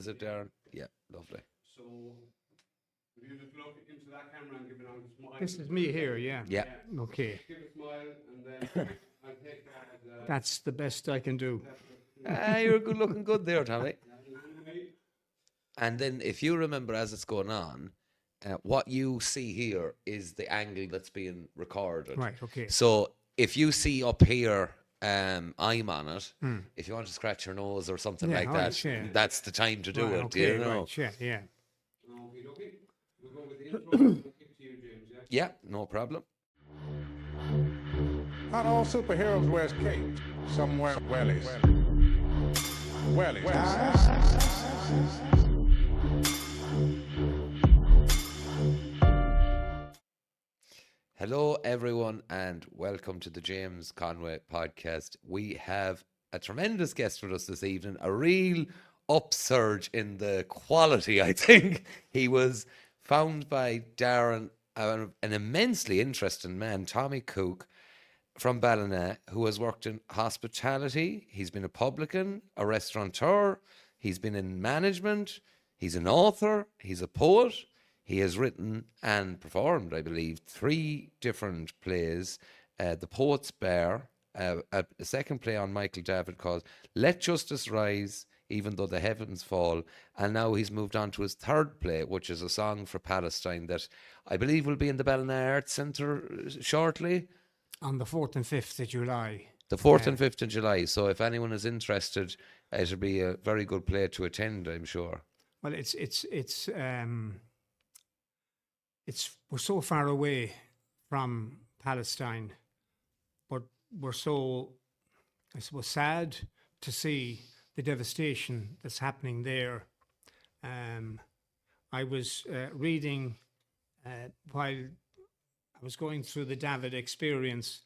Is it, Darren? Yeah, lovely. So, if you just look into that camera and give it on a smile. This is me here, yeah. Yeah. Okay. Give a smile and then I'll take that as That's the best I can do. You're good looking good there, Tommy. And then if you remember as it's going on, what you see here is the angle that's being recorded. Right, okay. So if you see up here, I'm on it. If you want to scratch your nose or something like that, right, yeah. that's the time to do Right, it. okay, You know? right, yeah, yeah. Okay. We'll go with the intro and I'll give it to you, James, yeah? Yeah, no problem. Not all superheroes wears capes. Some wear wellies. Hello, everyone, and welcome to the James Conway podcast. We have a tremendous guest with us this evening, a real upsurge in the quality, I think. He was found by Darren, an immensely interesting man, Tommy Cooke, from Ballina, who has worked in hospitality. He's been a publican, a restaurateur. He's been in management. He's an author. He's a poet. He has written and performed, I believe, 3 different plays. The Poet's Bear, a second play on Michael David called Let Justice Rise, Even Though the Heavens Fall. And now he's moved on to his 3rd play, which is a song for Palestine that I believe will be in the Ballina Arts Centre shortly. On the 4th and 5th of July. The 4th and 5th of July. So if anyone is interested, it'll be a very good play to attend, I'm sure. Well, we're so far away from Palestine, but we're so, I suppose, sad to see the devastation that's happening there. I was reading while I was going through the David Experience.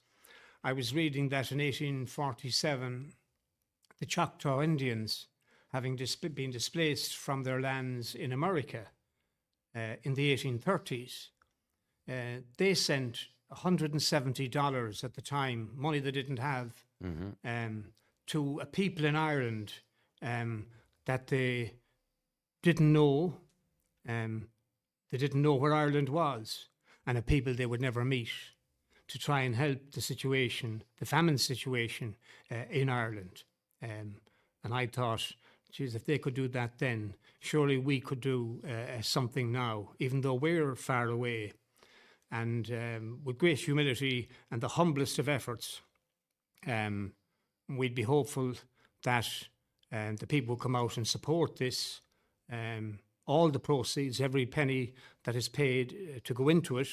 I was reading that in 1847, the Choctaw Indians, having been displaced from their lands in America in the 1830s, they sent $170 at the time, money they didn't have, to a people in Ireland that they didn't know. They didn't know where Ireland was, and a people they would never meet, to try and help the situation, the famine situation in Ireland. And I thought, geez, if they could do that then, surely we could do something now, even though we're far away. And with great humility and the humblest of efforts, we'd be hopeful that the people will come out and support this. All the proceeds, every penny that is paid to go into it,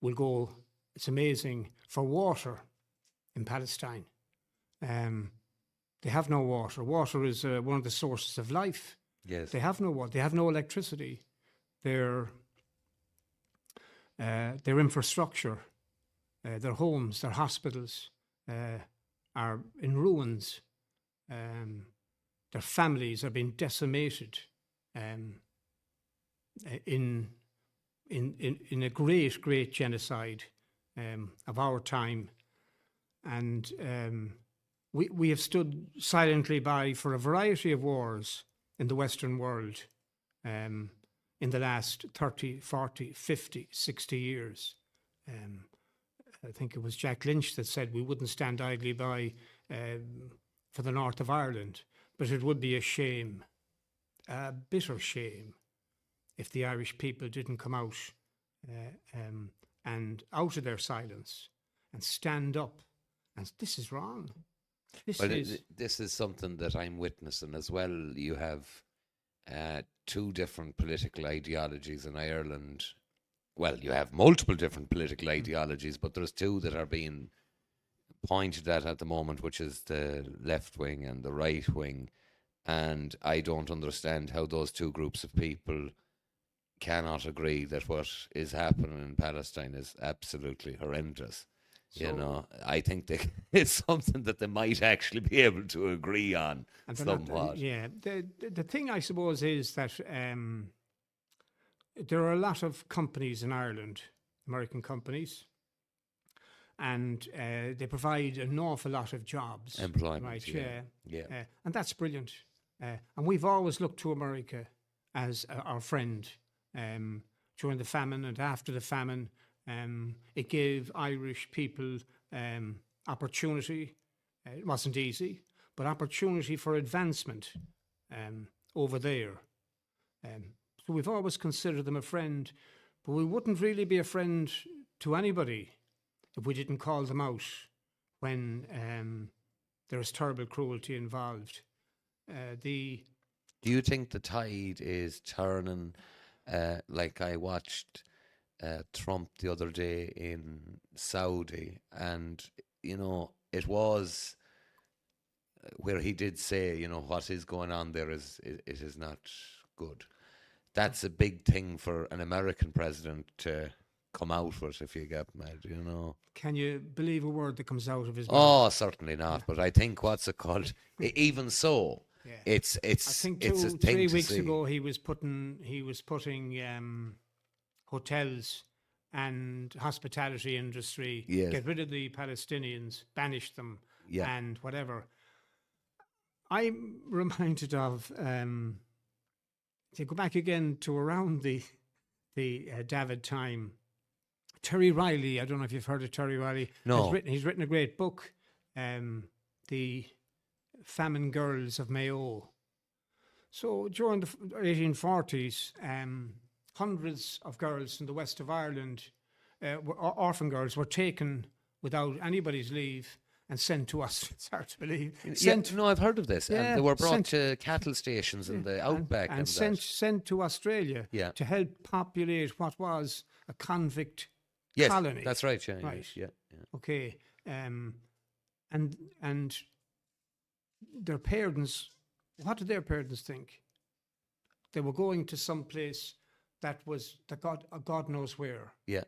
will go, it's amazing, for water in Palestine. They have no water. Water is one of the sources of life. Yes. They have no water. They have no electricity. Their infrastructure, their homes, their hospitals are in ruins. Their families are being decimated in a great genocide of our time. And we have stood silently by for a variety of wars in the Western world in the last 30, 40, 50, 60 years. I think it was Jack Lynch that said we wouldn't stand idly by for the north of Ireland, but it would be a shame, a bitter shame, if the Irish people didn't come out and out of their silence and stand up. And this is wrong. This is something that I'm witnessing as well. You have 2 different political ideologies in Ireland. Well, you have multiple different political ideologies, but there's 2 that are being pointed at the moment, which is the left wing and the right wing. And I don't understand how those 2 groups of people cannot agree that what is happening in Palestine is absolutely horrendous. You know, I think it's something that they might actually be able to agree on somewhat. The thing, I suppose, is that there are a lot of companies in Ireland, American companies, and they provide an awful lot of jobs. Employment, right? yeah. And that's brilliant. And we've always looked to America as our friend during the famine and after the famine. It gave Irish people opportunity. It wasn't easy, but opportunity for advancement over there. So we've always considered them a friend, but we wouldn't really be a friend to anybody if we didn't call them out when there's terrible cruelty involved. Do you think the tide is turning? Like I watched Trump the other day in Saudi, and it was where he did say, what is going on there it is not good. That's a big thing for an American president to come out with, if you get mad, Can you believe a word that comes out of his mouth? Oh, certainly not. But I think what's it called? Even so, Yeah. it's I think it's a 3 thing to weeks see. ago he was putting hotels and hospitality industry, Yes. get rid of the Palestinians, banish them, Yeah. and whatever. I'm reminded of to go back again to around the David time. Terry Riley, I don't know if you've heard of Terry Riley. No. He's written a great book, The Famine Girls of Mayo. So during the 1840s, hundreds of girls in the west of Ireland, orphan girls, were taken without anybody's leave and sent to us. It's hard to believe. No, I've heard of this. Yeah, And they were brought sent- to cattle stations in the outback and and sent to Australia Yeah. to help populate what was a convict yes, colony. that's right. Yeah, Right. yeah. Okay, and their parents, what did their parents think? They were going to some place that God knows where. Yeah.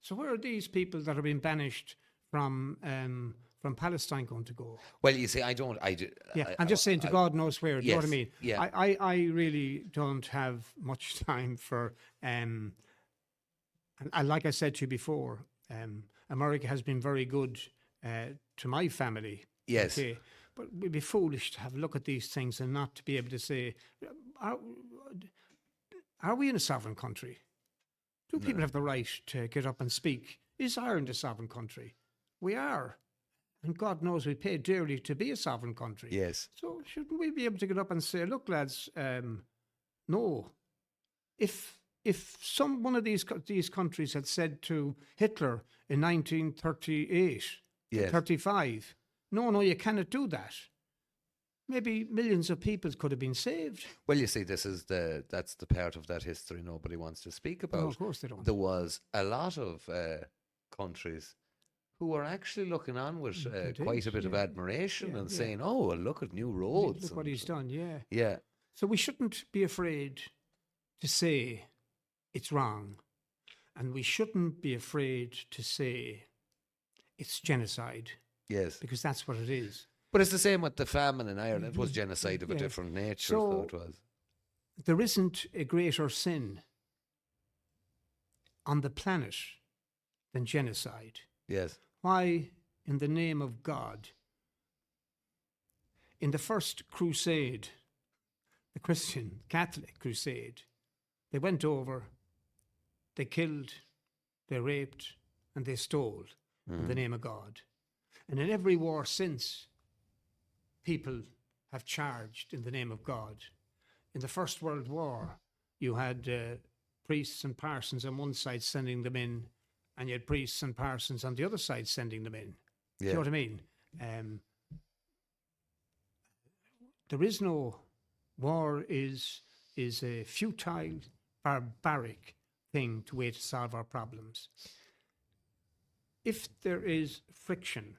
So where are these people that are being banished from Palestine going to go? Well, you see, I do. I'm just saying to God knows where. Do you know what I yes, mean? yeah. I really don't have much time for. And like I said to you before, America has been very good to my family. Yes. Okay, but we'd be foolish to have a look at these things and not to be able to say, are we in a sovereign country? Do people have the right to get up and speak? Is Ireland a sovereign country? We are. And God knows we pay dearly to be a sovereign country. Yes. So shouldn't we be able to get up and say, look, lads, no. If one of these countries had said to Hitler in 1938, Yes. 35, no, you cannot do that. Maybe millions of people could have been saved. Well, you see, that's the part of that history nobody wants to speak about. No, of course they don't. There was a lot of countries who were actually looking on with They did, quite a bit of yeah. admiration Yeah, and yeah. saying, "Oh, well, look at new roads." Look what and- he's done, yeah. Yeah. So we shouldn't be afraid to say it's wrong. And we shouldn't be afraid to say it's genocide, Yes. because that's what it is. But it's the same with the famine in Ireland. It was genocide of a Yeah. different nature, So- so it was. There isn't a greater sin on the planet than genocide. Yes. Why, in the name of God, in the first crusade, the Christian Catholic crusade, they went over, they killed, they raped, and they stole in the name of God. And in every war since, people have charged in the name of God. In the First World War, you had priests and parsons on one side sending them in, and you had priests and parsons on the other side sending them in. Do you know what I mean? There is no war is a futile, barbaric thing to way to solve our problems. If there is friction,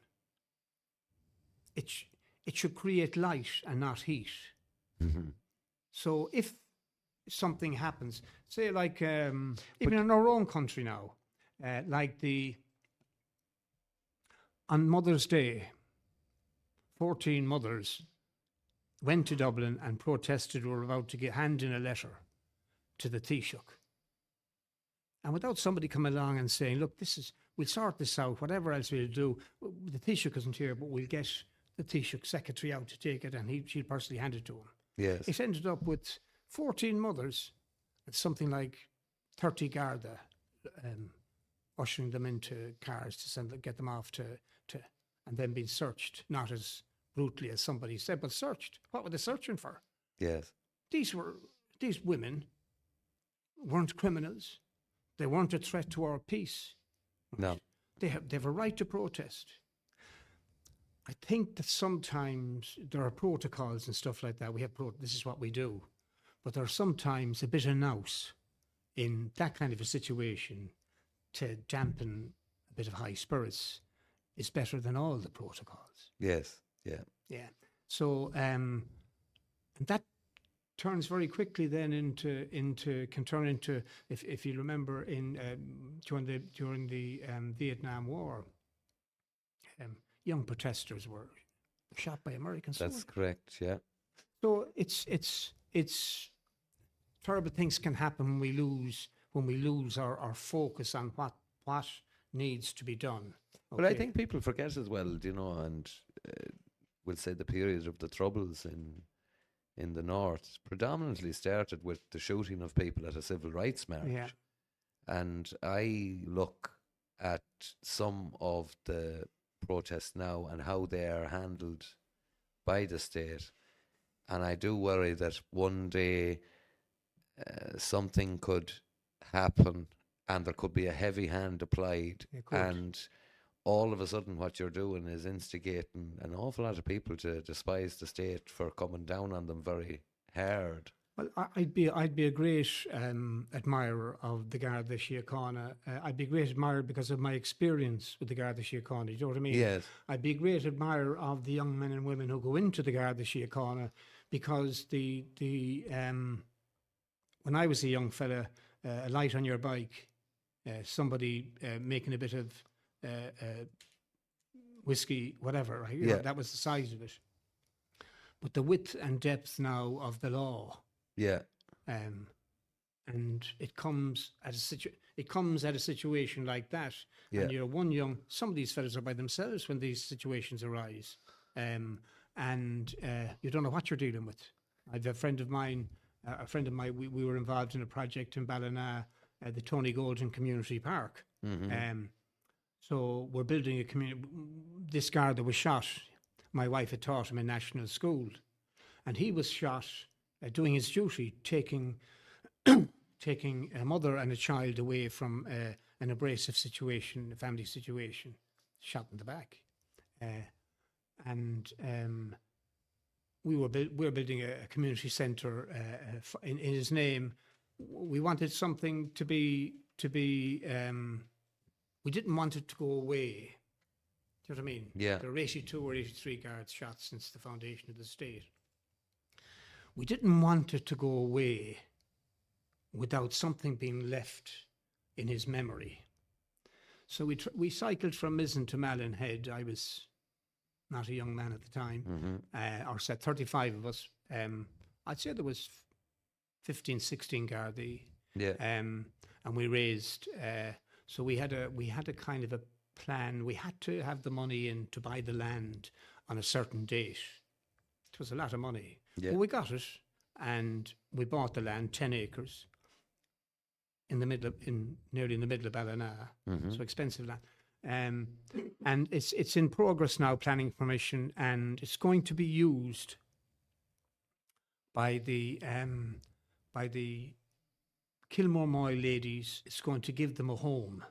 it should create light and not heat. So if something happens, say like even in our own country now, like on Mother's Day, 14 mothers went to Dublin and protested, were about to hand in a letter to the Taoiseach. And without somebody coming along and saying, look, we'll sort this out, whatever else we'll do, the Taoiseach isn't here, but we'll get the Taoiseach secretary out to take it and she'll personally hand it to him. Yes. It ended up with 14 mothers and something like 30 Garda ushering them into cars to get them off to, and then being searched, not as brutally as somebody said, but searched. What were they searching for? Yes. These women weren't criminals. They weren't a threat to our peace. No. They have a right to protest. I think that sometimes there are protocols and stuff like that. We have this is what we do, but there's sometimes a bit of nous in that kind of a situation to dampen a bit of high spirits is better than all the protocols. Yes. Yeah. Yeah. So and that turns very quickly then can turn into if you remember in during the Vietnam War, young protesters were shot by American soldiers. That's correct. Yeah. So it's terrible things can happen when we lose our focus on what needs to be done. But I Okay. think people forget as well, and we'll say the period of the Troubles in the North predominantly started with the shooting of people at a civil rights march. Yeah. And I look at some of the protests now and how they are handled by the state. And I do worry that one day something could happen and there could be a heavy hand applied. It could. And all of a sudden what you're doing is instigating an awful lot of people to despise the state for coming down on them very hard. Well, I'd be a great admirer of the Garda Síochána. I'd be a great admirer because of my experience with the Garda Síochána. You know what I mean? Yes. I'd be a great admirer of the young men and women who go into the Garda Síochána because when I was a young fella, a light on your bike, somebody making a bit of whiskey, whatever, right? You know, Yeah. that was the size of it. But the width and depth now of the law, Yeah. and it comes at a situation like that, Yeah. and some of these fellas are by themselves when these situations arise, and you don't know what you're dealing with. I have a friend of mine. We were involved in a project in Ballina, the Tony Golden Community Park. So we're building a community. This guard that was shot, my wife had taught him in national school, and he was shot doing his duty, taking a mother and a child away from an abrasive situation, a family situation, shot in the back, and we were building a community centre in his name. We wanted something to be. We didn't want it to go away. Do you know what I mean? Yeah. There were 82 or 83 guards shot since the foundation of the state. We didn't want it to go away without something being left in his memory. So we cycled from Mizzen to Malin Head. I was not a young man at the time, or said 35 of us. I'd say there was 15, 16 Gardaí. Yeah. And we raised. So we had a kind of a plan. We had to have the money in to buy the land on a certain date. It was a lot of money. Yeah. But we got it, and we bought the land, 10 acres, nearly in the middle of Ballina. So expensive land. And it's in progress now, planning permission, and it's going to be used by the Kilmore Moy ladies. It's going to give them a home.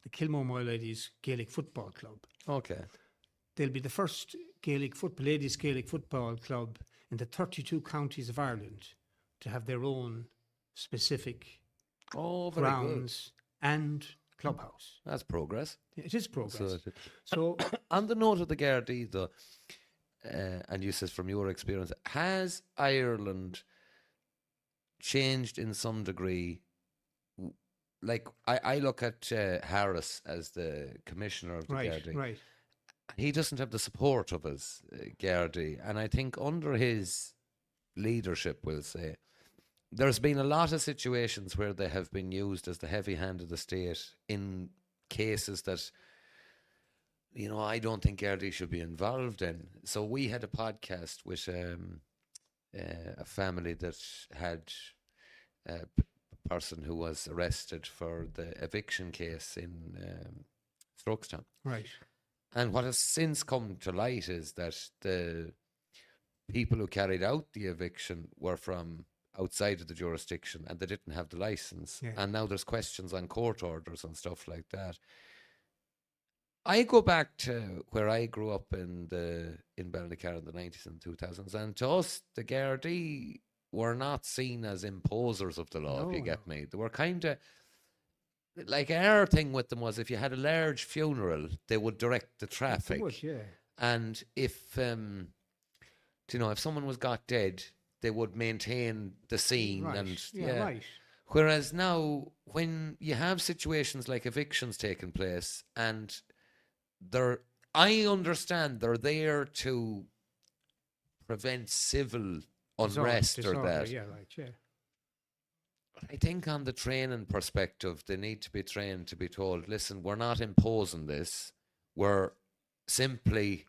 The Kilmore Moy Ladies Gaelic Football Club. Okay. They'll be the first ladies Gaelic football club in the 32 counties of Ireland to have their own specific Oh, very grounds and clubhouse. good. That's progress. It is progress. So, So on the note of the Gardaí, though, and you says from your experience, has Ireland changed in some degree? Like, I look at Harris as the commissioner of the Gardaí. right. He doesn't have the support of his Gardaí, and I think under his leadership, we'll say, there's been a lot of situations where they have been used as the heavy hand of the state in cases that, I don't think Gardaí should be involved in. So we had a podcast with a family that had a person who was arrested for the eviction case in Strokestown. Right. And what has since come to light is that the people who carried out the eviction were from outside of the jurisdiction and they didn't have the license. Yeah. And now there's questions on court orders and stuff like that. I go back to where I grew up in Ballina in the 90s and 2000s, and to us, the Gardaí were not seen as imposers of the law, if you get me. They were kind of, like, our thing with them was if you had a large funeral, they would direct the traffic. They would, yeah. And if, if someone was got dead, they would maintain the scene. Right. And Right. Whereas now, when you have situations like evictions taking place, and I understand they're there to prevent civil unrest or that. Yeah, right, yeah. I think on the training perspective, they need to be trained to be told, listen, we're not imposing this. We're simply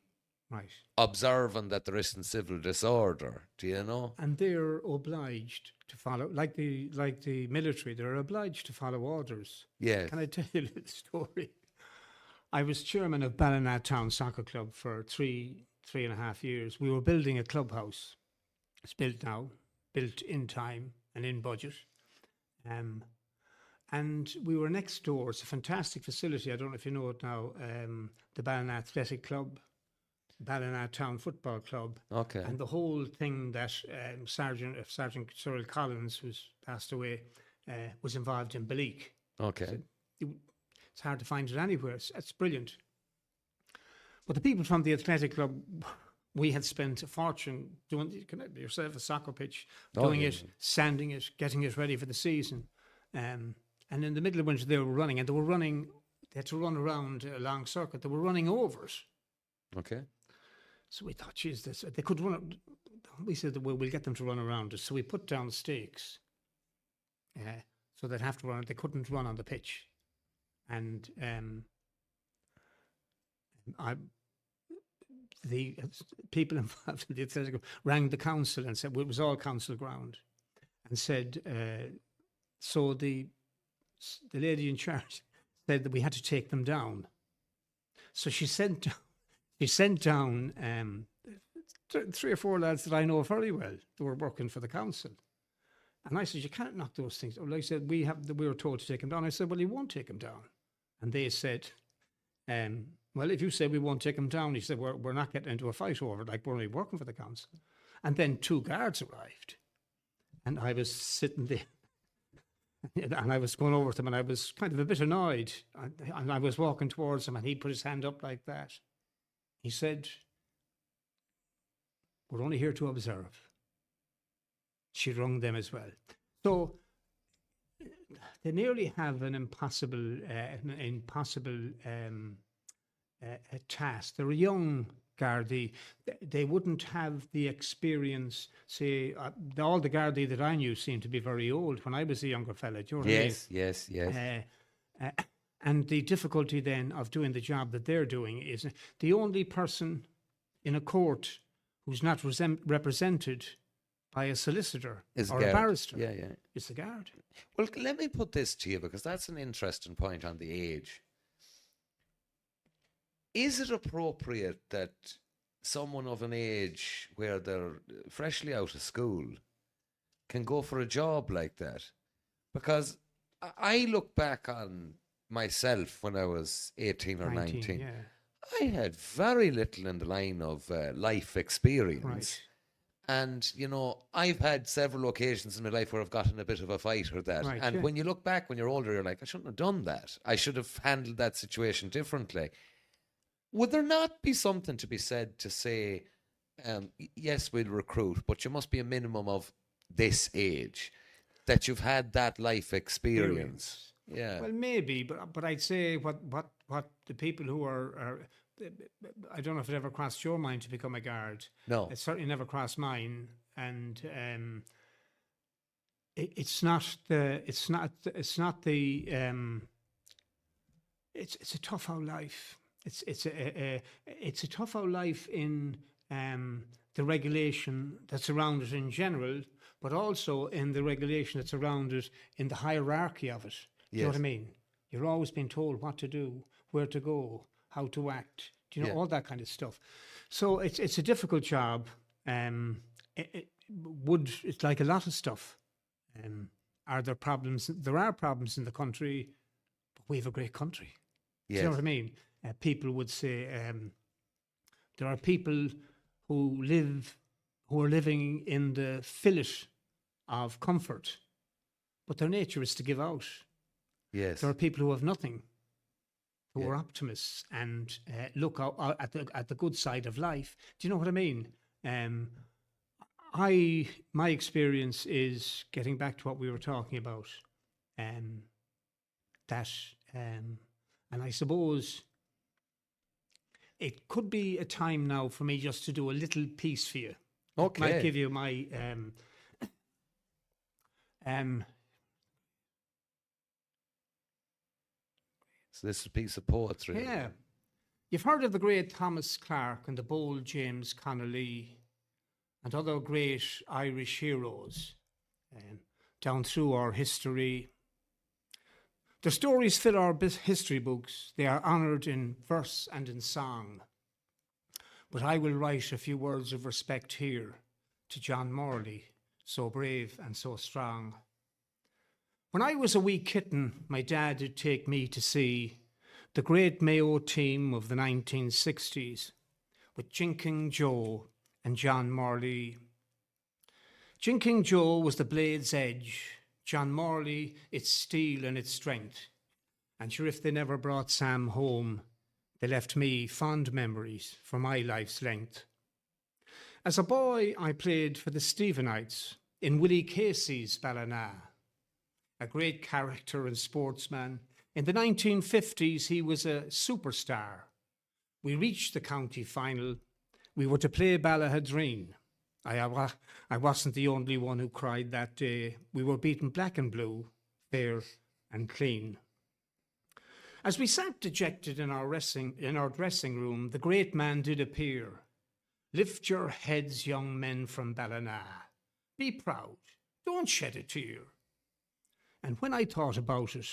Right. observing that there isn't civil disorder. Do you know? And they're obliged to follow, like the military, they're obliged to follow orders. Yeah. Can I tell you a little story? I was chairman of Ballina Town Soccer Club for three and a half years. We were building a clubhouse. It's built now, built in time and in budget. And we were next door. It's a fantastic facility. I don't know if you know it now. The Ballina Athletic Club, Ballina Town Football Club. Okay. And the whole thing that Sergeant Cyril Collins, who's passed away, was involved in Balik. Okay. It's hard to find it anywhere. It's brilliant. But the people from the athletic club, we had spent a fortune doing yourself a soccer pitch, doing it, sanding it, getting it ready for the season. And in the middle of winter, they were running, and they had to run around a long circuit. They were running over it. Okay. So we thought, geez, they could run. We said, we'll get them to run around us. So we put down stakes. So they'd have to run. They couldn't run on the pitch. And the people involved in the athletic rang the council and said, well, it was all council ground, and said, so the lady in charge said that we had to take them down. So she sent down 3 or 4 lads that I know very well that were working for the council. And I said, you can't knock those things. Well, I said, we were told to take them down. I said, well, you won't take them down. And they said, well, if you say we won't take them down, he said, we're not getting into a fight over it, like we're only working for the council. And then 2 guards arrived. And I was sitting there. And I was going over to them, and I was kind of a bit annoyed. And I was walking towards him, and he put his hand up like that. He said, we're only here to observe. She rung them as well. So they nearly have an impossible task. They're a young Gardaí. They wouldn't have the experience. Say, all the Gardaí that I knew seemed to be very old when I was a younger fella. Do you know what I mean? Yes. And the difficulty then of doing the job that they're doing is the only person in a court who's not represented by a solicitor or a barrister is the guard. Well, let me put this to you, because that's an interesting point on the age. Is it appropriate that someone of an age where they're freshly out of school can go for a job like that? Because I look back on myself when I was 18 or 19. Yeah. I had very little in the line of life experience. Right. And, I've had several occasions in my life where I've gotten a bit of a fight or that. Right, and yeah. when you look back, when you're older, you're like, I shouldn't have done that. I should have handled that situation differently. Would there not be something to be said to say, yes, we'll recruit, but you must be a minimum of this age, that you've had that life experience? Yeah. Well, maybe, but I'd say what the people who are I don't know if it ever crossed your mind to become a guard. No. It certainly never crossed mine, and it's a tough old life. It's a tough old life in the regulation that's around it in general, but also in the regulation that's around it in the hierarchy of it. Do you know what I Yes. mean? You're always being told what to do, where to go, how to act. Do you know Yeah. all that kind of stuff? So it's a difficult job. It's like a lot of stuff. Are there problems? There are problems in the country, but we have a great country. Do you know Yes. what I mean? People would say there are people who are living in the fillet of comfort, but their nature is to give out. Yes. There are people who have nothing, who Yeah. are optimists and look out at the good side of life. Do you know what I mean? My experience is getting back to what we were talking about. That and I suppose it could be a time now for me just to do a little piece for you. Okay. Might give you my So this is a piece of poetry. yeah. You've heard of the great Thomas Clarke and the bold James Connolly and other great Irish heroes down through our history. Their stories fill our history books. They are honoured in verse and in song. But I will write a few words of respect here to John Morley, so brave and so strong. When I was a wee kitten, my dad would take me to see the great Mayo team of the 1960s with Jinking Joe and John Morley. Jinking Joe was the blade's edge, John Morley its steel and its strength. And sure, if they never brought Sam home, they left me fond memories for my life's length. As a boy, I played for the Stephenites in Willie Casey's Ballina. A great character and sportsman. In the 1950s, he was a superstar. We reached the county final. We were to play Ballahadreen. I wasn't the only one who cried that day. We were beaten black and blue, fair and clean. As we sat dejected in our dressing room, the great man did appear. Lift your heads, young men from Ballina. Be proud. Don't shed a tear. And when I thought about it,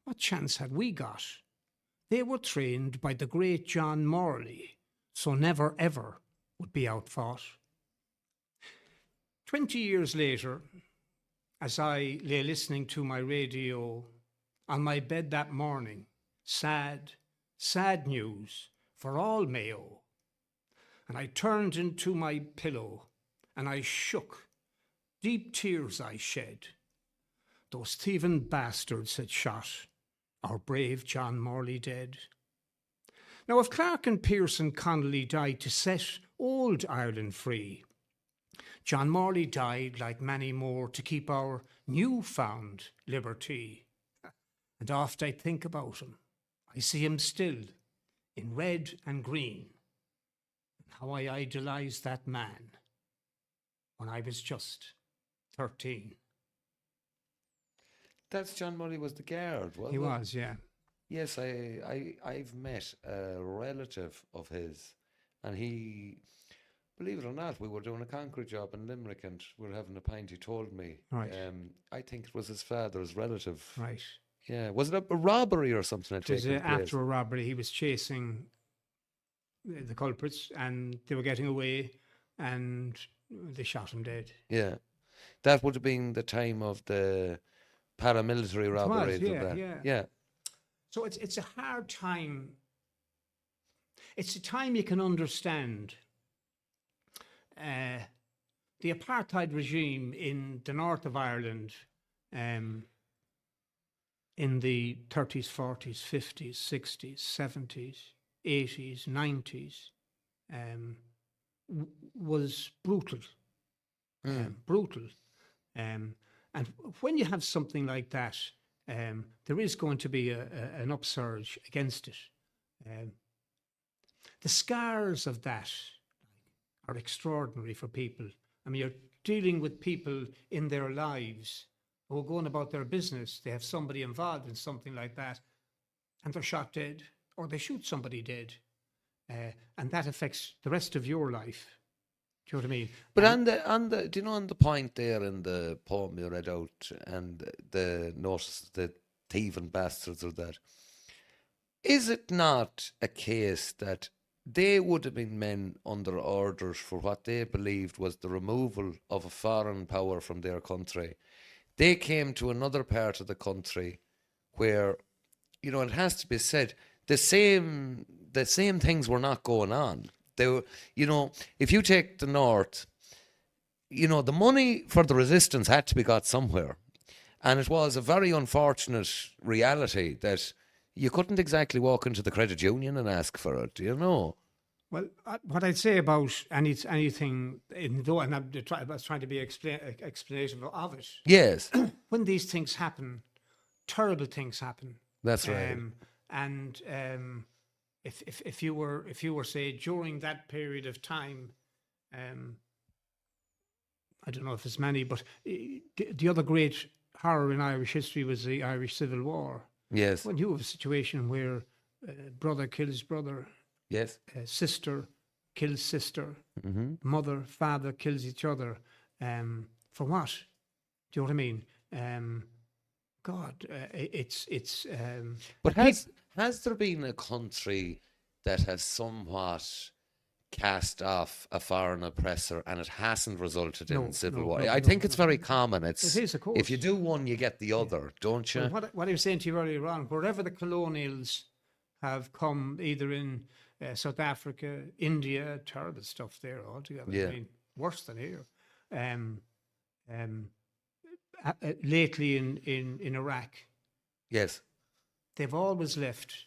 what chance had we got? They were trained by the great John Morley, so never ever would be outfought. 20 years later, as I lay listening to my radio on my bed that morning, sad, sad news for all Mayo. And I turned into my pillow and I shook, deep tears I shed. Those thieving bastards had shot our brave John Morley dead. Now, if Clarke and Pearson Connolly died to set old Ireland free, John Morley died, like many more, to keep our newfound liberty. And oft I think about him. I see him still, in red and green, and how I idolised that man when I was just 13. That's John Morley was the guard, wasn't He it? was, yeah. Yes, I've met a relative of his, and he, believe it or not, we were doing a concrete job in Limerick, and we were having a pint. He told me, Right. I think it was his father's relative. Right. Yeah, was it a robbery or something? It was after a robbery. He was chasing the culprits, and they were getting away, and they shot him dead. Yeah, that would have been the time of the paramilitary robberies. yeah. So it's a hard time. It's a time you can understand. The apartheid regime in the north of Ireland, in the 30s, 40s, 50s, 60s, 70s, 80s, 90s, was brutal. Brutal. And when you have something like that, there is going to be an upsurge against it. The scars of that are extraordinary for people. I mean, you're dealing with people in their lives who are going about their business. They have somebody involved in something like that, and they're shot dead, or they shoot somebody dead. And that affects the rest of your life. Do you know what I mean? But do you know on the point there in the poem you read out and the notice the thieving bastards or that, is it not a case that they would have been men under orders for what they believed was the removal of a foreign power from their country? They came to another part of the country where, you know, it has to be said, the same things were not going on. They were, you know, if you take the North, you know, the money for the resistance had to be got somewhere. And it was a very unfortunate reality that you couldn't exactly walk into the credit union and ask for it, you know. Well, what I'd say about anything, and I was trying to be explanation of it. Yes, When these things happen, terrible things happen. that's right. If you were say during that period of time, I don't know if it's many, but the other great horror in Irish history was the Irish Civil War. Yes, When you have a situation where brother kills brother, yes. sister kills sister, Mm-hmm. mother, father kills each other. For what? Do you know what I mean? God, it's. But has there been a country that has somewhat cast off a foreign oppressor and it hasn't resulted in civil war? I think it's very common. It is, of course. If you do one, you get the other, don't you? Well, what I was saying to you earlier on, wherever the colonials have come, either in South Africa, India, terrible stuff there altogether. Yeah. I mean, worse than here. Lately in Iraq, Yes. they've always left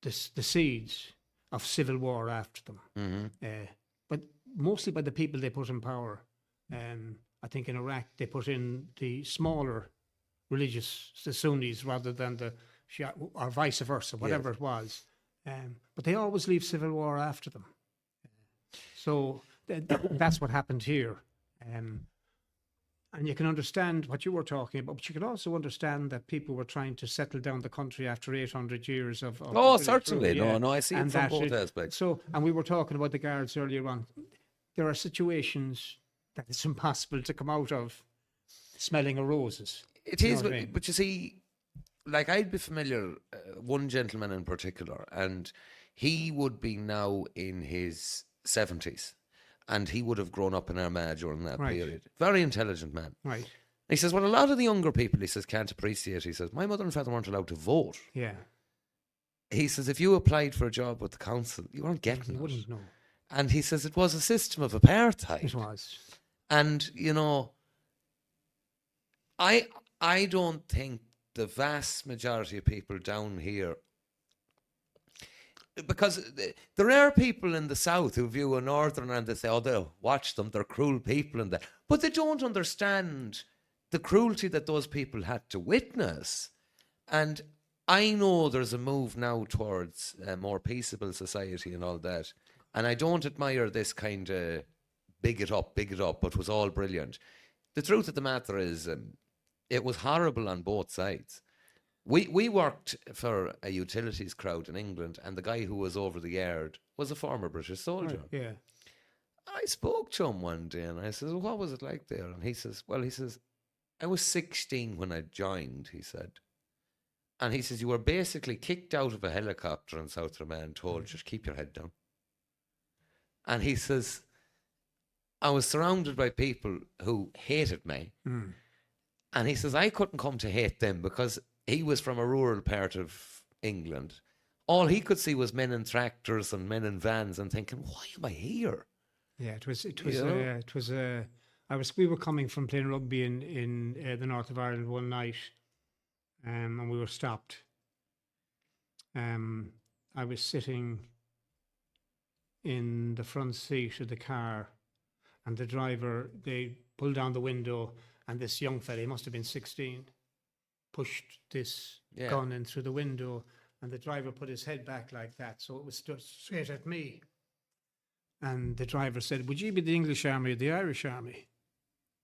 the seeds of civil war after them. Mm-hmm. But mostly by the people they put in power. I think in Iraq they put in the smaller religious, the Sunnis, rather than the Shia, or vice versa, whatever it was. But they always leave civil war after them. So that's what happened here. And you can understand what you were talking about, but you can also understand that people were trying to settle down the country after 800 years of Oh, British certainly. rule, No, I see it from that both aspects. So, and we were talking about the guards earlier on. There are situations that it's impossible to come out of smelling of roses. It You know is, what I mean? but you see, like I'd be familiar, one gentleman in particular, and he would be now in his 70s, and he would have grown up in Armagh during that Right. period. Very intelligent man. Right. He says, well, a lot of the younger people, he says, can't appreciate. He says, my mother and father weren't allowed to vote. Yeah. He says, if you applied for a job with the council, you weren't getting You it. wouldn't know. And he says it was a system of apartheid. It was. And, you know, I don't think the vast majority of people down here, because there are people in the south who view a northerner and they say, oh, they'll watch them, they're cruel people and that. But they don't understand the cruelty that those people had to witness. And I know there's a move now towards a more peaceable society and all that. And I don't admire this kind of big it up, but it was all brilliant. The truth of the matter is, it was horrible on both sides. We worked for a utilities crowd in England, and the guy who was over the yard was a former British soldier. Right. Yeah. I spoke to him one day, and I said, well, what was it like there? And he says, I was 16 when I joined, he said. And he says, you were basically kicked out of a helicopter in South Armagh and told, just keep your head down. And he says, I was surrounded by people who hated me. Mm. And he says, I couldn't come to hate them because he was from a rural part of England. All he could see was men in tractors and men in vans and thinking, why am I here? Yeah, we were coming from playing rugby in the north of Ireland one night, and we were stopped. I was sitting in the front seat of the car, and the driver, they pulled down the window, and this young fella, he must have been 16, pushed this gun in through the window, and the driver put his head back like that, so it was just straight at me. And the driver said, would you be the English army or the Irish army?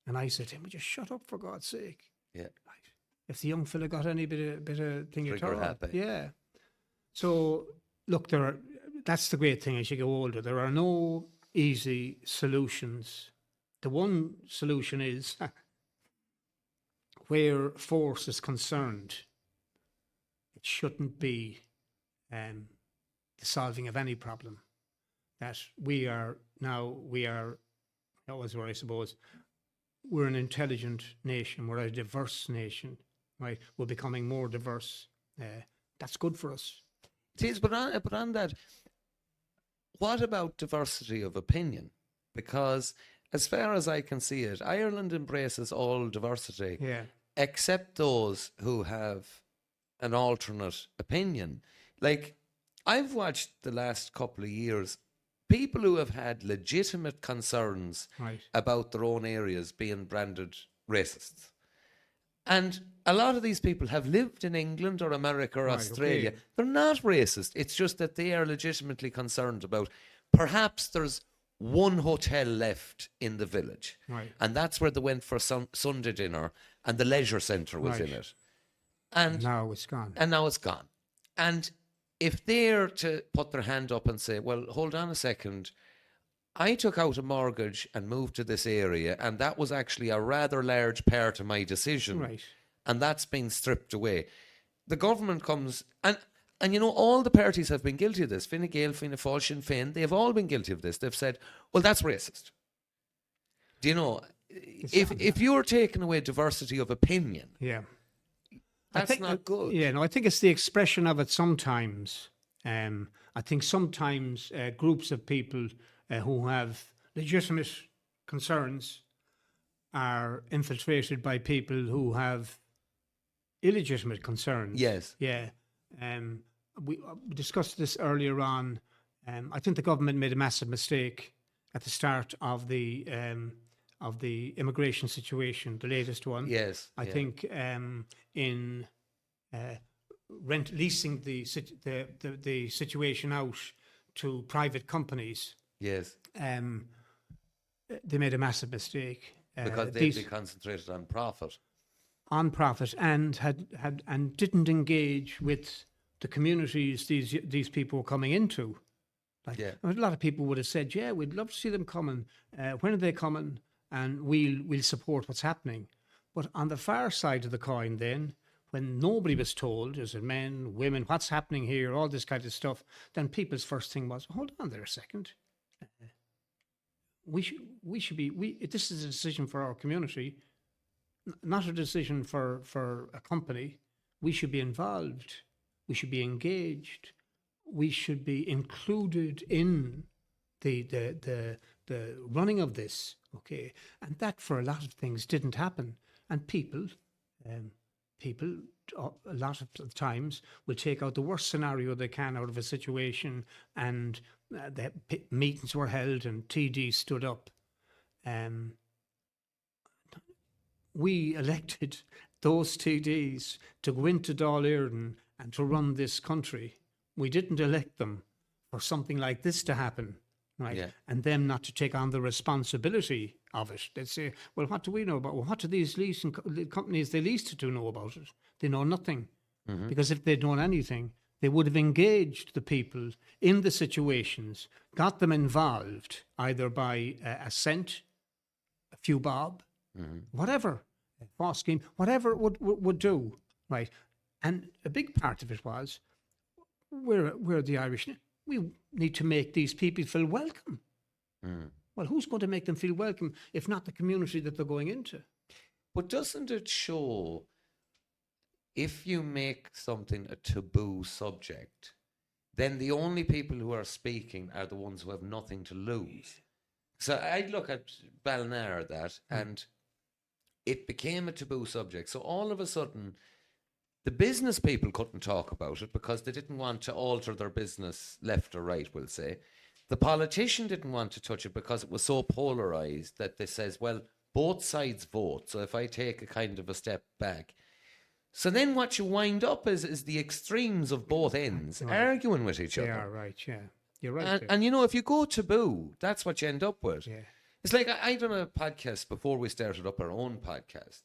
And I said to him, would you shut up, for God's sake? Yeah. Right. If the young fella got any bit of thing at Trigger all. happy. Yeah. So, look, that's the great thing as you get older. There are no easy solutions. The one solution is where force is concerned, it shouldn't be the solving of any problem. That we are, that was where I suppose, we're an intelligent nation, we're a diverse nation, right? We're becoming more diverse. That's good for us. It is, but on that, what about diversity of opinion? Because as far as I can see it, Ireland embraces all diversity, Yeah. except those who have an alternate opinion. Like, I've watched the last couple of years, people who have had legitimate concerns Right. about their own areas being branded racists. And a lot of these people have lived in England or America or Right, Australia. okay. They're not racist. It's just that they are legitimately concerned about perhaps there's one hotel left in the village. Right. And that's where they went for Sunday dinner, and the leisure centre was in Right. it. And Now it's gone. now it's gone. And if they're to put their hand up and say, well, hold on a second, I took out a mortgage and moved to this area, and that was actually a rather large part of my decision. Right. And that's been stripped away. The government comes, and you know, all the parties have been guilty of this. Fine Gael, Fianna Fáil, Sinn Féin, they've all been guilty of this. They've said, well, that's racist. Do you know, if you're taking away diversity of opinion, Yeah. that's not good. Yeah, no, I think it's the expression of it sometimes. I think sometimes groups of people who have legitimate concerns are infiltrated by people who have illegitimate concerns. Yes. Yeah. We discussed this earlier on. I think the government made a massive mistake at the start of the immigration situation, the latest one. Yes. I think in leasing the situation out to private companies, Yes. they made a massive mistake Because they'd be concentrated on profit. And didn't engage with the communities these people were coming into. Like, Yeah. a lot of people would have said, "Yeah, we'd love to see them coming. When are they coming? And we'll support what's happening." But on the far side of the coin, then, when nobody was told, as in men, women, what's happening here, all this kind of stuff, then people's first thing was, "Hold on there a second. We should be. This is a decision for our community, not a decision for a company. We should be involved. We should be engaged. We should be included in the running of this." Okay, and that for a lot of things didn't happen, and people a lot of times will take out the worst scenario they can out of a situation, and the meetings were held and TD stood up. We elected those TDs to go into Dáil Éireann and to run this country. We didn't elect them for something like this to happen, right? Yeah. And them not to take on the responsibility of it. They'd say, well, what do we know about it? Well, what do these leasing companies they leased to know about it? They know nothing. Because if they'd known anything, they would have engaged the people in the situations, got them involved, either by a cent, a few bob, whatever, a FOSS scheme, whatever it would do, right? And a big part of it was, we're the Irish. We need to make these people feel welcome. Well, who's going to make them feel welcome if not the community that they're going into? But doesn't it show, if you make something a taboo subject, then the only people who are speaking are the ones who have nothing to lose? So I look at Ballina, and it became a taboo subject. So all of a sudden, the business people couldn't talk about it because they didn't want to alter their business left or right, we'll say. The politician didn't want to touch it because it was so polarised that they says, well, both sides vote. So if I take a kind of a step back. So then what you wind up is the extremes of both ends arguing with each other. Yeah, right, yeah. You're right. And you know, if you go taboo, that's what you end up with. Yeah. It's like I done a podcast before we started up our own podcast.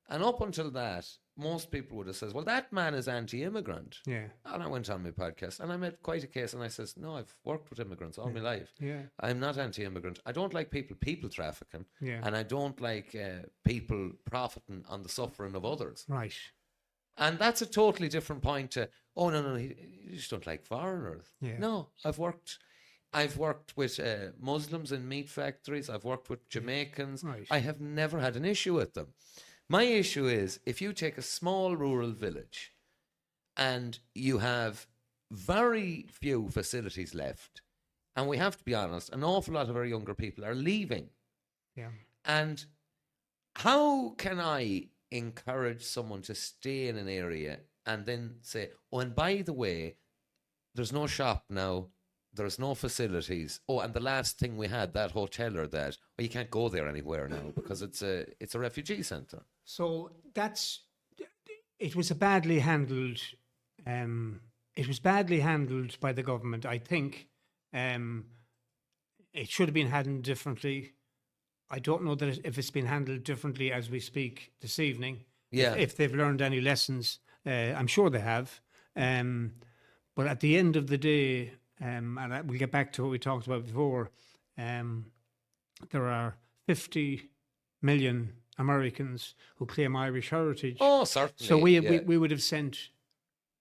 And up until that, most people would have said, well, that man is anti-immigrant. Yeah. And I went on my podcast and I made quite a case and I says, no, I've worked with immigrants all my life. Yeah. I'm not anti-immigrant. I don't like people trafficking. Yeah. And I don't like people profiting on the suffering of others. Right. And that's a totally different point to, oh, no, you just don't like foreigners. Yeah. No, I've worked with Muslims in meat factories. I've worked with Jamaicans. Right. I have never had an issue with them. My issue is if you take a small rural village and you have very few facilities left, and we have to be honest, an awful lot of our younger people are leaving. Yeah. And how can I encourage someone to stay in an area and then say, oh, and by the way, there's no shop now, there's no facilities. Oh, and the last thing we had, that hotel or that, well, you can't go there anywhere now because it's a refugee centre. So it was a badly handled. It was badly handled by the government. I think it should have been handled differently. I don't know that if it's been handled differently as we speak this evening. Yeah. If they've learned any lessons, I'm sure they have. But at the end of the day, we'll get back to what we talked about before. There are 50 million Americans who claim Irish heritage. Oh, certainly. So we would have sent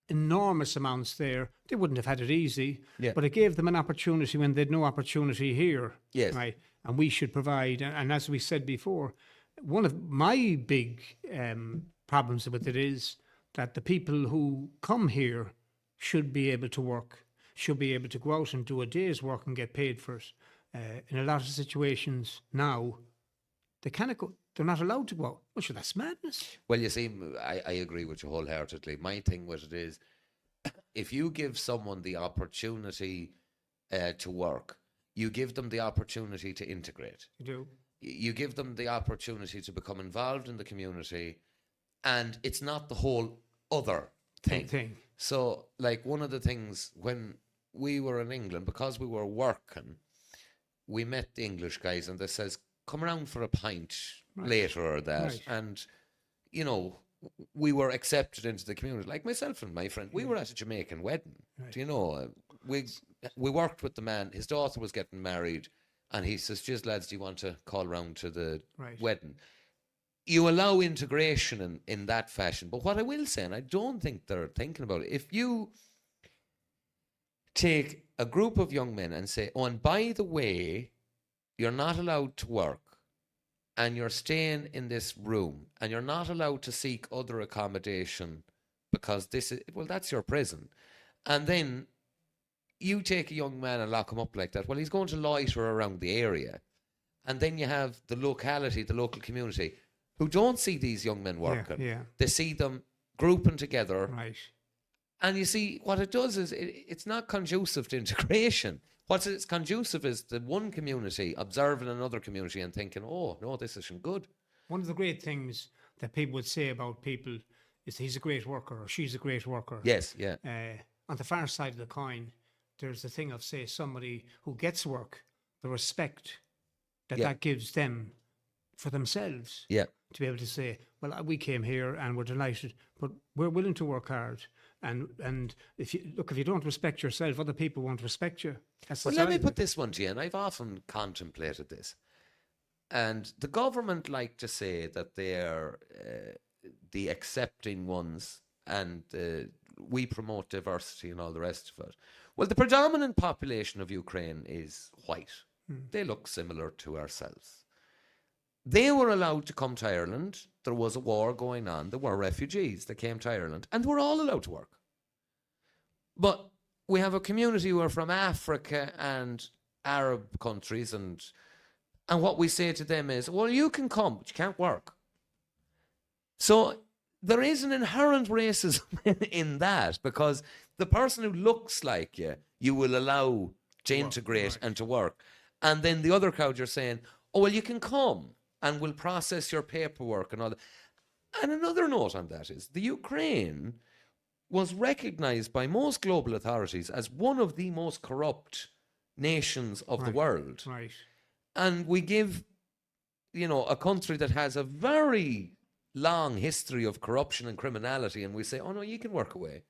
enormous amounts there. They wouldn't have had it easy, but it gave them an opportunity when they'd no opportunity here. Yes. Right? And we should provide, and as we said before, one of my big problems with it is that the people who come here should be able to work, should be able to go out and do a day's work and get paid for it. In a lot of situations now, they cannot go. They're not allowed to go out. Well, sure, that's madness. Well, you see, I agree with you wholeheartedly. My thing with it is, if you give someone the opportunity to work, you give them the opportunity to integrate. You do. You give them the opportunity to become involved in the community, and it's not the whole other thing. So, like, one of the things when we were in England, because we were working, we met the English guys and they says, come around for a pint later or that. Right. And, you know, we were accepted into the community. Like myself and my friend, we were at a Jamaican wedding. Right. Do you know, we worked with the man, his daughter was getting married, and he says, "Just lads, do you want to call round to the wedding?" You allow integration in that fashion. But what I will say, and I don't think they're thinking about it, if you take a group of young men and say, oh, and by the way, you're not allowed to work, and you're staying in this room, and you're not allowed to seek other accommodation because this is, well, that's your prison. And then you take a young man and lock him up like that. Well, he's going to loiter around the area. And then you have the locality, the local community, who don't see these young men working. Yeah. They see them grouping together. Right. And you see, what it does is it's not conducive to integration. What it's conducive is the one community observing another community and thinking, oh, no, this isn't good. One of the great things that people would say about people is he's a great worker or she's a great worker. Yes, yeah. On the far side of the coin, there's the thing of, say, somebody who gets work, the respect that gives them for themselves. Yeah. To be able to say, well, we came here and we're delighted, but we're willing to work hard. And if you don't respect yourself, other people won't respect you. Well, let me put this one to you, and I've often contemplated this. And the government like to say that they're the accepting ones, and we promote diversity and all the rest of it. Well, the predominant population of Ukraine is white. They look similar to ourselves. They were allowed to come to Ireland. There was a war going on. There were refugees that came to Ireland, and they were all allowed to work. But we have a community who are from Africa and Arab countries, and what we say to them is, well, you can come, but you can't work. So there is an inherent racism in that, because the person who looks like you will allow to integrate and to work. And then the other crowd, you're saying, oh, well, you can come and we'll process your paperwork and all that. And another note on that is the Ukraine was recognized by most global authorities as one of the most corrupt nations of the world. Right. And we give, a country that has a very long history of corruption and criminality, and we say, oh no, you can work away.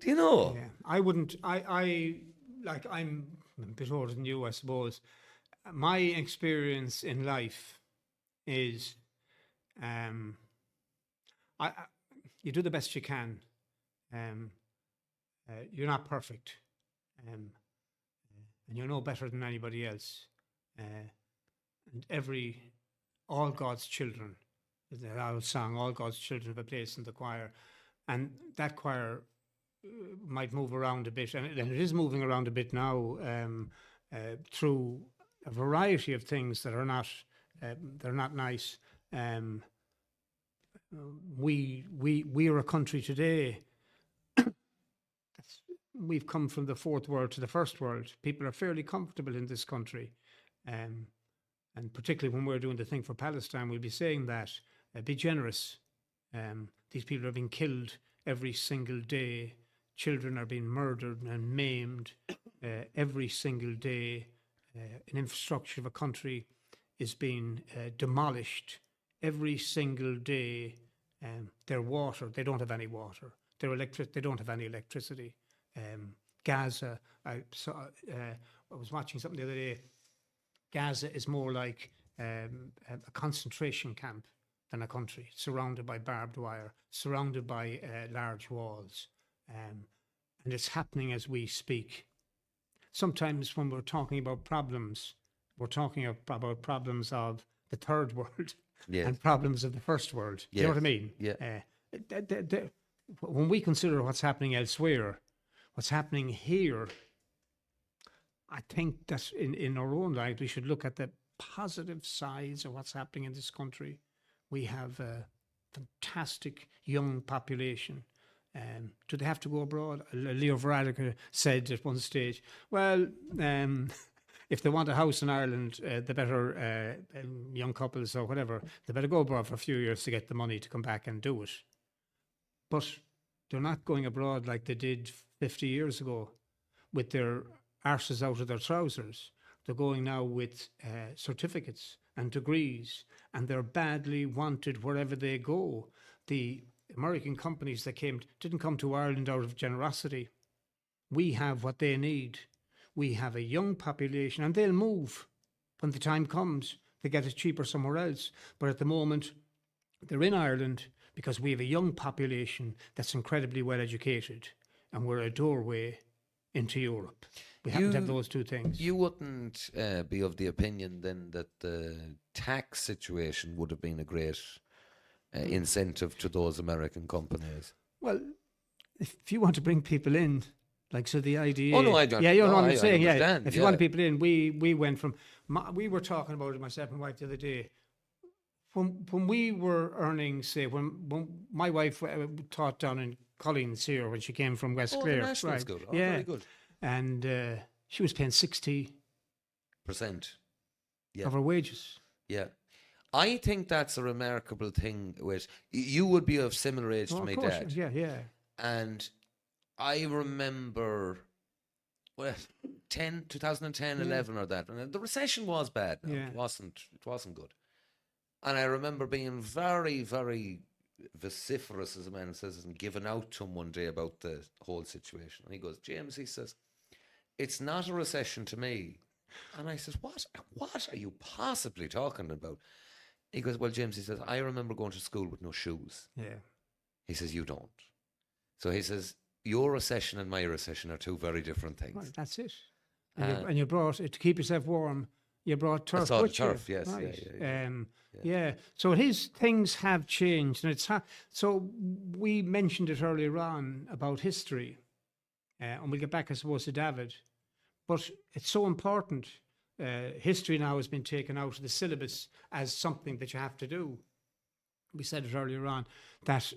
Do you know? Yeah, I wouldn't. I'm a bit older than you, I suppose. My experience in life is, um, I you do the best you can. Um, you're not perfect, and you're no better than anybody else. And all God's children, the old song, all God's children have a place in the choir, and that choir might move around a bit, and it is moving around a bit now through a variety of things that are not they're not nice. We are a country today. We've come from the fourth world to the first world. People are fairly comfortable in this country, and particularly when we're doing the thing for Palestine, we'll be saying that be generous. These people are being killed every single day. Children are being murdered and maimed every single day. An infrastructure of a country is being demolished every single day. Their water, they don't have any water. They don't have any electricity. Gaza, I was watching something the other day. Gaza is more like a concentration camp than a country, surrounded by barbed wire, surrounded by large walls. And it's happening as we speak. Sometimes when we're talking about problems, we're talking about problems of the third world and problems of the first world. Do you know what I mean? Yeah. When we consider what's happening elsewhere, what's happening here, I think that in our own lives, we should look at the positive sides of what's happening in this country. We have a fantastic young population. Do they have to go abroad? Leo Varadkar said at one stage, well, if they want a house in Ireland, they better, young couples or whatever, they better go abroad for a few years to get the money to come back and do it. But they're not going abroad like they did 50 years ago with their arses out of their trousers. They're going now with certificates and degrees, and they're badly wanted wherever they go. The American companies that didn't come to Ireland out of generosity. We have what they need. We have a young population, and they'll move when the time comes. They get it cheaper somewhere else. But at the moment, they're in Ireland because we have a young population that's incredibly well educated, and we're a doorway into Europe. We happen to have those two things. You wouldn't be of the opinion then that the tax situation would have been a great incentive to those American companies? Well, if you want to bring people in, like, so the idea. Oh no, I don't. Yeah, you know what I'm I saying. Yeah, understand, if you want people in, we went from. We were talking about it, myself and wife, the other day. When we were earning, say, when my wife taught down in Collins here when she came from West Clare, the national school. Oh, yeah, very good. And she was paying 60% Yeah. of her wages. Yeah. I think that's a remarkable thing. With you would be of similar age to my of course, dad. yeah. And I remember, well, 2010, 11 or that. And the recession was bad. No, Yeah. It wasn't good. And I remember being very, very vociferous, as a man says, and giving out to him one day about the whole situation. And he goes, James, he says, it's not a recession to me. And I says, what are you possibly talking about? He goes, well, James, he says, I remember going to school with no shoes. Yeah. He says, you don't. So he says, your recession and my recession are two very different things. Well, that's it. And you brought, to keep yourself warm, you brought turf. I saw the with you. turf, yes. Right. Yeah. Yeah. So things have changed, and so we mentioned it earlier on about history, and we'll get back, I suppose, to David. But it's so important. History now has been taken out of the syllabus as something that you have to do. We said it earlier on that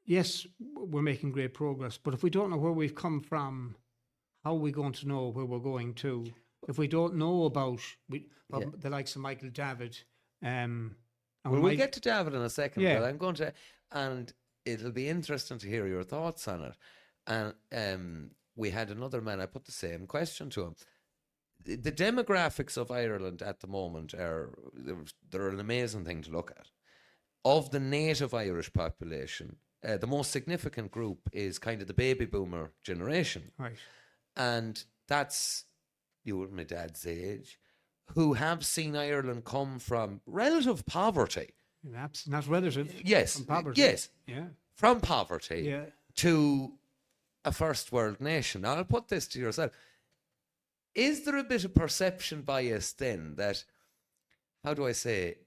yes, we're making great progress, but if we don't know where we've come from, how are we going to know where we're going to? If we don't know about the likes of Michael David, we'll get to David in a second, Yeah. but I'm going to, and it'll be interesting to hear your thoughts on it. And we had another man, I put the same question to him. the demographics of Ireland at the moment they're an amazing thing to look at. Of the native Irish population, the most significant group is kind of the baby boomer generation. Right. And that's you and my dad's age, who have seen Ireland come from relative poverty. That's not relative. Yes. From poverty. Yes. Yeah. From poverty Yeah. to a first world nation. Now, I'll put this to yourself. Is there a bit of perception bias then that, how do I say,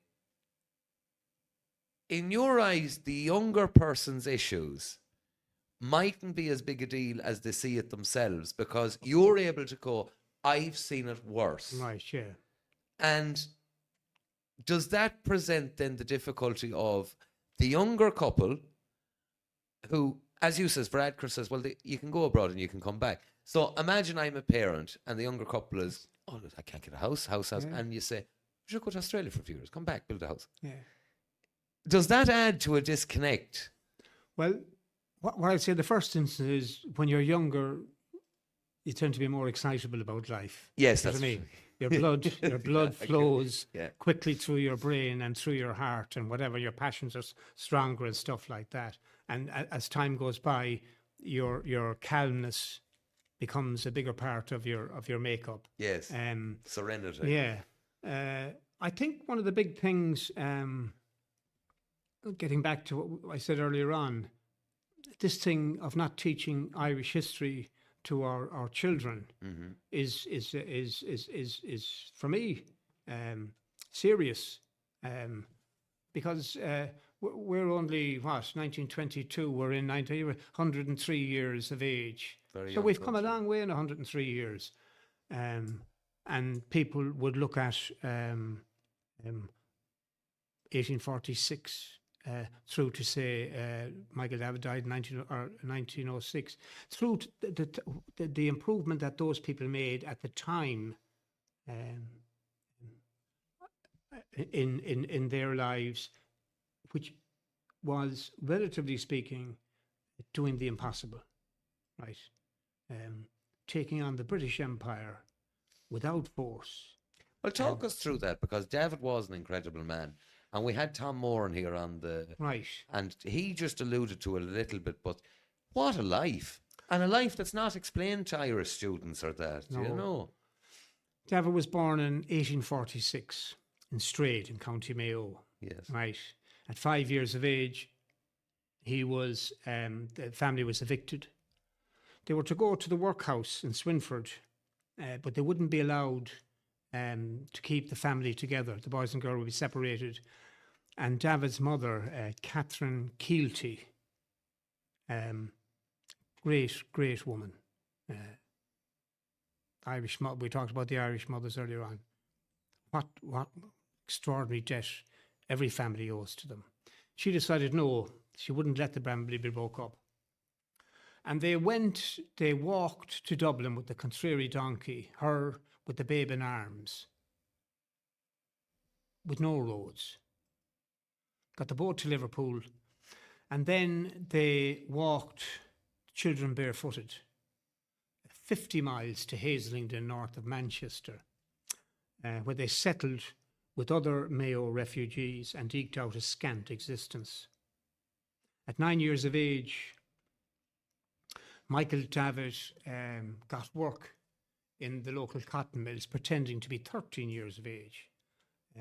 in your eyes, the younger person's issues mightn't be as big a deal as they see it themselves because you're able to go, I've seen it worse. Right, yeah. And does that present then the difficulty of the younger couple who, as you says, Brad says, well, you can go abroad and you can come back. So imagine I'm a parent and the younger couple is, oh, I can't get a house. Yeah. And you say, you should go to Australia for a few years, come back, build a house. Yeah. Does that add to a disconnect? Well, what I'd say the first instance is when you're younger, you tend to be more excitable about life. Yes, You know that's what I mean? Your blood Yeah, flows yeah. quickly through your brain and through your heart, and whatever your passions are stronger and stuff like that. And as time goes by, your calmness becomes a bigger part of your makeup. Yes. Serenity. Yeah. I think one of the big things, getting back to what I said earlier on, this thing of not teaching Irish history to our children Mm-hmm. is for me serious, because we're only 1922. We're in 103 years of age, Very so young we've come a folks, yeah. long way in 103 years, and people would look at 1846. Through to say Michael David died in 1906, through to the improvement that those people made at the time in their lives, which was, relatively speaking, doing the impossible, right? Taking on the British Empire without force. Well, talk us through that, because David was an incredible man. And we had Tom Moran here on Right. and he just alluded to it a little bit, but what a life. And a life that's not explained to Irish students or that, you No. know. David was born in 1846 in Straight in County Mayo. Yes. Right. At 5 years of age, he was, the family was evicted. They were to go to the workhouse in Swinford, but they wouldn't be allowed to keep the family together. The boys and girls would be separated. And David's mother, Catherine Keelty, great woman. Irish, we talked about the Irish mothers earlier on. What extraordinary debt every family owes to them. She decided no, she wouldn't let the family be broke up. And they walked to Dublin with the contrary donkey, her with the babe in arms, with no roads. Got the boat to Liverpool, and then they walked, children barefooted, 50 miles to Hazelingden, north of Manchester, where they settled with other Mayo refugees and eked out a scant existence. At 9 years of age, Michael David got work in the local cotton mills, pretending to be 13 years of age.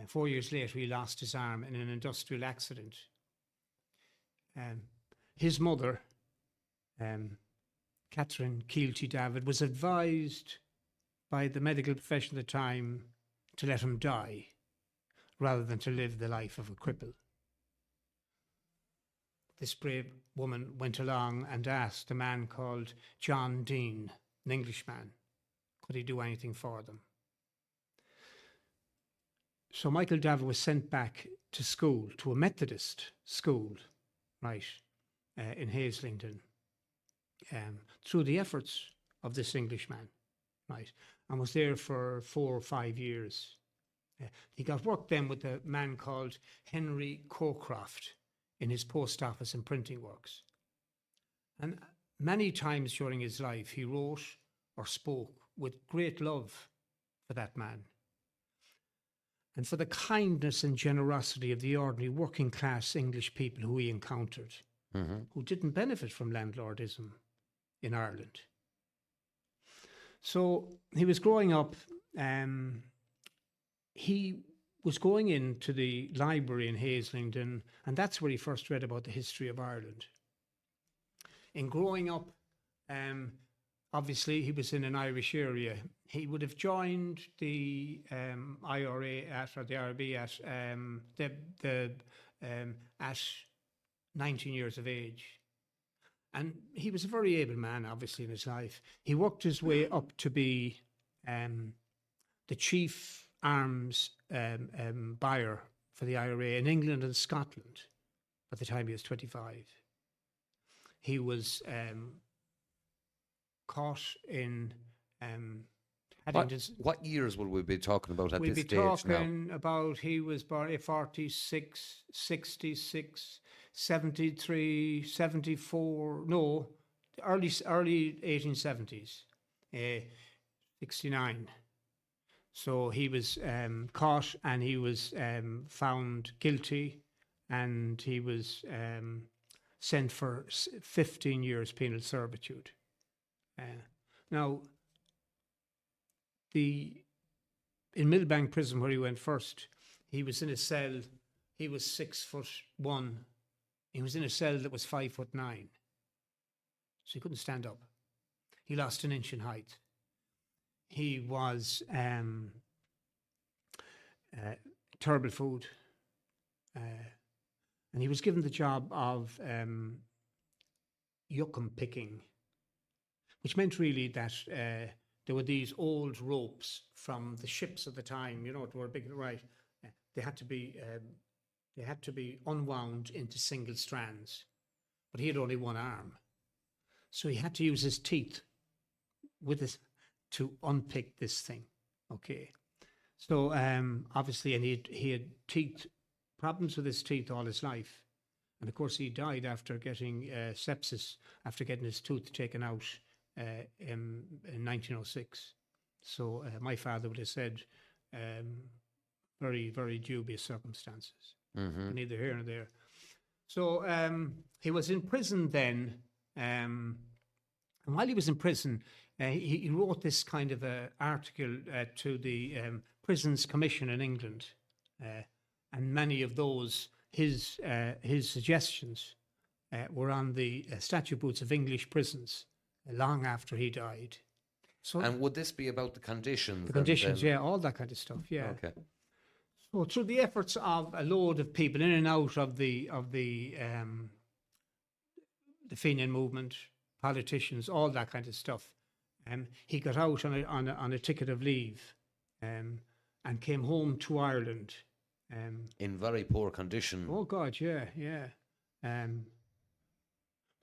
4 years later, he lost his arm in an industrial accident. His mother, Catherine Keelty David, was advised by the medical profession at the time to let him die rather than to live the life of a cripple. This brave woman went along and asked a man called John Dean, an Englishman, could he do anything for them? So Michael David was sent back to school, to a Methodist school, right, in Hazelingden, through the efforts of this Englishman, right, and was there for 4 or 5 years. He got work then with a man called Henry Cockcroft in his post office and printing works. And many times during his life, he wrote or spoke with great love for that man, and for the kindness and generosity of the ordinary working class English people who he encountered, who didn't benefit from landlordism in Ireland. So he was growing up, he was going into the library in Haslingden, and that's where he first read about the history of Ireland. In growing up, obviously he was in an Irish area. He would have joined the IRA or the IRB at 19 years of age. And he was a very able man, obviously, in his life. He worked his way up to be the chief arms buyer for the IRA in England and Scotland by the time he was 25. He was caught in What years will we be talking about at we'd this be stage talking now? about, he was born in 46, 66, 73, 74, no, early 1870s, 69. So he was caught and he was found guilty, and he was sent for 15 years penal servitude. Now, in Millbank prison, where he went first, he was in a cell. He was 6'1". He was in a cell that was 5'9", so he couldn't stand up. He lost an inch in height. He was terrible food, and he was given the job of yucca picking, which meant really that there were these old ropes from the ships of the time, they were big, right? They had to be unwound into single strands, but he had only one arm, so he had to use his teeth to unpick this thing. Okay, so obviously, and he had problems with his teeth all his life, and of course he died after getting sepsis after getting his tooth taken out in 1906. So my father would have said very, very dubious circumstances. Neither here nor there. So he was in prison then, and while he was in prison, he wrote this kind of article to the Prisons Commission in England, and many of those his suggestions were on the statute books of English prisons long after he died. So And would this be about the conditions? the conditions, yeah, all that kind of stuff, yeah. Okay. So through the efforts of a load of people in and out of the Fenian movement, politicians, all that kind of stuff, he got out on a ticket of leave, and came home to Ireland. In very poor condition. Oh God, yeah.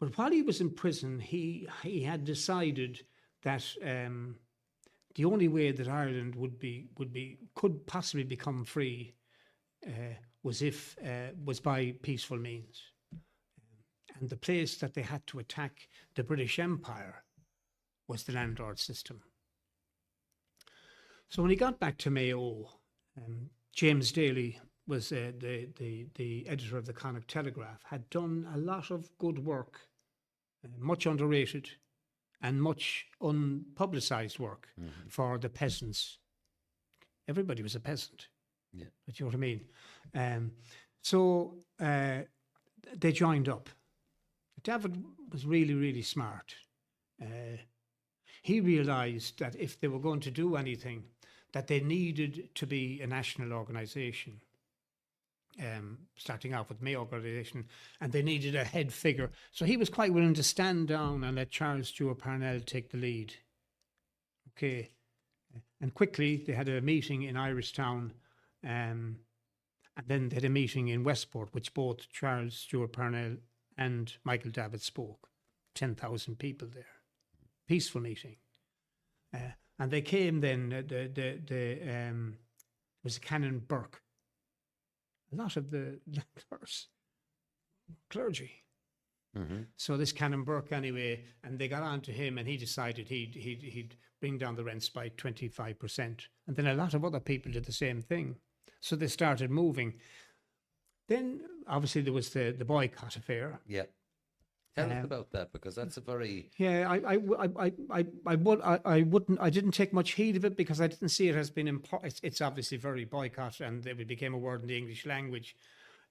But while he was in prison, he had decided that the only way that Ireland could possibly become free was by peaceful means. And the place that they had to attack the British Empire was the landlord system. So when he got back to Mayo, James Daly was the editor of the Connacht Telegraph, had done a lot of good work, much underrated and much unpublicised work for the peasants. Everybody was a peasant. Yeah. But you know what I mean? So they joined up. David was really, really smart. He realised that if they were going to do anything, that they needed to be a national organisation, starting off with Mayo organisation, and they needed a head figure. So he was quite willing to stand down and let Charles Stewart Parnell take the lead. Okay. And quickly they had a meeting in Irishtown, and then they had a meeting in Westport, which both Charles Stewart Parnell and Michael Davitt spoke. 10,000 people there. Peaceful meeting. And they came then, it was Canon Burke. A lot of the landlords, clergy. So this Canon Burke anyway, and they got on to him, and he decided he'd bring down the rents by 25%. And then a lot of other people did the same thing. So they started moving. Then obviously there was the boycott affair. Yeah. Tell us about that, because that's a very... Yeah, I didn't take much heed of it because I didn't see it as being important. It's obviously very boycott, and it became a word in the English language.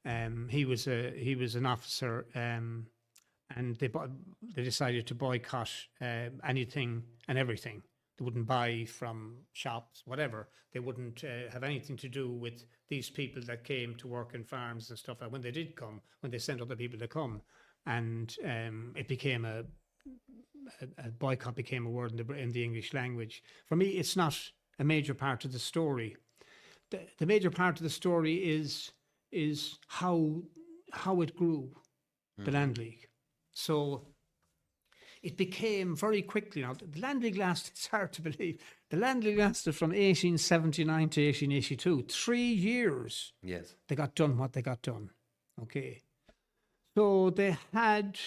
He was an officer, and they decided to boycott anything and everything. They wouldn't buy from shops, whatever. They wouldn't have anything to do with these people that came to work in farms and stuff. When they did come, when they sent other people to come, and it became a boycott became a word in the English language. For me, it's not a major part of the story. The major part of the story is how it grew, the Land League. So it became very quickly. Now, the Land League lasted, it's hard to believe, the Land League lasted from 1879 to 1882, 3 years. Yes. They got done what they got done. Okay. So they had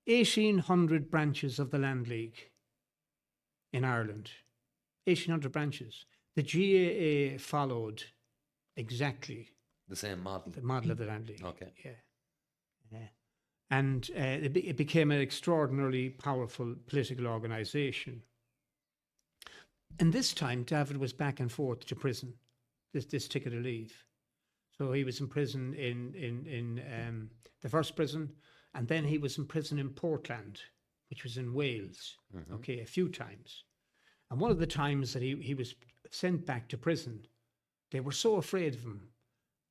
1,800 branches of the Land League in Ireland. 1,800 branches. The GAA followed exactly The same model. the model of the Land League. Okay. Yeah. And it became an extraordinarily powerful political organisation. And this time, David was back and forth to prison, this ticket of leave. So he was in prison in the first prison, and then he was in prison in Portland, which was in Wales, okay, a few times. And one of the times that he was sent back to prison, they were so afraid of him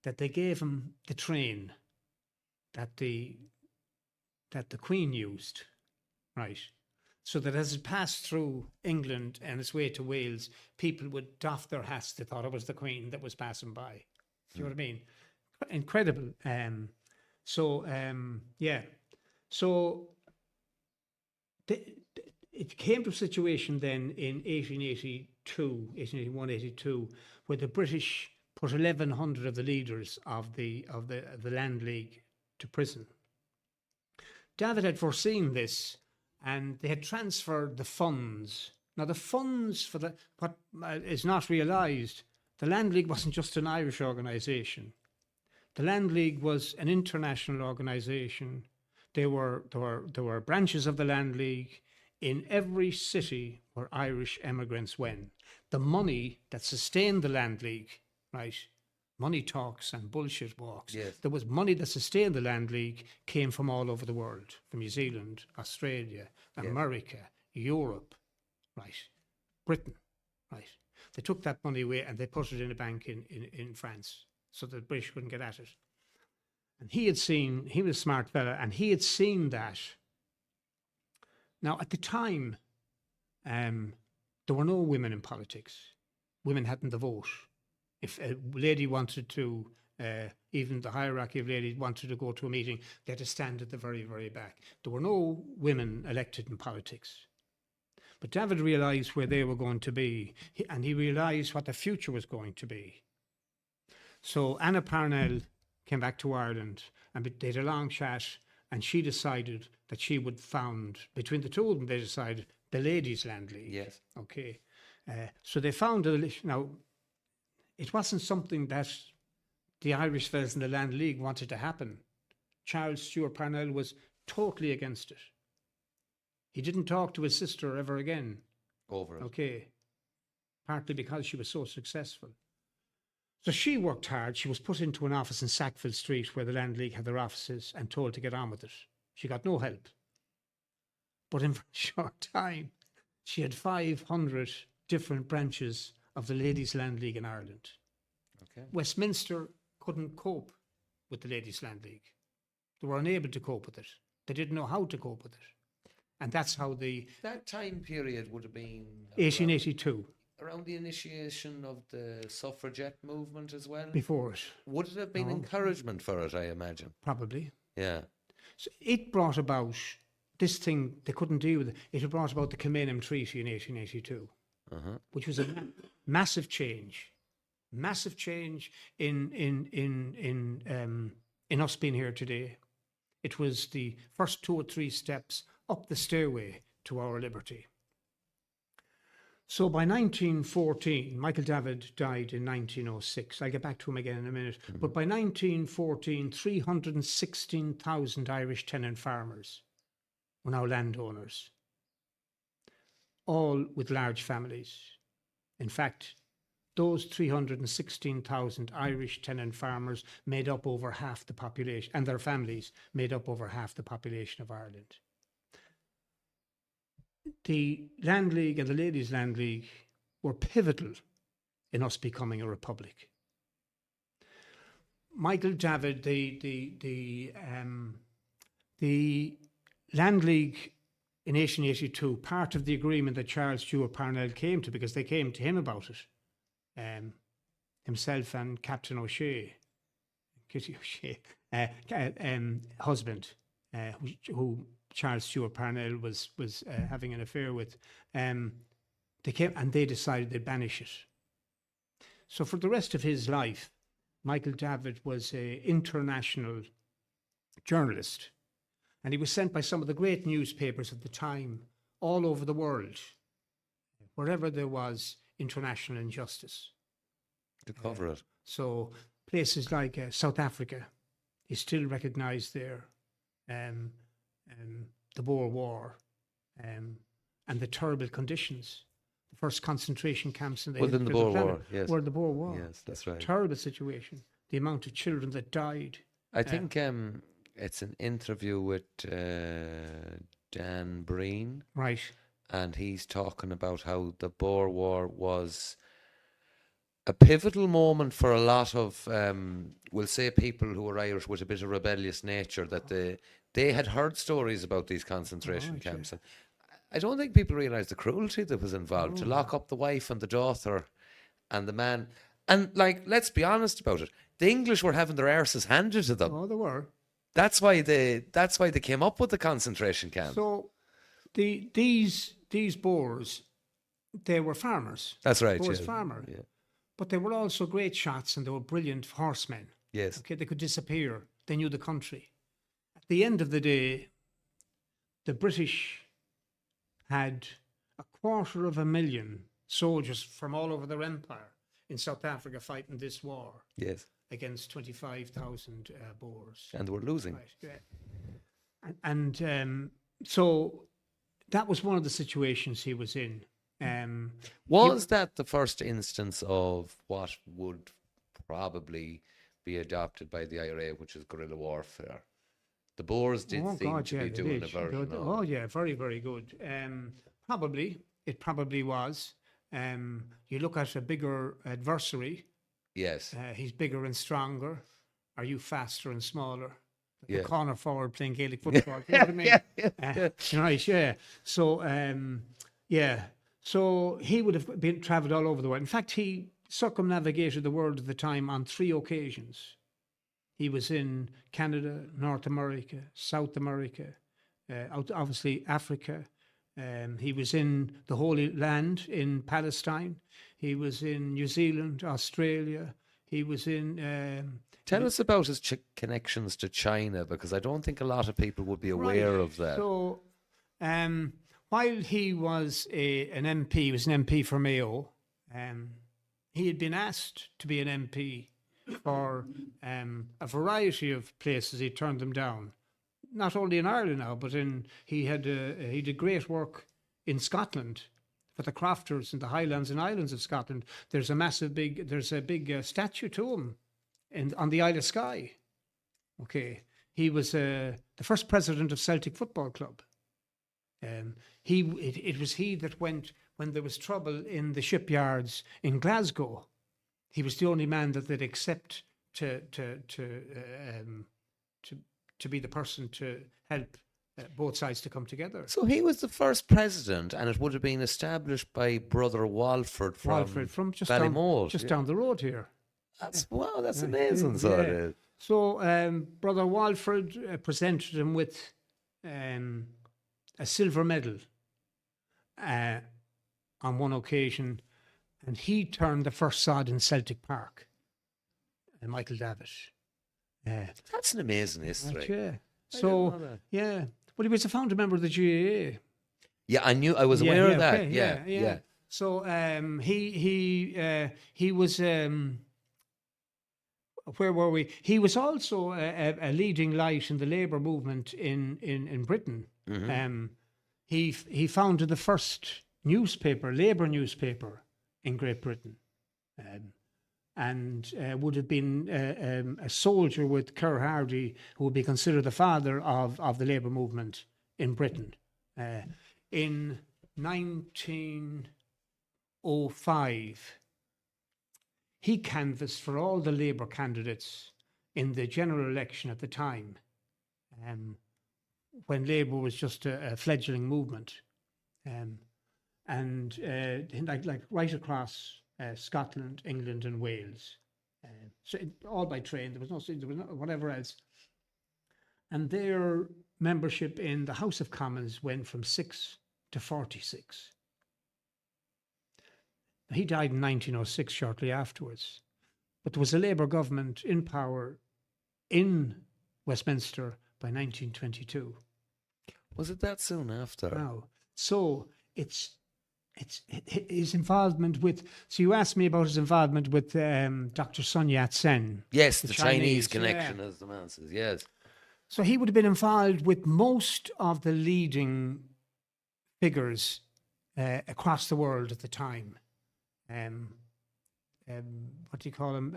that they gave him the train that the Queen used, right? So that as it passed through England and its way to Wales, people would doff their hats. They thought it was the Queen that was passing by. Do you know what I mean? Incredible. Yeah. So it came to a situation then in 1881, 82, where the British put 1,100 of the leaders of the Land League to prison. David had foreseen this, and they had transferred the funds. Now, the funds for what is not realised, the Land League wasn't just an Irish organisation. The Land League was an international organisation. There were branches of the Land League in every city where Irish emigrants went. The money that sustained the Land League, right? Money talks and bullshit walks. Yes. There was money that sustained the Land League came from all over the world, from New Zealand, Australia, America, Europe, right? Britain, right? They took that money away and they put it in a bank in France so that the British couldn't get at it. And he was a smart fella, and he had seen that. Now, at the time, there were no women in politics. Women hadn't the vote. If a lady wanted to, even the hierarchy of ladies wanted to go to a meeting, they had to stand at the very, very back. There were no women elected in politics. But David realised where they were going to be, and he realised what the future was going to be. So Anna Parnell came back to Ireland, and they had a long chat, and she decided that she would found, between the two of them, they decided the Ladies' Land League. Yes. Okay. So they found now, it wasn't something that the Irish fellas in the Land League wanted to happen. Charles Stewart Parnell was totally against it. He didn't talk to his sister ever again. Over it. Okay. Partly because she was so successful. So she worked hard. She was put into an office in Sackville Street where the Land League had their offices and told to get on with it. She got no help. But in a short time, she had 500 different branches of the Ladies' Land League in Ireland. Okay. Westminster couldn't cope with the Ladies' Land League. They were unable to cope with it. They didn't know how to cope with it. And that's how That time period would have been 1882, around the initiation of the suffragette movement as well. before it, Would it have been No. encouragement for it, I imagine? probably. Yeah. So it brought about this thing, they couldn't deal with it. It brought about the Kilmainham Treaty in 1882, which was a massive change. Massive change in us being here today. It was the first 2 or 3 steps up the stairway to our liberty. So by 1914, Michael David died in 1906. I'll get back to him again in a minute. But by 1914, 316,000 Irish tenant farmers were now landowners, all with large families. In fact, those 316,000 Irish tenant farmers made up over half the population, and their families made up over half the population of Ireland. The Land League and the Ladies' Land League were pivotal in us becoming a republic. Michael David, the Land League in 1882, part of the agreement that Charles Stewart Parnell came to, because they came to him about it, himself and Captain O'Shea, Kitty O'Shea, husband, who Charles Stewart Parnell was having an affair with. They came and they decided they'd banish it. So for the rest of his life, Michael David was an international journalist, and he was sent by some of the great newspapers of the time all over the world, wherever there was international injustice. To cover it. So places like South Africa is still recognised there. The Boer War and the terrible conditions. The first concentration camps in the Within the Boer War, yes. Were the Boer War. Yes, that's right. Terrible situation. The amount of children that died. I think it's an interview with Dan Breen. Right. And he's talking about how the Boer War was a pivotal moment for a lot of, we'll say, people who were Irish with a bit of rebellious nature, that they had heard stories about these concentration camps. And I don't think people realise the cruelty that was involved, to lock up the wife and the daughter and the man. And, like, let's be honest about it, the English were having their arses handed to them. Oh, they were. That's why they came up with the concentration camp. So these Boers, they were farmers. That's right. Boers Yeah. farmer. Yeah. But they were also great shots and they were brilliant horsemen. Yes. Okay, they could disappear. They knew the country. At the end of the day, the British had 250,000 soldiers from all over their empire in South Africa fighting this war Yes. against 25,000 Boers. And they were losing. Right, yeah. And so that was one of the situations he was in. Was that the first instance of what would probably be adopted by the IRA, which is guerrilla warfare? The Boers did seem to be doing a version of. Oh yeah, very, very good. It probably was. You look at a bigger adversary. Yes. He's bigger and stronger. Are you faster and smaller? Like Yeah. a corner forward playing Gaelic football. You know what I mean? Right, yeah. So, yeah. So he would have been travelled all over the world. In fact, he circumnavigated the world at the time on 3 occasions. He was in Canada, North America, South America, obviously Africa. He was in the Holy Land in Palestine. He was in New Zealand, Australia. He was in... Tell us about his connections to China, because I don't think a lot of people would be aware of that. So, while he was an MP, he was an MP for Mayo, he had been asked to be an MP for a variety of places. He turned them down. Not only in Ireland now, but he did great work in Scotland for the crofters in the Highlands and Islands of Scotland. There's a big statue to him on the Isle of Skye. Okay, he was the first president of Celtic Football Club. It was he that went when there was trouble in the shipyards in Glasgow. He was the only man that they'd accept to be the person to help both sides to come together. So he was the first president, and it would have been established by Brother Walford from just Ballymote. down the road here. That's amazing. So it is. So Brother Walford presented him with a silver medal on one occasion, and he turned the first sod in Celtic Park. Michael David. That's an amazing history. Yeah. I didn't So know that. yeah, well, he was a founder member of the GAA. Yeah, I was aware of that. okay, Yeah. So he was where were we? He was also a leading light in the labour movement in Britain. He founded the first newspaper, labour newspaper, in Great Britain, and would have been a soldier with Kerr Hardy, who would be considered the father of the labour movement in Britain. In 1905, he canvassed for all the Labour candidates in the general election at the time, when Labour was just a fledgling movement, and like right across Scotland, England, and Wales, all by train. There was no whatever else, and their membership in the House of Commons went from 6 to 46. He died in 1906, shortly afterwards. But there was a Labour government in power in Westminster by 1922. Was it that soon after? Now, so it's his involvement with. So you asked me about his involvement with Dr. Sun Yat-sen. Yes, the Chinese yeah. connection, as the man says. Yes. So he would have been involved with most of the leading figures across the world at the time. What do you call him?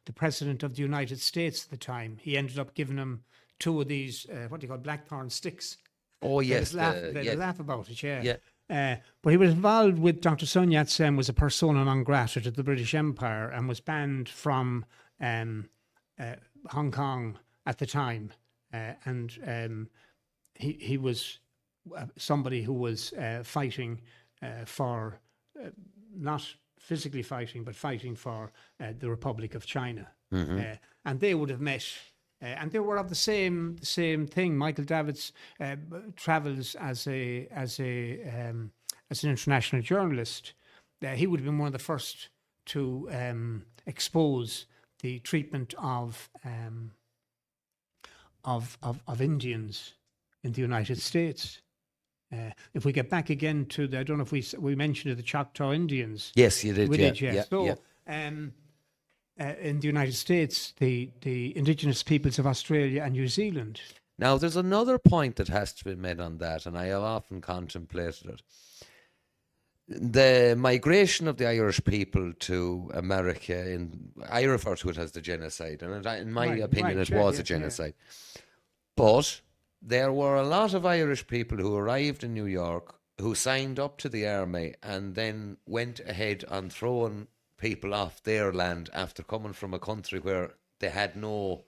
The President of the United States at the time. He ended up giving him 2 of these, what do you call, blackthorn sticks. Oh, yes. They laugh about it, yeah. Yeah. But he was involved with Dr. Sun Yat-sen, was a persona non grata to the British Empire, and was banned from Hong Kong at the time. He was somebody who was fighting for, not physically fighting, but fighting for the Republic of China. And they would have met, and they were of the same thing. Michael Davids travels as an international journalist. He would have been one of the first to expose the treatment of Indians in the United States. If we get back again to I don't know if we mentioned the Choctaw Indians. Yes, you did. We Yeah, did, yes. yeah, So, yeah. In the United States, the indigenous peoples of Australia and New Zealand. Now, there's another point that has to be made on that, and I have often contemplated it. The migration of the Irish people to America, I refer to it as the genocide, and in my opinion, it was a genocide. But there were a lot of Irish people who arrived in New York who signed up to the army and then went ahead on throwing people off their land after coming from a country where they had no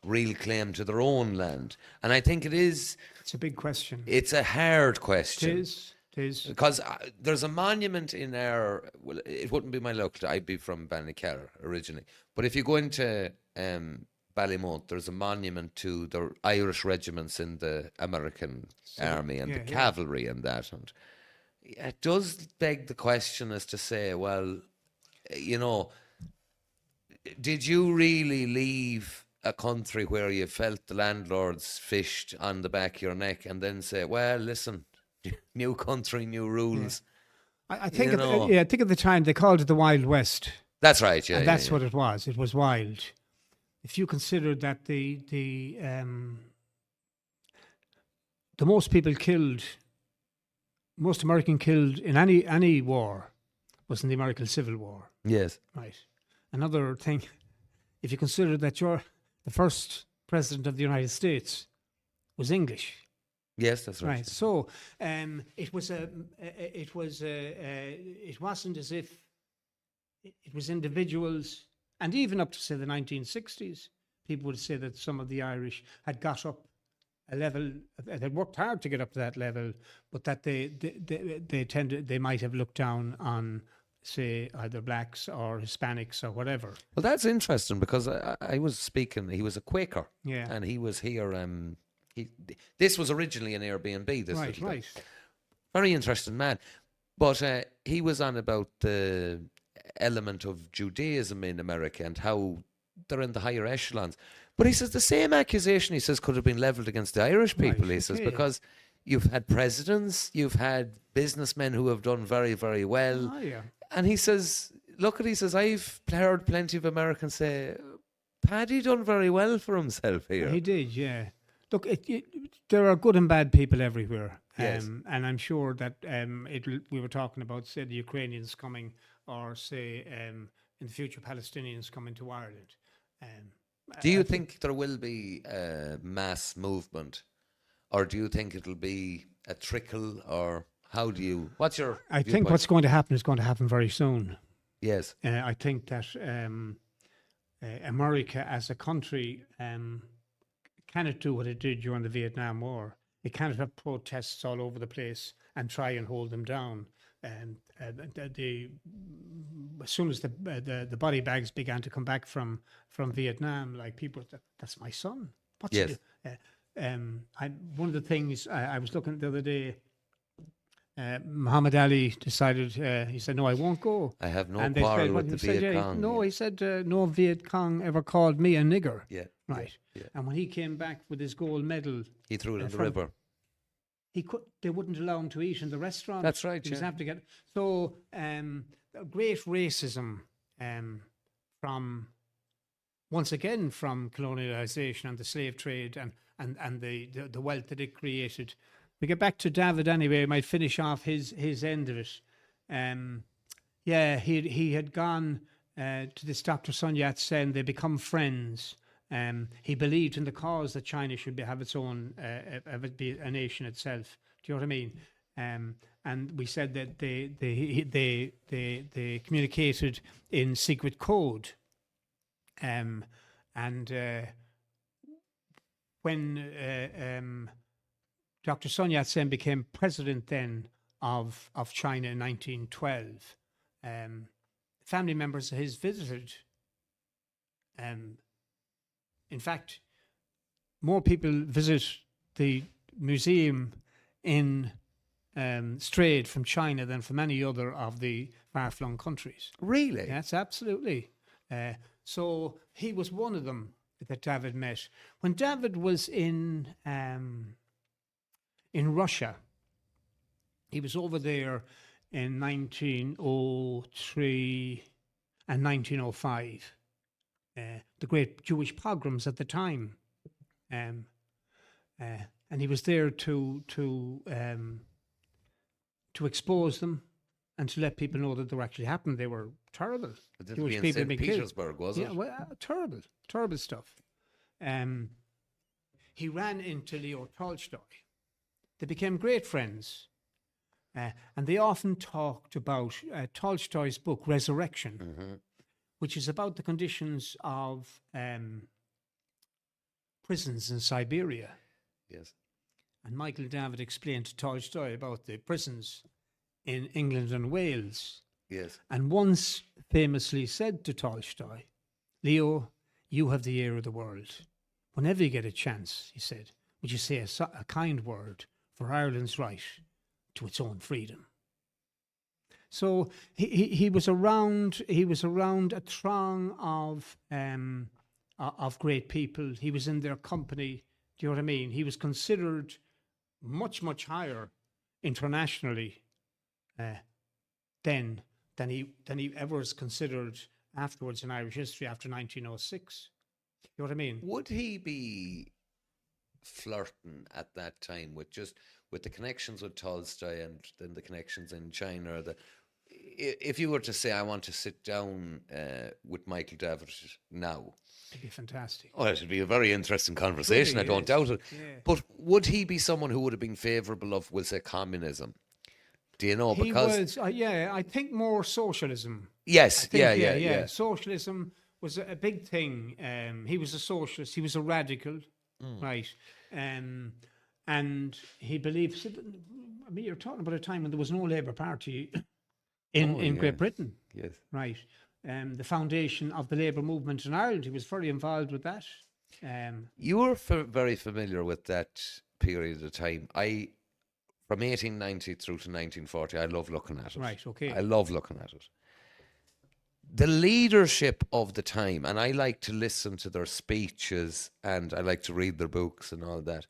real claim to their own land. And I think it's a big question. It's a hard question. It is. Because there's a monument in well, it wouldn't be my local, I'd be from Ballycarra originally. But if you go into Ballymount, there's a monument to the Irish regiments in the American army and the cavalry and that. And it does beg the question as to say, well, did you really leave a country where you felt the landlords fished on the back of your neck and then say, well, listen, new country, new rules? I think at the time they called it the Wild West. That's right, yeah. And that's what it was. It was wild. If you consider that the most people killed, most American killed in any war was in the American Civil War. Yes. Right. Another thing, if you consider that the first president of the United States was English. Yes, that's right. Right. So it wasn't as if it was individuals. And even up to, say, the 1960s, people would say that some of the Irish had got up a level, they worked hard to get up to that level, but that they might have looked down on, say, either blacks or Hispanics or whatever. Well, that's interesting because I was speaking, he was a Quaker. Yeah. And he was here, this was originally an Airbnb, this little Right. Very interesting man. But he was on about the element of Judaism in America and how they're in the higher echelons. But he says the same accusation, he says, could have been levelled against the Irish people, he says, because, you've had presidents, you've had businessmen who have done very, very well. Oh, yeah. And he says, I've heard plenty of Americans say, Paddy done very well for himself here. He did, yeah. Look, there are good and bad people everywhere. Yes. And I'm sure that we were talking about, say, the Ukrainians coming, or say, in the future, Palestinians coming to Ireland. Do you think there will be a mass movement? Or do you think it'll be a trickle? Or what's your I think viewpoint? what's going to happen is going to happen very soon. Yes. I think that America as a country cannot do what it did during the Vietnam War. It cannot have protests all over the place and try and hold them down. As soon as the body bags began to come back from Vietnam, like people, that's my son. What's Yes. he do? One of the things I was looking at the other day, Muhammad Ali decided, he said, no, I won't go. I have no And they quarrel said, with the Viet Cong. No, he said, no Viet Cong ever called me a nigger. Yeah. Right. Yeah. And when he came back with his gold medal, He threw it in the from- river. they wouldn't allow him to eat in the restaurant. That's right, He was yeah. having to get so great racism from once again from colonialization and the slave trade and the wealth that it created. We get back to David anyway. I might finish off his end of it. He had gone to this Dr. Sun Yat-sen. They become friends. He believed in the cause that China should have its own, be a nation itself. Do you know what I mean? And we said that they communicated in secret code. When Dr. Sun Yat-sen became president then of China in 1912, family members of his visited. In fact, more people visit the museum in strayed from China than from any other of the far-flung countries. Really? Yes, absolutely. So he was one of them that David met. When David was in Russia, he was over there in 1903 and 1905. The great Jewish pogroms at the time, and he was there to expose them and to let people know that they were actually happened. They were terrible. But this Jewish would be in people St. being killed. Petersburg, was it? Yeah, well, terrible stuff. He ran into Leo Tolstoy. They became great friends. And they often talked about Tolstoy's book, Resurrection, which is about the conditions of prisons in Siberia. Yes. And Michael David explained to Tolstoy about the prisons in England and Wales. Yes. And once famously said to Tolstoy, Leo, you have the ear of the world. Whenever you get a chance, he said, would you say a kind word for Ireland's right to its own freedom? So he was around. He was around a throng of great people. He was in their company. Do you know what I mean? He was considered much higher internationally then than he ever was considered afterwards in Irish history after 1906. You know what I mean? Would he be flirting at that time with the connections with Tolstoy and then the connections in China? If you were to say, I want to sit down with Michael David now, It'd be fantastic. oh, it would be a very interesting conversation. Really I don't is. doubt it. Yeah. But would he be someone who would have been favourable of, we'll say, communism? Do you know? He Because was, I think more socialism. yes, I think, yeah. Socialism was a big thing. He was a socialist. He was a radical, right? And he believed. I mean, you're talking about a time when there was no Labour Party in Great Britain, Yes. right? The foundation of the Labour movement in Ireland. He was very involved with that. You were very familiar with that period of time. From 1890 through to 1940, I love looking at it. Right, okay. I love looking at it. The leadership of the time, and I like to listen to their speeches and I like to read their books and all that.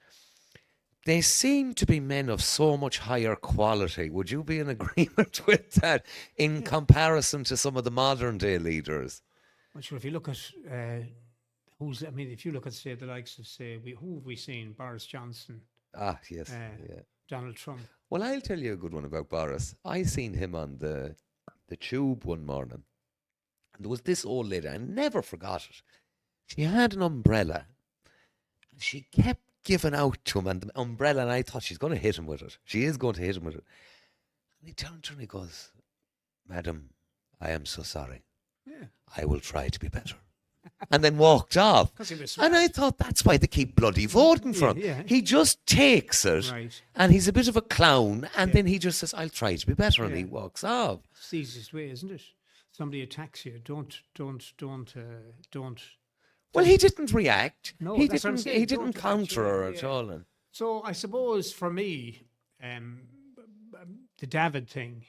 they seem to be men of so much higher quality. Would you be in agreement with that in comparison to some of the modern day leaders? Well, sure, if you look at if you look at, say, the likes of, say, who have we seen? Boris Johnson, Ah, yes. uh, Donald Trump. Well, I'll tell you a good one about Boris. I seen him on the tube one morning. And there was this old lady, I never forgot it. She had an umbrella. And she kept giving out to him and the umbrella, and I thought she's going to hit him with it. She is going to hit him with it. And he turned to her and he goes, "Madam, I am so sorry. Yeah. I will try to be better." And then walked off. 'Cause he was And I thought that's why they keep bloody voting for him. Yeah. He just takes it, Right. and he's a bit of a clown, and then he just says, "I'll try to be better," and he Yeah. walks off. It's the easiest way, isn't it? Somebody attacks you. Don't. Well, he didn't react. No, he that's what I'm didn't. saying. He Don't didn't attack counter you. her at Yeah. all. And So I suppose for me, the David thing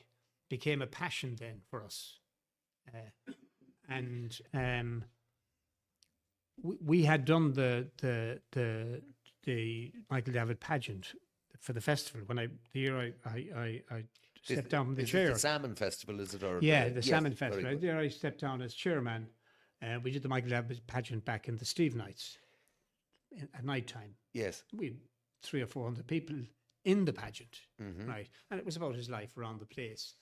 became a passion then for us, and we had done the Michael David pageant for the festival the year I stepped down from the is it chair. the Salmon Festival, is it? Or Yeah, the yes, Salmon very Festival. good. There I stepped down as chairman. We did the Michael David pageant back in the Steve nights at night time. Yes. We had 300 or 400 people in the pageant, Mm-hmm. right? And it was about his life around the place.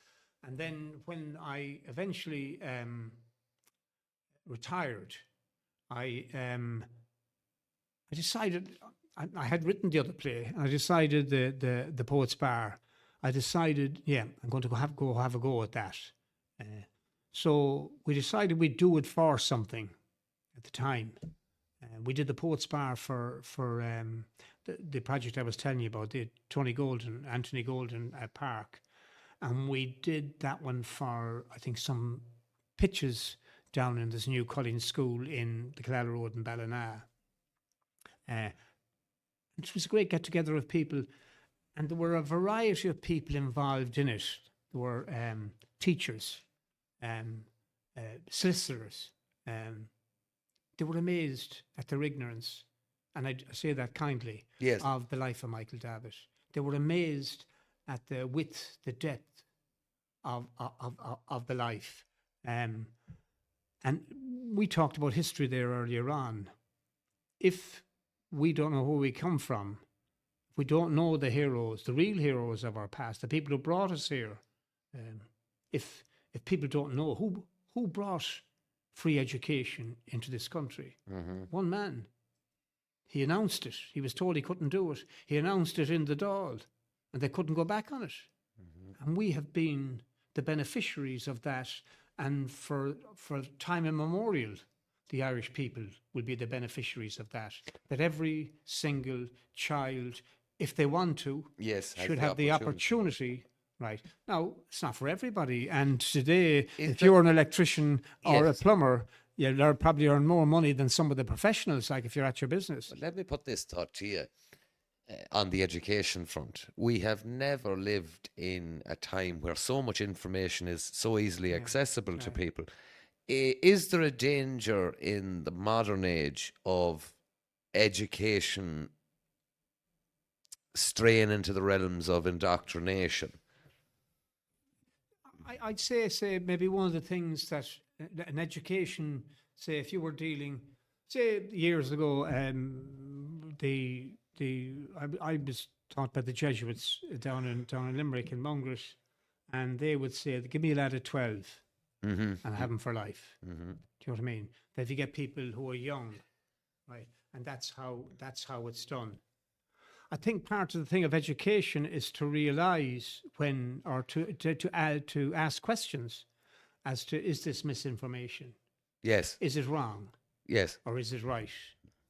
And then when I eventually retired, I decided I had written the other play. I decided the Poets Bar. I decided, I'm going to go have a go at that. So we decided we'd do it for something at the time. We did the Poets Bar for the project I was telling you about, the Anthony Golden Park. And we did that one for, I think, some pitches down in this new Culling School in the Canal Road in Ballina. It was a great get-together of people, and there were a variety of people involved in it. There were teachers, solicitors. They were amazed at their ignorance, and I say that kindly, Yes. of the life of Michael Davitt. They were amazed at the width, the depth of the life. And we talked about history there earlier on. If we don't know where we come from, if we don't know the heroes, the real heroes of our past, the people who brought us here, if people don't know who brought free education into this country, one man. He announced it. He was told he couldn't do it. He announced it in the Dáil, and they couldn't go back on it. And we have been the beneficiaries of that. And for time immemorial, the Irish people will be the beneficiaries of that. That every single child, if they want to, Yes, has should the have the opportunity. opportunity. Right. Now, it's not for everybody. And today, Is if there- you're an electrician or Yes. a plumber, you'll probably earn more money than some of the professionals, like if you're at your business. But let me put this thought to you. On the education front, we have never lived in a time where so much information is so easily accessible to people. Is there a danger in the modern age of education straying into the realms of indoctrination? I'd say maybe one of the things that an education, say if you were dealing, say years ago, I was taught by the Jesuits down in Limerick in Mungret, and they would say, "Give me a lad of 12 and have him for life." Do you know what I mean? That if you get people who are young, right, and that's how it's done. I think part of the thing of education is to realise when, or to ask questions as to, is this misinformation? Yes, Is it wrong? yes, Or is it right?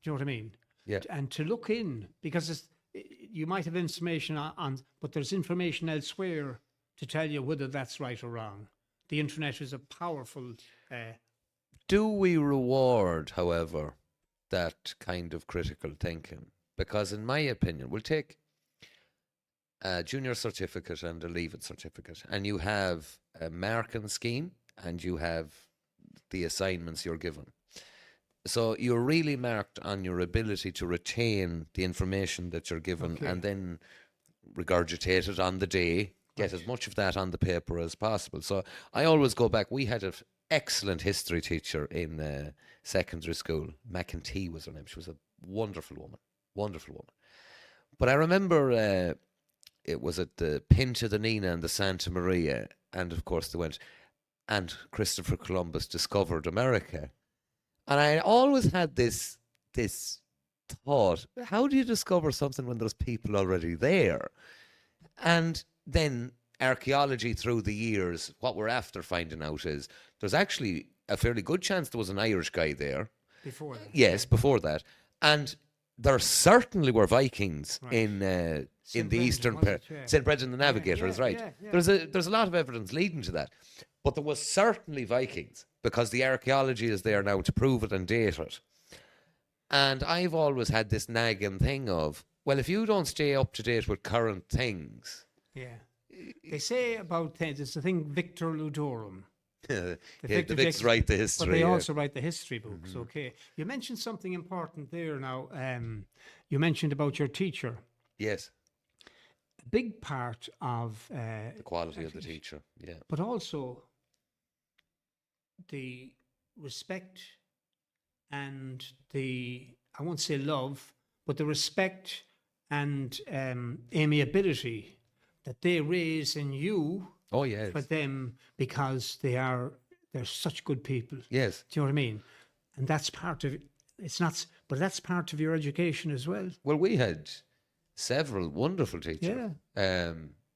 Do you know what I mean? yeah. And to look in, because you might have information on, but there's information elsewhere to tell you whether that's right or wrong. The internet is a powerful. Do we reward, however, that kind of critical thinking? Because in my opinion, we'll take a junior certificate and a leave-it certificate, and you have a marking scheme and you have the assignments you're given. So you're really marked on your ability to retain the information that you're given Okay. and then regurgitate it on the day, get as much of that on the paper as possible. So I always go back. We had an excellent history teacher in secondary school. McEntee was her name. She was a wonderful woman, wonderful woman. But I remember it was at the Pinta the Nina and the Santa Maria, and of course they went, and Christopher Columbus discovered America. And I always had this thought, how do you discover something when there's people already there? And then archaeology through the years, what we're after finding out is there's actually a fairly good chance there was an Irish guy there. Before that. Yes, before that. And there certainly were Vikings Right. in the Brendan, eastern was it? Yeah. St. Brendan the Navigator yeah, is right. yeah. There's a lot of evidence leading to that. But there was certainly Vikings because the archaeology is there now to prove it and date it. And I've always had this nagging thing of, well, if you don't stay up to date with current things, Yeah. They say about things, it's the thing Victor Ludorum. the Victor Vics Dixon, write the history. But they yeah. also write the history books, okay. You mentioned something important there now. You mentioned about your teacher. Yes, A big part of, the quality of the teacher. Yeah. but also the respect and the, I won't say love, but the respect and amiability that they raise in you Oh, yes. for them because they're such good people. Yes. Do you know what I mean? And that's part of it's not, but that's part of your education as well. Well, we had several wonderful teachers.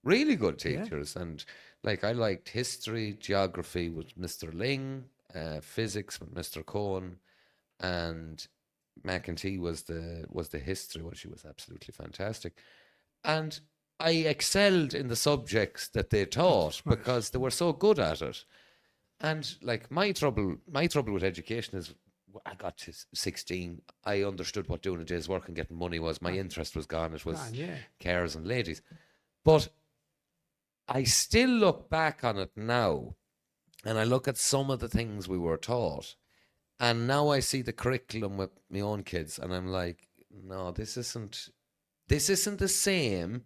Really good Yeah. teachers. And like I liked history, geography with Mr. Ling, physics with Mr. Cohen, and McEntee was the history one. She was absolutely fantastic. And I excelled in the subjects that they taught Right. because they were so good at it. And like my trouble with education is I got to 16. I understood what doing a day's work and getting money was. My interest was gone. It was Yeah. cars and ladies. But I still look back on it now and I look at some of the things we were taught. And now I see the curriculum with my own kids and I'm like, no, this isn't the same.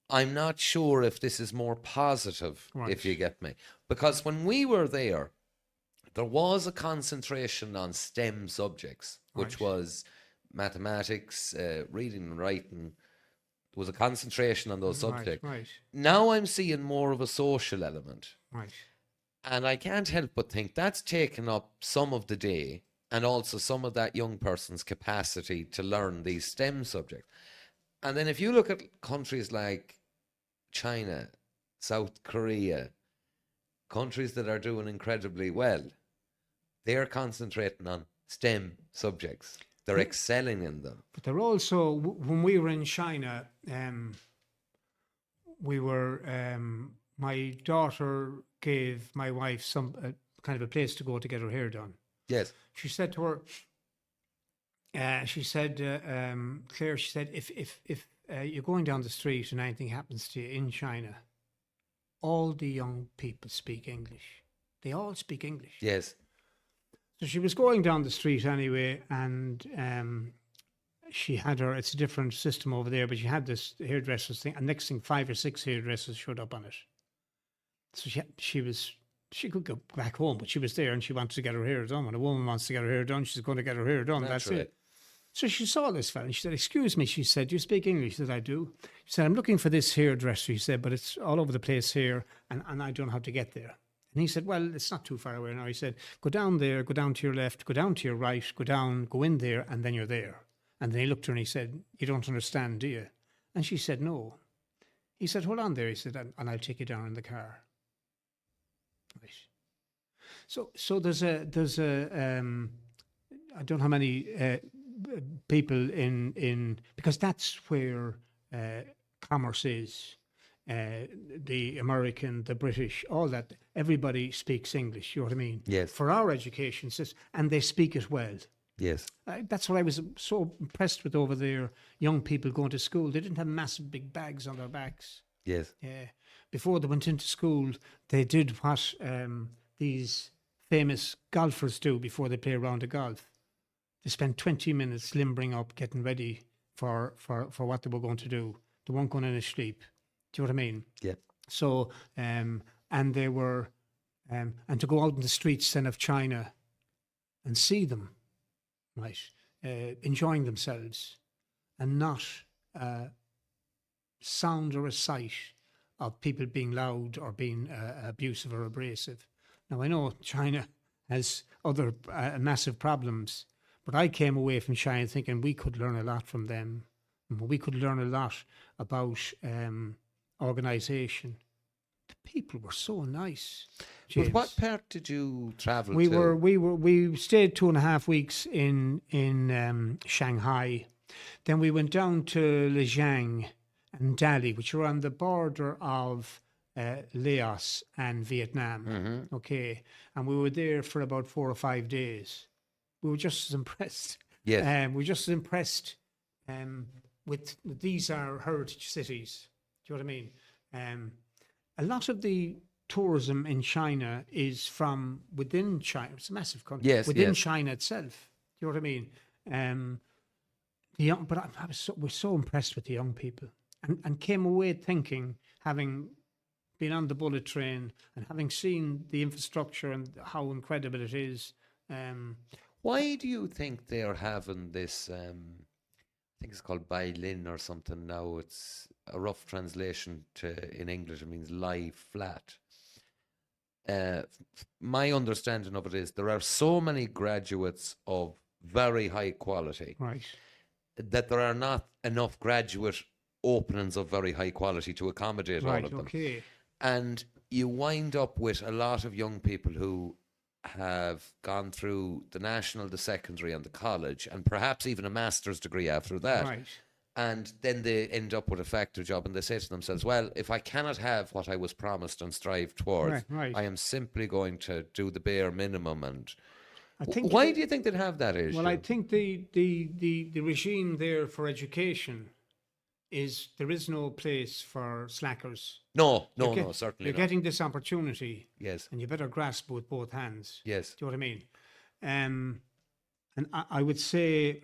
I'm not sure if this is more positive, Right. if you get me. Because when we were there was a concentration on STEM subjects, which Right. was mathematics, reading and writing. There was a concentration on those subjects. Right. Now I'm seeing more of a social element. Right. And I can't help but think that's taken up some of the day and also some of that young person's capacity to learn these STEM subjects. And then if you look at countries like China, South Korea, countries that are doing incredibly well, they're concentrating on STEM subjects. They're excelling in them. But they're also, when we were in China, my daughter gave my wife some kind of a place to go to get her hair done. Yes. She said to her, Claire, she said, if you're going down the street and anything happens to you in China, all the young people speak English. They all speak English. Yes. So she was going down the street anyway, and she had her, it's a different system over there, but she had this hairdresser's thing, and next thing 5 or 6 hairdressers showed up on it. So she could go back home, but she was there and she wanted to get her hair done. When a woman wants to get her hair done, she's going to get her hair done. That's Naturally. it. So she saw this fella and she said, "Excuse me," she said, "do you speak English?" She said, "I do." She said, "I'm looking for this hairdresser," she said, "but it's all over the place here and I don't know how to get there." And he said, "Well, it's not too far away now." He said, "Go down there, go down to your left, go down to your right, go down, go in there, and then you're there." And then he looked at her and he said, "You don't understand, do you?" And she said, "No." He said, "Hold on there," he said, "and I'll take you down in the car." Right. So there's a I don't know how many people in because that's where commerce is. The American, the British, all that. Everybody speaks English. You know what I mean? Yes. For our education system, and they speak it well. Yes. That's what I was so impressed with over there. Young people going to school, they didn't have massive big bags on their backs. Yes. Yeah. Before they went into school, they did what these famous golfers do before they play a round of golf. They spent 20 minutes limbering up, getting ready for what they were going to do. They weren't going to sleep. Do you know what I mean? Yeah. So, and they were, and to go out in the streets then of China and see them, right, enjoying themselves, and not sound or a sight of people being loud or being abusive or abrasive. Now, I know China has other massive problems, but I came away from China thinking we could learn a lot from them. We could learn a lot about organisation. The people were so nice. James. But what part did you travel We to? we stayed 2.5 weeks in Shanghai. Then we went down to Lijiang and Dali, which are on the border of Laos and Vietnam. Okay, and we were there for about 4 or 5 days. We were just as impressed. Yes. We were just as impressed with these are heritage cities. Do you know what I mean? A lot of the tourism in China is from within China. It's a massive country. Yes, within yes. China itself. Do you know what I mean? But we're so impressed with the young people, and came away thinking, having been on the bullet train and having seen the infrastructure and how incredible it is. Why do you think they're having this? I think it's called Ballina or something now. It's a rough translation in English. It means lie flat. My understanding of it is there are so many graduates of very high quality Right. that there are not enough graduate openings of very high quality to accommodate all Right. of them. Okay. And you wind up with a lot of young people who have gone through the national, the secondary, and the college, and perhaps even a master's degree after that. Right. And then they end up with a factory job, and they say to themselves, well, if I cannot have what I was promised and strive towards, Right. I am simply going to do the bare minimum. And I think. why do you think they'd have that issue? Well, I think the regime there for education is there is no place for slackers. No, You're certainly You're not. getting this opportunity, Yes, and you better grasp it with both hands. yes, Do you know what I mean? And I would say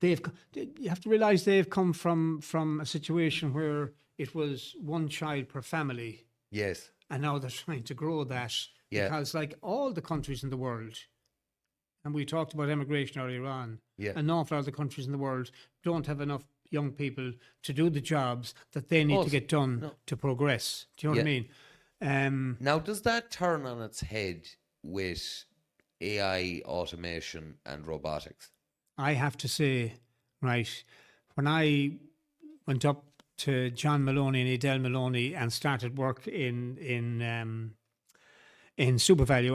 you have to realise they've come from a situation where it was one child per family, yes, and now they're trying to grow that. Yeah. Because like all the countries in the world, and we talked about immigration earlier on, Yeah. an awful lot of the countries in the world don't have enough young people to do the jobs that they need to get done to progress. Do you know what I mean? Now, does that turn on its head with AI, automation, and robotics? I have to say, right, when I went up to John Maloney and Adele Maloney and started work in SuperValue,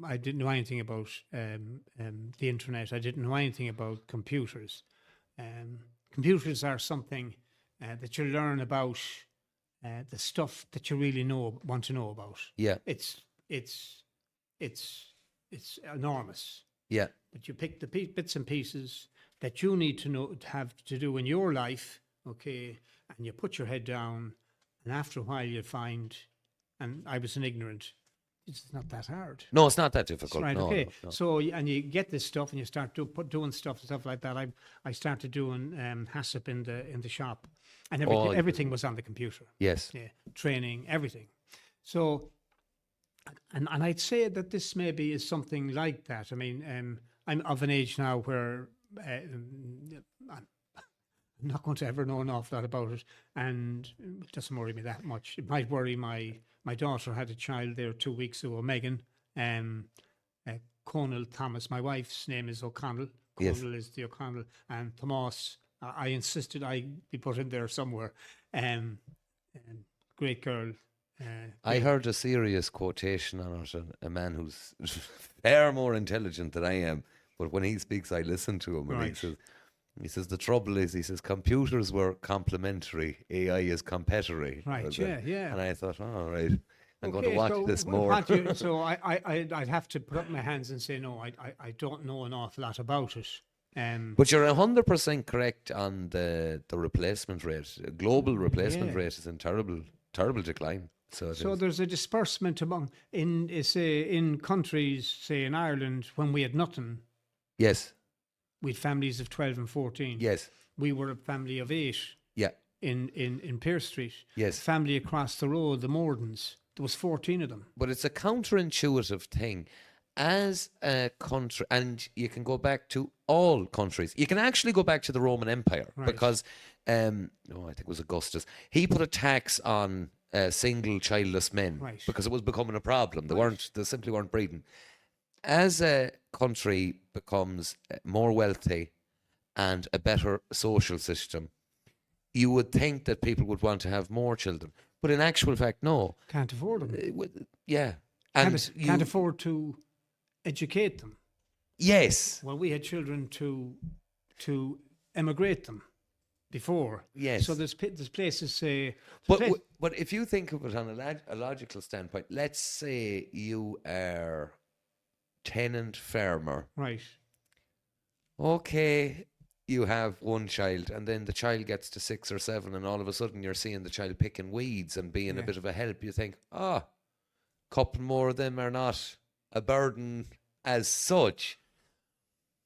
I didn't know anything about the internet. I didn't know anything about computers. Computers are something that you learn about the stuff that you really want to know about. Yeah, It's enormous. yeah, But you pick the bits and pieces that you need to know to have to do in your life, okay, and you put your head down, and after a while you find, and I was an ignorant, it's not that hard. No, it's not that difficult. Right, No, okay. no. So, and you get this stuff and you start doing stuff like that. I started doing HACCP in the shop, and everything was on the computer. Yes. Yeah, training, everything. So, and I'd say that this maybe is something like that. I mean, I'm of an age now where I'm not going to ever know an awful lot about it, and it doesn't worry me that much. It might worry my daughter had a child there 2 weeks ago, Megan, Conal Thomas. My wife's name is O'Connell. Yes. Conal is the O'Connell, and Tomas. I insisted I be put in there somewhere. Great girl. I heard a serious quotation on it, a man who's far more intelligent than I am, but when he speaks, I listen to him, and Right. he says the trouble is, he says computers were complementary, AI is competitory. Right, Was yeah, it? yeah. And I thought, all right, I'm going to Okay, watch so this what more. do you- so I'd have to put up my hands and say no. I don't know an awful lot about it. But you're 100% correct on the replacement rate. Global replacement Yeah. rate is in terrible decline. So, it So is. there's a disbursement among in countries, say in Ireland, when we had nothing, Yes. with families of 12 and 14. Yes. We were a family of 8 Yeah. in Pearse Street. Yes. Family across the road, the Mordens, there was 14 of them. But it's a counterintuitive thing. As a country, and you can go back to all countries. You can actually go back to the Roman Empire Right. because, I think it was Augustus. He put a tax on single childless men Right. because it was becoming a problem. They simply weren't breeding. As a country becomes more wealthy and a better social system, you would think that people would want to have more children. But in actual fact, no. Can't afford them. Yeah. And Can't afford to educate them. yes. Well, we had children to emigrate them before. Yes. So there's places say. But if you think of it on a logical standpoint, let's say you are tenant farmer. Right. Okay, you have one child, and then the child gets to 6 or 7, and all of a sudden you're seeing the child picking weeds and being a bit of a help. You think, couple more of them are not a burden as such.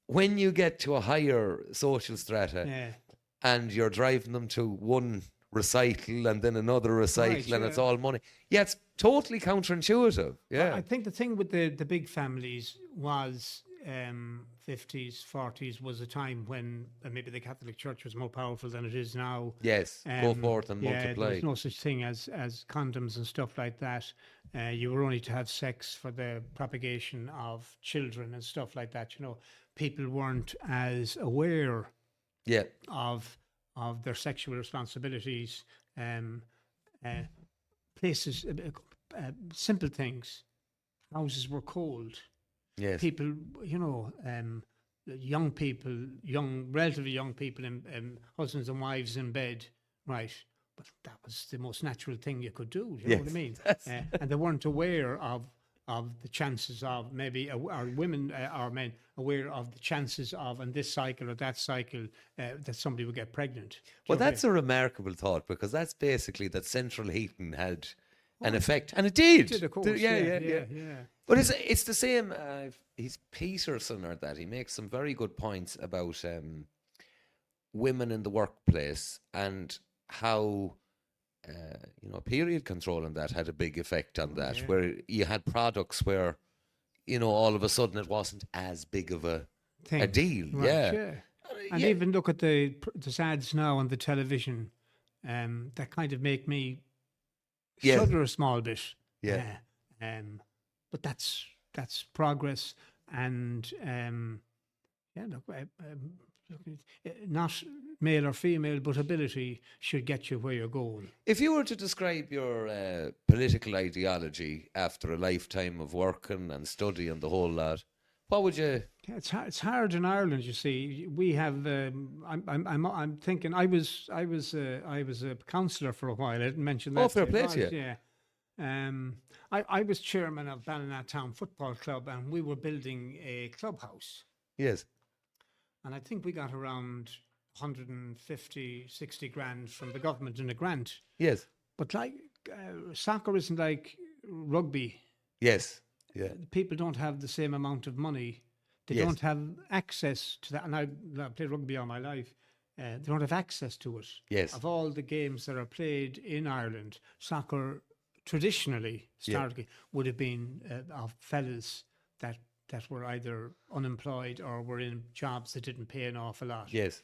When you get to a higher social strata, Yeah. and you're driving them to one recital and then another recital, and it's yeah. all money. Yeah, it's totally counterintuitive. Yeah. I think the thing with the big families was 50s, 40s was a time when maybe the Catholic Church was more powerful than it is now. Yes. Go forth and Yeah, multiply. there was no such thing as condoms and stuff like that. You were only to have sex for the propagation of children and stuff like that. You know, people weren't as aware Yeah. of their sexual responsibilities. Places, simple things. Houses were cold. Yes. People, you know, young people, relatively young people, husbands and wives in bed, right? But that was the most natural thing you could do. You know what I mean? And they weren't aware of the chances of maybe, or women or men aware of the chances of, in this cycle or that cycle, that somebody would get pregnant. Well, that's a remarkable thought, because that's basically that central heating had an effect, and it did. Of course, Yeah. But it's the same. He's Peterson or that. He makes some very good points about women in the workplace and how period control and that had a big effect on that. Where you had products where, all of a sudden it wasn't as big of a deal. Right, Yeah. And even look at the ads now on the television, that kind of make me shudder a small bit. Yeah. But that's progress, and not male or female, but ability should get you where you're going. If you were to describe your political ideology after a lifetime of working and study and the whole lot, what would you? It's hard in Ireland. You see, we have. I'm thinking. I was a councillor for a while. I didn't mention that. Oh, fair play to you. Yeah. I was chairman of Ballina Town Football Club, and we were building a clubhouse. Yes. And I think we got around 150, 60 grand from the government in a grant. Yes. But soccer isn't like rugby. Yes. Yeah. People don't have the same amount of money. They Yes. don't have access to that. And I played rugby all my life. They don't have access to it. Yes. Of all the games that are played in Ireland, soccer traditionally would have been of fellas that were either unemployed or were in jobs that didn't pay an awful lot. Yes.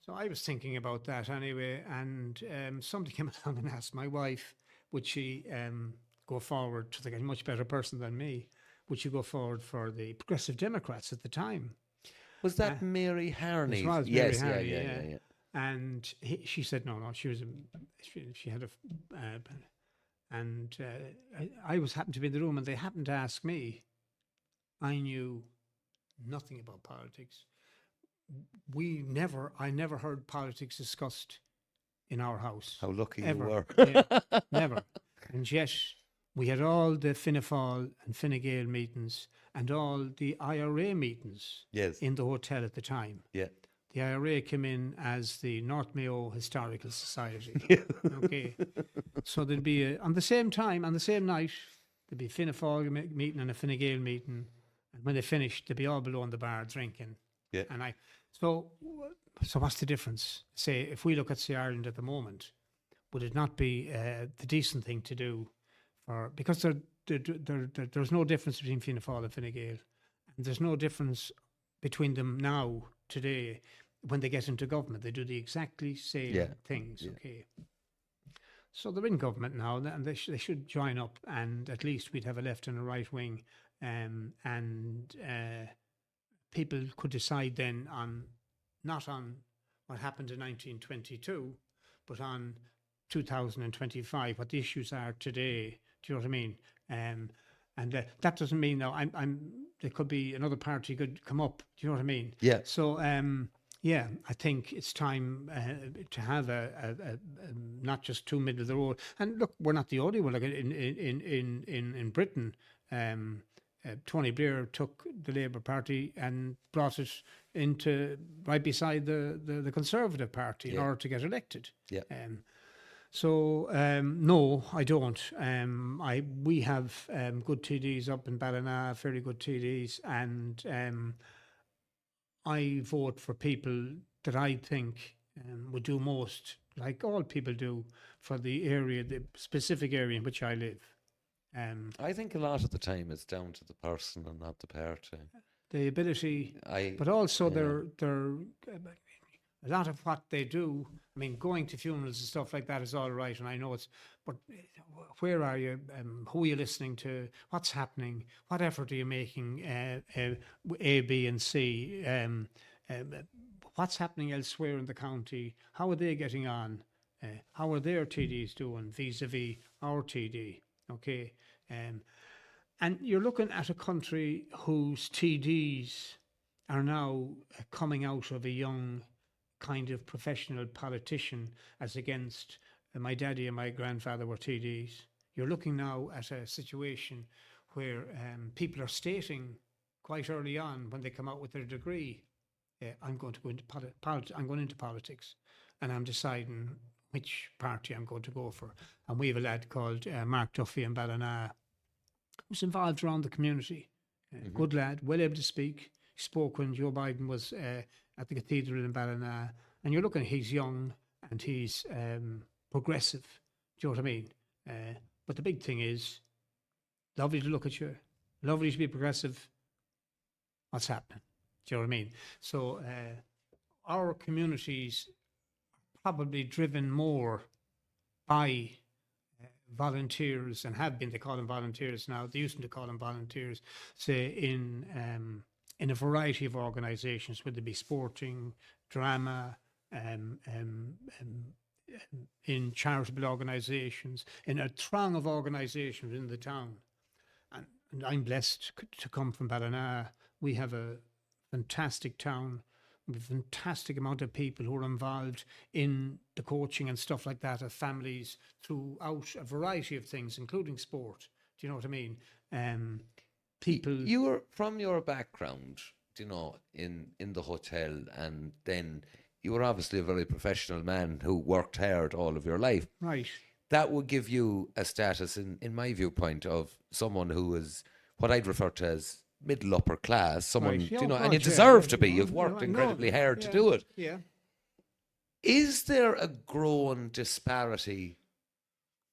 So I was thinking about that anyway, and somebody came along and asked my wife, would she go forward to a much better person than me? Would she go forward for the Progressive Democrats at the time? Was that Mary Harney? It was Yes. Mary Yeah. Harney, Yeah. And she said no. She was she had I was happened to be in the room, and they happened to ask me. I knew nothing about politics. I never heard politics discussed in our house. How lucky ever. you were. Yeah, never. And yet we had all the Fianna Fáil and Fine Gael meetings and all the IRA meetings Yes. in the hotel at the time. Yeah. The IRA came in as the North Mayo Historical Society. Okay. So there'd be on the same night, there'd be a Fianna Fáil meeting and a Fine Gael meeting, and when they finish, they'd be all below in the bar drinking. Yeah. And so what's the difference? Say, if we look at, say, Ireland at the moment, would it not be the decent thing to do because there's no difference between Fianna Fáil and Fine Gael, and there's no difference between them now, today, when they get into government. They do the exactly same things, okay? So they're in government now, and they should join up, and at least we'd have a left and a right wing, and people could decide then not on what happened in 1922, but on 2025, what the issues are today. Do you know what I mean? That doesn't mean now there could be another party could come up. Do you know what I mean? Yeah. So I think it's time to have a not just two middle of the road. And look, we're not the only one. Like in Britain, Tony Blair took the Labour Party and brought it into right beside the Conservative Party in order to get elected. Yeah. No, I don't. We have good TDs up in Ballina, fairly good TDs, and I vote for people that I think would do most, like all people do, for the area, the specific area in which I live. I think a lot of the time it's down to the person and not the party. The ability, but also yeah. they're a lot of what they do. I mean, going to funerals and stuff like that is all right, and I know but where are you? Who are you listening to? What's happening? What effort are you making? A, B, and C. What's happening elsewhere in the county? How are they getting on? How are their TDs doing vis-a-vis our TD? Okay, and you're looking at a country whose TDs are now coming out of a young kind of professional politician, as against my daddy and my grandfather were TDs. You're looking now at a situation where people are stating quite early on when they come out with their degree, I'm going to go into I'm going into politics, and I'm deciding which party I'm going to go for. And we have a lad called Mark Duffy in Ballina, who's involved around the community. Good lad, well able to speak. He spoke when Joe Biden was at the cathedral in Ballina, and you're looking, he's young and he's progressive. Do you know what I mean? But the big thing is, lovely to look at you, lovely to be progressive. What's happening? Do you know what I mean? So our communities are probably driven more by volunteers, and have been. They call them volunteers now. They used to call them volunteers, say in a variety of organisations, whether it be sporting, drama, in charitable organisations, in a throng of organisations in the town. And I'm blessed to come from Ballina. We have a fantastic town, with a fantastic amount of people who are involved in the coaching and stuff like that of families throughout a variety of things, including sport. Do you know what I mean? People. You were, from your background, you know, in the hotel, and then you were obviously a very professional man who worked hard all of your life. Right. That would give you a status, in my viewpoint, of someone who is what I'd refer to as middle upper class, someone, Right. you know, God, and you yeah. deserve to be. No, You've worked I know. incredibly hard to Yeah. do it. Yeah. Is there a growing disparity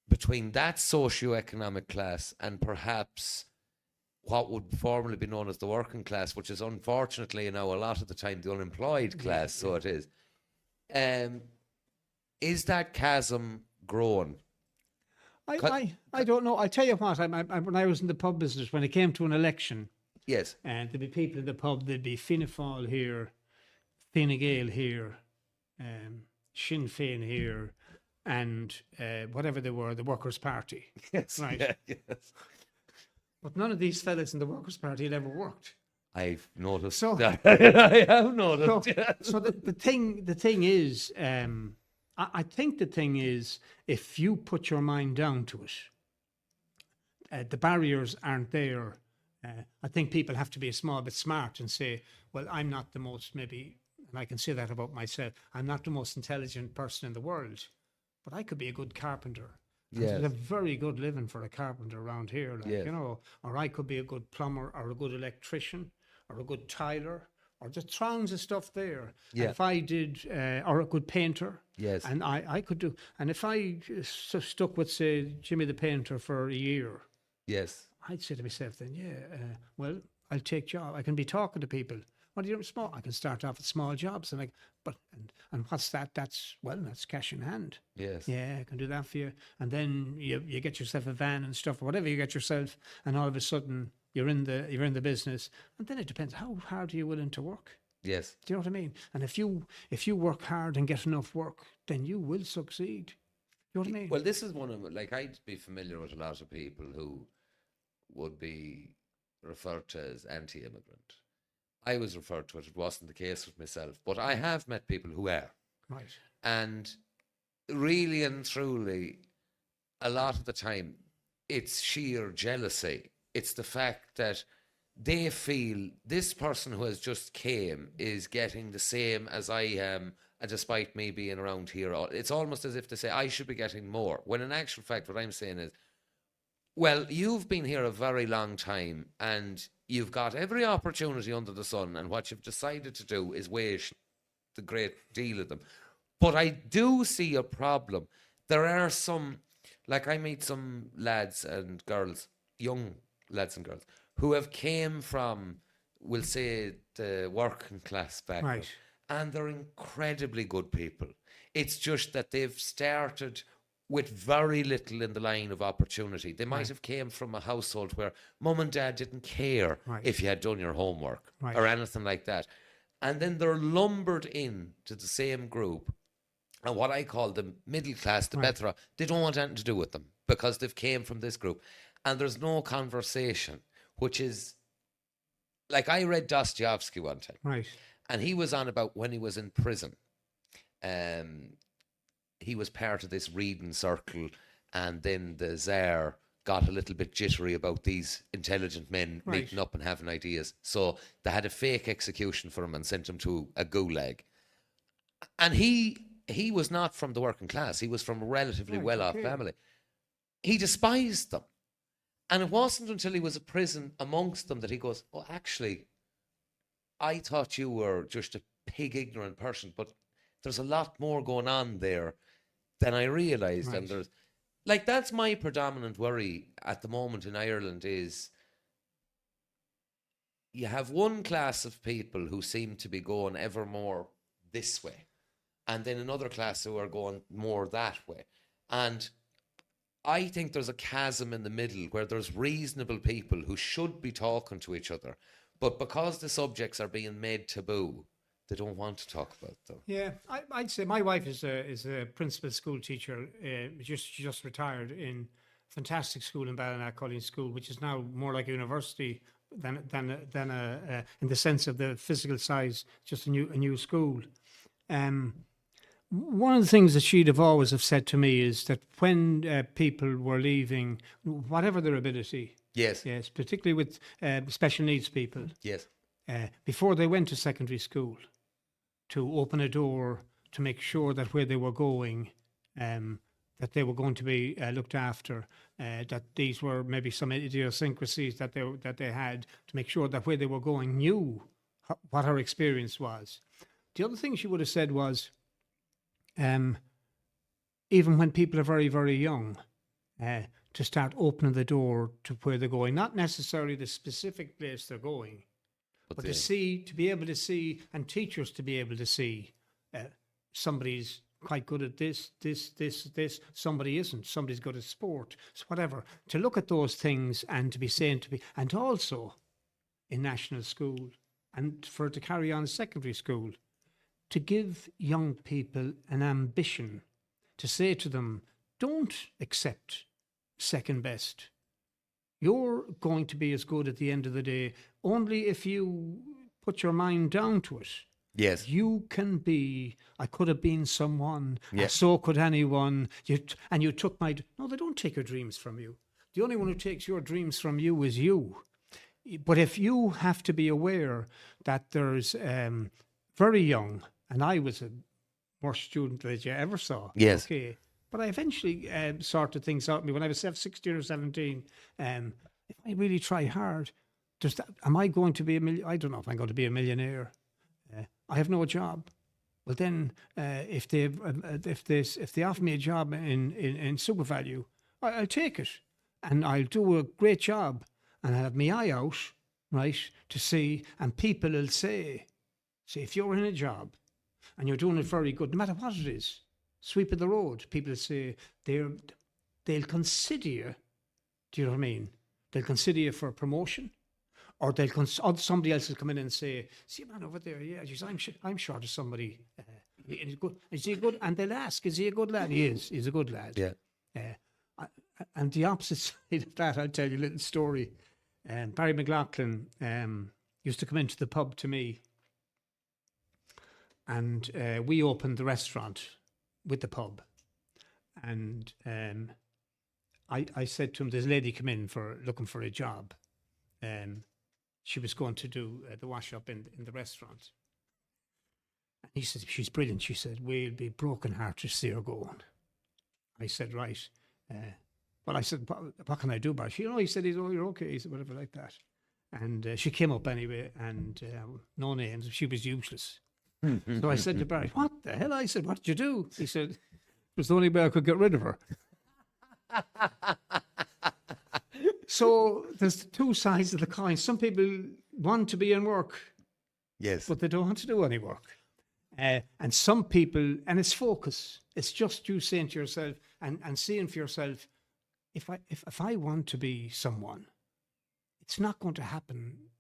between that socioeconomic class and perhaps what would formerly be known as the working class, which is unfortunately now a lot of the time the unemployed class, so it is. Is that chasm growing? I don't know. I'll tell you what, when I was in the pub business, when it came to an election, Yes. and there'd be people in the pub, there'd be Fianna Fáil here, Fine Gael here, Sinn Féin here, and whatever they were, the Workers' Party. Yes. Right. Yeah, yes. But none of these fellas in the Workers' Party had ever worked. I've noticed. So- that. I have noticed. So, yeah. so the thing is, I think the thing is, if you put your mind down to it, the barriers aren't there. I think people have to be a small bit smart and say, well, I'm not the most, maybe, and I can say that about myself, I'm not the most intelligent person in the world, but I could be a good carpenter. And Yes. there's a very good living for a carpenter around here, like, Yes. you know, or I could be a good plumber or a good electrician or a good tiler or just throngs of stuff there. Yeah. And if I did, or a good painter, Yes. and I could do, and if I stuck with, say, Jimmy the Painter for a year, Yes. I'd say to myself then, well, I'll take job. I can be talking to people. What do you small? I can start off with small jobs, and and what's that? That's cash in hand. Yes. Yeah, I can do that for you. And then you get yourself a van and stuff, or whatever you get yourself, and all of a sudden you're in the business. And then it depends how hard are you willing to work. Yes. Do you know what I mean? And if you work hard and get enough work, then you will succeed. You know what I mean? Well, this is one of, like, I'd be familiar with a lot of people who would be referred to as anti-immigrant. I was referred to it. It wasn't the case with myself, but I have met people who are. Right. And really and truly, a lot of the time, it's sheer jealousy. It's the fact that they feel this person who has just came is getting the same as I am, despite me being around here. It's almost as if they say, I should be getting more. When in actual fact, what I'm saying is, well, you've been here a very long time and you've got every opportunity under the sun, and what you've decided to do is waste the great deal of them. But I do see a problem. There are some, like I meet some lads and girls, young lads and girls, who have came from, we'll say, the working class background. Right. And they're incredibly good people. It's just that they've started with very little in the line of opportunity. They might have came from a household where mum and dad didn't care if you had done your homework or anything like that. And then they're lumbered in to the same group. And what I call the middle class, the better off, they don't want anything to do with them because they've came from this group. And there's no conversation, which is, like, I read Dostoevsky one time. Right. And he was on about when he was in prison. He was part of this reading circle, and then the Tsar got a little bit jittery about these intelligent men meeting up and having ideas. So they had a fake execution for him and sent him to a gulag. And he was not from the working class. He was from a relatively well-off family. He despised them. And it wasn't until he was in prison amongst them that he goes, oh, actually, I thought you were just a pig ignorant person, but there's a lot more going on there than I realised. And there's, like, that's my predominant worry at the moment in Ireland is you have one class of people who seem to be going ever more this way, and then another class who are going more that way. And I think there's a chasm in the middle where there's reasonable people who should be talking to each other, but because the subjects are being made taboo, they don't want to talk about them. Yeah, I'd say my wife is a principal school teacher. She just retired in a fantastic school in Ballina, College School, which is now more like a university than in the sense of the physical size, just a new school. One of the things that she'd have always have said to me is that when people were leaving, whatever their ability, Yes. yes, particularly with special needs people, Yes. before they went to secondary school, to open a door to make sure that where they were going, that they were going to be looked after, that these were maybe some idiosyncrasies that they had, to make sure that where they were going knew what her experience was. The other thing she would have said was, even when people are very, very young, to start opening the door to where they're going, not necessarily the specific place they're going, but to be able to see, and teachers to be able to see, somebody's quite good at this, somebody isn't, somebody's good at sport, so whatever. To look at those things and to be saying and also in national school, and for it to carry on secondary school, to give young people an ambition, to say to them, don't accept second best. You're going to be as good at the end of the day only if you put your mind down to it. Yes. You can be, I could have been someone, Yes. so could anyone. And you took my, no, they don't take your dreams from you. The only one who takes your dreams from you is you. But if you have to be aware that there's very young, and I was a worst student that you ever saw. Yes. Okay. But I eventually sorted things out. When I was 16 or 17, if I really try hard, am I going to be I don't know if I'm going to be a millionaire. I have no job. Well, then, if they offer me a job in SuperValue, I'll take it, and I'll do a great job, and I'll have my eye out, right, to see, and people will say, if you're in a job, and you're doing it very good, no matter what it is, sweep of the road, people will say they'll consider you. Do you know what I mean? They'll consider you for a promotion. Or somebody else will come in and say, "See a man over there, yeah, geez, I'm short of somebody. He's good. Is he good?" And they'll ask, "Is he a good lad?" He is. He's a good lad. Yeah. And the opposite side of that, I'll tell you a little story. Barry McLaughlin used to come into the pub to me, and we opened the restaurant with the pub. And I said to him, "There's a lady come in looking for a job." She was going to do the wash up in the restaurant. And he said, "She's brilliant." She said, "We'll be broken hearted to see her going." I said, "Right." Well, I said, "What can I do about it?" He said, "You're okay." He said, "Whatever, like that." And she came up anyway, and no names. She was useless. So I said to Barry, "What the hell?" I said, "What did you do?" He said, "It was the only way I could get rid of her." So there's two sides of the coin. Some people want to be in work, Yes. but they don't want to do any work. And some people, and it's focus. It's just you saying to yourself and seeing for yourself, if I want to be someone, it's not going to happen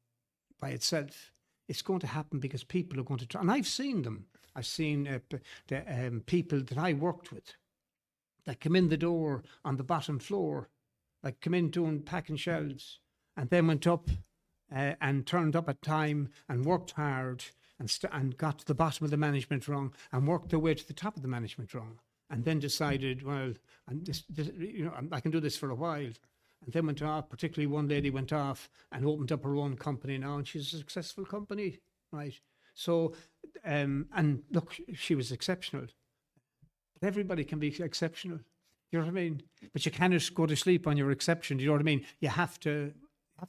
by itself. It's going to happen because people are going to try. And I've seen them. I've seen the people that I worked with that come in the door on the bottom floor, like come in doing packing shelves, and then went up and turned up at time and worked hard and got to the bottom of the management rung and worked their way to the top of the management rung, and then decided, well, I can do this for a while, and then went off. Particularly one lady went off and opened up her own company now, and she's a successful company, right? So, and look, she was exceptional. But everybody can be exceptional. You know what I mean? But you cannot go to sleep on your exception. You know what I mean? You have to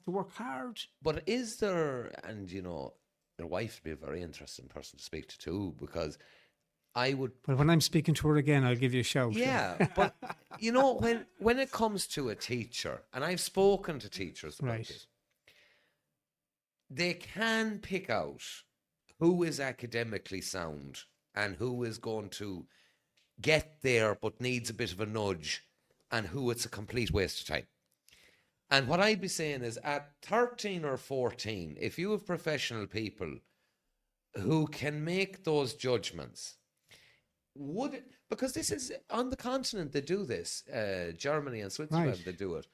work hard. But is there, and your wife would be a very interesting person to speak to too, because I would. Well, when I'm speaking to her again, I'll give you a shout. Yeah, but when it comes to a teacher, and I've spoken to teachers about Right. this, they can pick out who is academically sound and who is going to get there but needs a bit of a nudge, and who it's a complete waste of time. And what I'd be saying is, at 13 or 14, if you have professional people who can make those judgments, because this is on the continent, they do this, Germany and Switzerland, Right. they do it.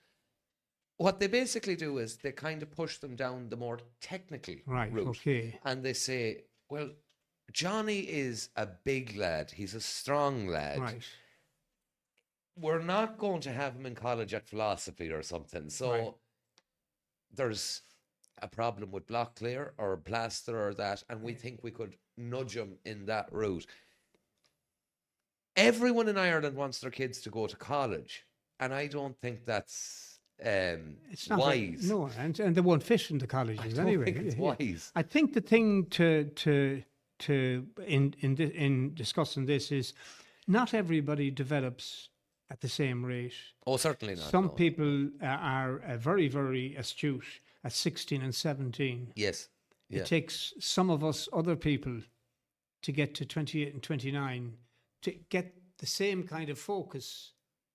What they basically do is they kind of push them down the more technical Right, route. okay. And they say, well, Johnny is a big lad. He's a strong lad. Right. We're not going to have him in college at philosophy or something. So Right. there's a problem with block clear or plaster or that, and we think we could nudge him in that route. Everyone in Ireland wants their kids to go to college, and I don't think that's It's not wise. no, and they won't fit in the colleges I don't anyway. think it's Yeah. wise. I think the thing to in discussing this is not everybody develops at the same rate. Oh, certainly not. Some no. people are very, very astute at 16 and 17. Yes. Yeah. It takes some of us other people to get to 28 and 29 to get the same kind of focus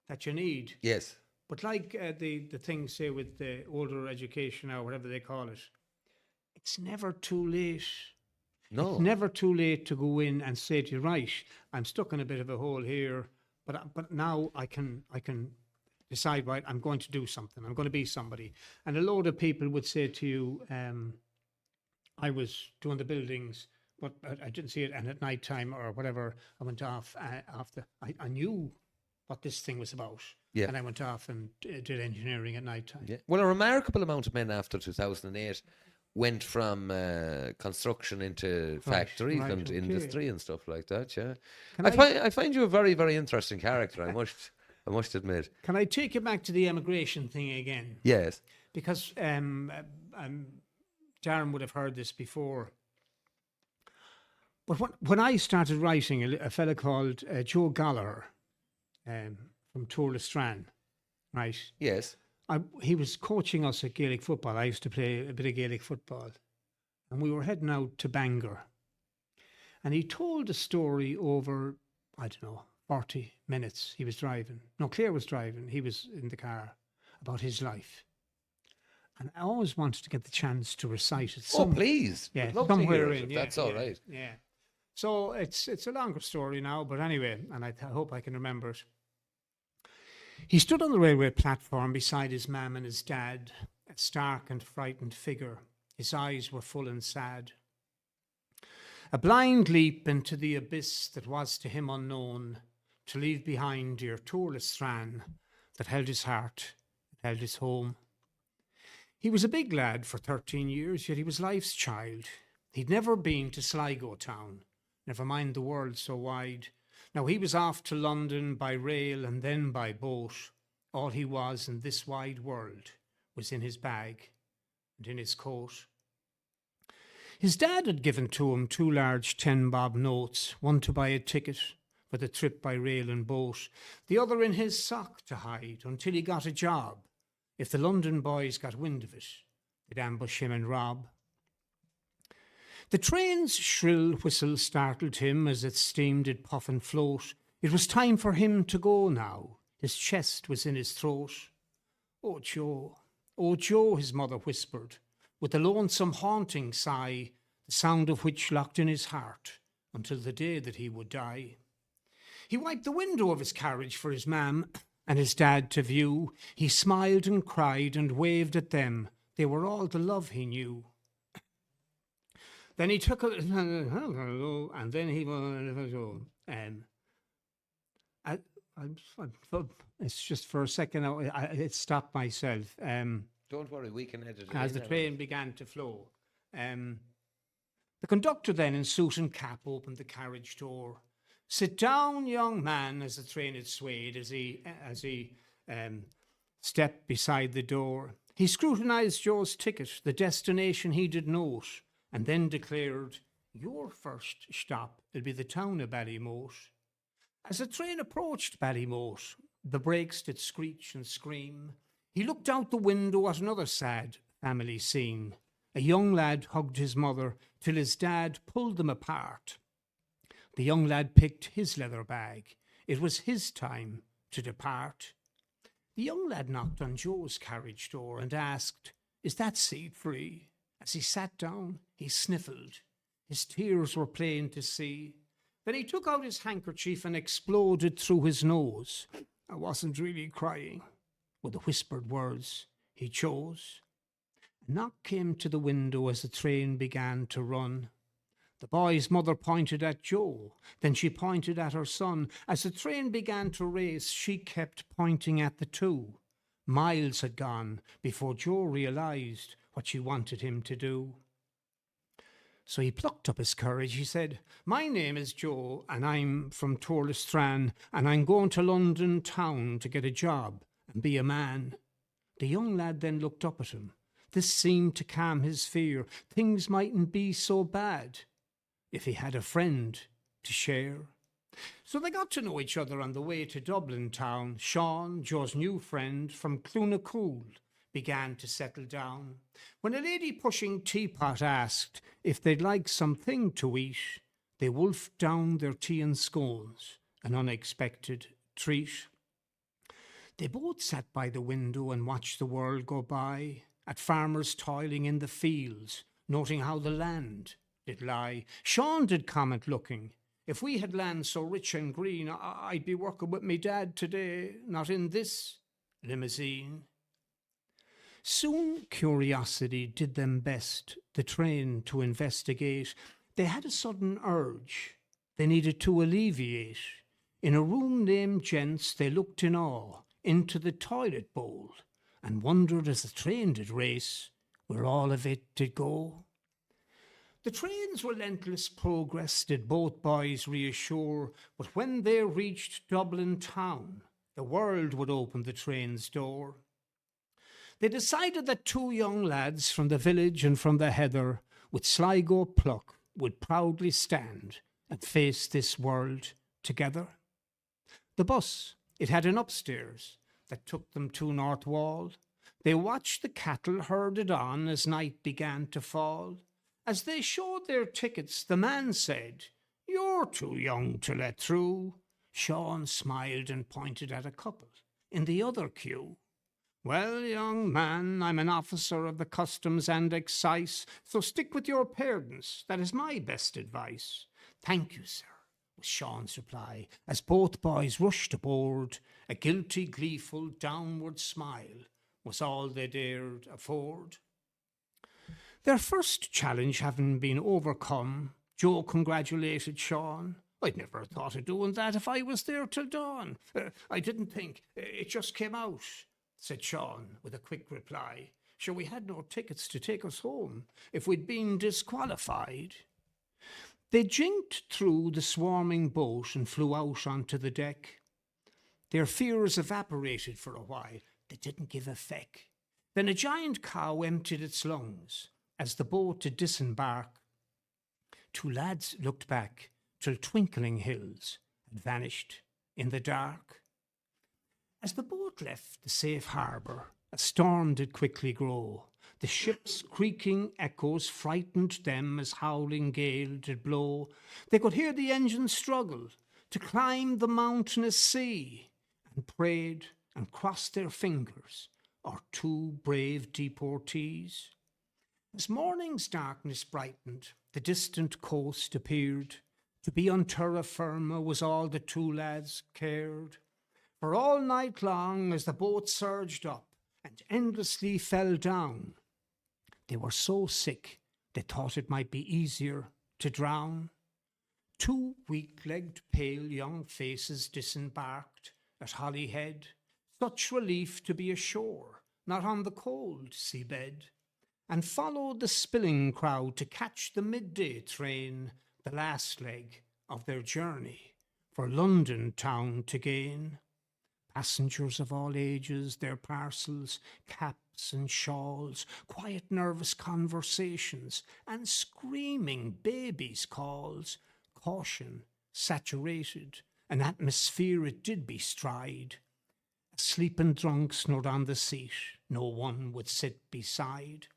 that you need. Yes. But like the thing, say, with the older education or whatever they call it, it's never too late. No. It's never too late to go in and say to you, right, I'm stuck in a bit of a hole here, but now I can decide, right, I'm going to do something. I'm going to be somebody. And a load of people would say to you, I was doing the buildings, but I didn't see it. And at night time or whatever, I went off after I knew what this thing was about. Yeah. And I went off and did engineering at night time. Yeah. Well, a remarkable amount of men after 2008 went from construction into Right, factories right, and okay. industry and stuff like that. Yeah, Can I find you a very, very interesting character. I must admit. Can I take you back to the emigration thing again? Yes. Because Darren would have heard this before. But when I started writing, a fella called Joe Gallagher from Tourlestrane, right? Yes. He was coaching us at Gaelic football. I used to play a bit of Gaelic football. And we were heading out to Bangor. And he told a story over, I don't know, 40 minutes. He was driving. No, Claire was driving. He was in the car, about his life. And I always wanted to get the chance to recite it. Oh, please. Yeah, Would love to hear somewhere it, in. if that's all right. Yeah. So it's a longer story now, but anyway, and I hope I can remember it. He stood on the railway platform beside his mam and his dad, a stark and frightened figure. His eyes were full and sad. A blind leap into the abyss that was to him unknown, to leave behind dear Tourlestrane that held his heart, held his home. He was a big lad for 13 years, yet he was life's child. He'd never been to Sligo town, never mind the world so wide. Now he was off to London by rail and then by boat. All he was in this wide world was in his bag and in his coat. His dad had given to him 2 large 10-bob notes, one to buy a ticket for the trip by rail and boat, the other in his sock to hide until he got a job. If the London boys got wind of it, they'd ambush him and rob. The train's shrill whistle startled him as it steamed, it puff and float. It was time for him to go now. His chest was in his throat. Oh, Joe, his mother whispered, with a lonesome haunting sigh, the sound of which locked in his heart until the day that he would die. He wiped the window of his carriage for his mam and his dad to view. He smiled and cried and waved at them. They were all the love he knew. Then he took a and then he it's just for a second. It stopped myself. Don't worry, we can edit it As in the train began to flow. The conductor then in suit and cap opened the carriage door. Sit down, young man, as the train had swayed, as he stepped beside the door. He scrutinised Joe's ticket, the destination he did note, and then declared, your first stop will be the town of Ballymote. As the train approached Ballymote, the brakes did screech and scream. He looked out the window at another sad family scene. A young lad hugged his mother till his dad pulled them apart. The young lad picked his leather bag. It was his time to depart. The young lad knocked on Joe's carriage door and asked, is that seat free? As he sat down, he sniffled. His tears were plain to see. Then he took out his handkerchief and exploded through his nose. I wasn't really crying, were the whispered words he chose. A knock came to the window as the train began to run. The boy's mother pointed at Joe, then she pointed at her son. As the train began to race, she kept pointing at the two. Miles had gone before Joe realised what she wanted him to do. So he plucked up his courage. He said, my name is Joe, and I'm from Tourlestrane, and I'm going to London town to get a job and be a man. The young lad then looked up at him. This seemed to calm his fear. Things mightn't be so bad if he had a friend to share. So they got to know each other on the way to Dublin town. Sean, Joe's new friend from Cloonacool, began to settle down. When a lady pushing teapot asked if they'd like something to eat, they wolfed down their tea and scones, an unexpected treat. They both sat by the window and watched the world go by, at farmers toiling in the fields, noting how the land did lie. Sean did comment looking, if we had land so rich and green, I'd be working with me dad today, not in this limousine. Soon curiosity did them best, the train to investigate. They had a sudden urge they needed to alleviate. In a room named Gents, they looked in awe into the toilet bowl and wondered as the train did race where all of it did go. The train's relentless progress did both boys reassure, but when they reached Dublin town, the world would open the train's door. They decided that two young lads from the village and from the heather, with Sligo pluck, would proudly stand and face this world together. The bus, it had an upstairs that took them to North Wall. They watched the cattle herded on as night began to fall. As they showed their tickets, the man said, "You're too young to let through." Sean smiled and pointed at a couple in the other queue. "Well, young man, I'm an officer of the Customs and Excise, so stick with your parents. That is my best advice." "Thank you, sir," was Sean's reply, as both boys rushed aboard. A guilty, gleeful, downward smile was all they dared afford. Their first challenge having been overcome, Joe congratulated Sean. "I'd never thought of doing that if I was there till dawn. I didn't think. It just came out," said Sean with a quick reply. "Sure, we had no tickets to take us home if we'd been disqualified." They jinked through the swarming boat and flew out onto the deck. Their fears evaporated for a while. They didn't give a feck. Then a giant cow emptied its lungs as the boat did disembark. Two lads looked back till twinkling hills had vanished in the dark. As the boat left the safe harbour, a storm did quickly grow. The ship's creaking echoes frightened them as howling gale did blow. They could hear the engine struggle to climb the mountainous sea, and prayed and crossed their fingers our two brave deportees. As morning's darkness brightened, the distant coast appeared. To be on terra firma was all the two lads cared. For all night long, as the boat surged up and endlessly fell down, they were so sick they thought it might be easier to drown. Two weak-legged, pale young faces disembarked at Holyhead. Such relief to be ashore, not on the cold seabed, and followed the spilling crowd to catch the midday train, the last leg of their journey, for London town to gain. Passengers of all ages, their parcels, caps and shawls, quiet nervous conversations, and screaming babies' calls. Caution saturated, an atmosphere it did bestride. Asleep and drunk snored on the seat, no one would sit beside.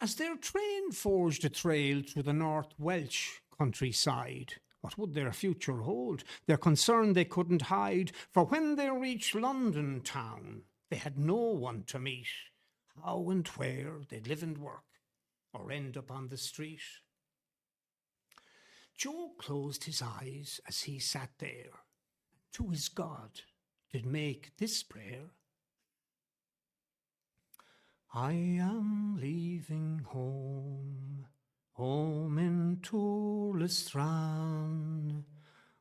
As their train forged a trail through the North Welsh countryside, what would their future hold? Their concern they couldn't hide, for when they reached London town, they had no one to meet. How and where they'd live and work, or end up on the street. Joe closed his eyes as he sat there, to his God did make this prayer. "I am leaving home, home into Listran,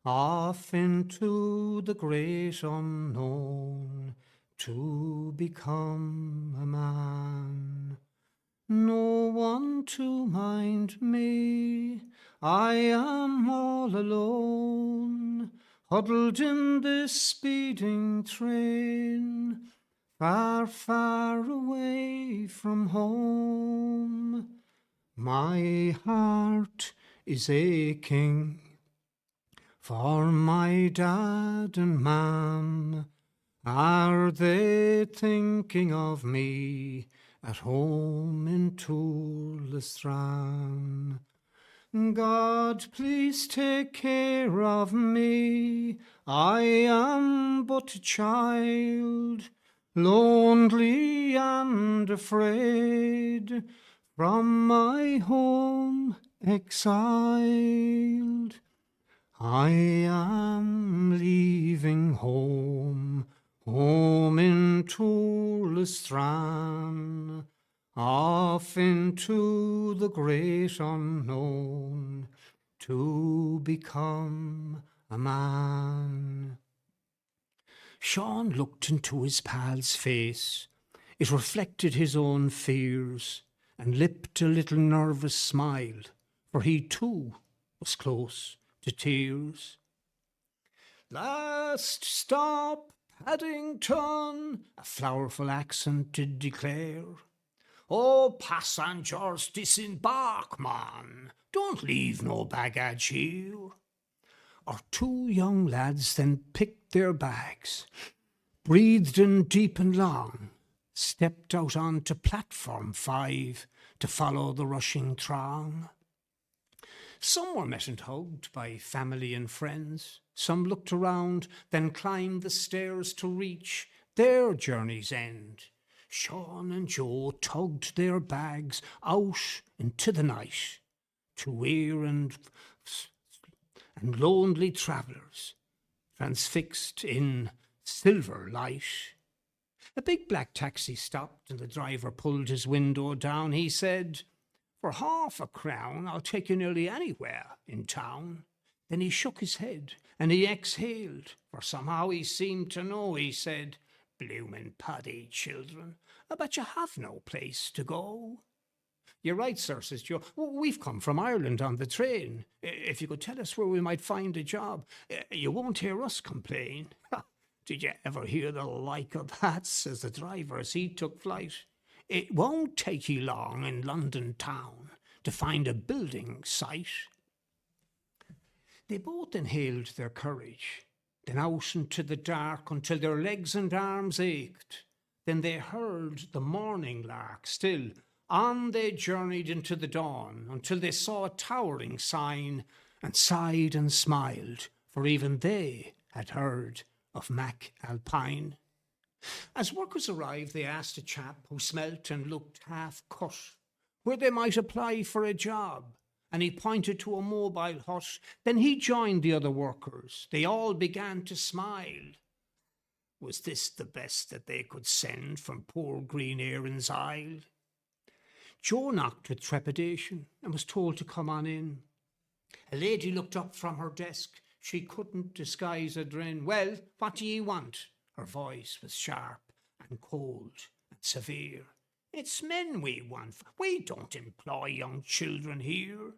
off into the great unknown, to become a man. No one to mind me, I am all alone, huddled in this speeding train, far, far away from home. My heart is aching for my dad and mam. Are they thinking of me at home in Tourlestran? God, please take care of me. I am but a child, lonely and afraid, from my home exiled. I am leaving home, home in Tourlestran, off into the great unknown, to become a man." Sean looked into his pal's face. It reflected his own fears and lipped a little nervous smile, for he too was close to tears. Last stop, Paddington, a flowerful accent did declare. Oh, passengers, disembark, man, don't leave no baggage here. Our two young lads then picked their bags, breathed in deep and long, stepped out onto platform 5 to follow the rushing throng. Some were met and hugged by family and friends. Some looked around, then climbed the stairs to reach their journey's end. Sean and Joe tugged their bags out into the night to weary and lonely travellers, transfixed in silver light. A big black taxi stopped and the driver pulled his window down. He said, "For £0.50 I'll take you nearly anywhere in town." Then he shook his head and he exhaled, for somehow he seemed to know. He said, "Bloomin' Paddy, children, I bet you have no place to go." "You're right, sir," says Joe. "We've come from Ireland on the train. If you could tell us where we might find a job, you won't hear us complain." "Did you ever hear the like of that?" says the driver as he took flight. "It won't take you long in London town to find a building site." They both inhaled their courage, then out into the dark until their legs and arms ached. Then they heard the morning lark. Still on they journeyed into the dawn until they saw a towering sign and sighed and smiled, for even they had heard of Mac Alpine. As workers arrived, they asked a chap who smelt and looked half cut where they might apply for a job, and he pointed to a mobile hut. Then he joined the other workers. They all began to smile. Was this the best that they could send from poor Green Erin's Isle? Joe knocked with trepidation and was told to come on in. A lady looked up from her desk. She couldn't disguise a grin. "Well, what do ye want?" Her voice was sharp and cold and severe. "It's men we want. We don't employ young children here."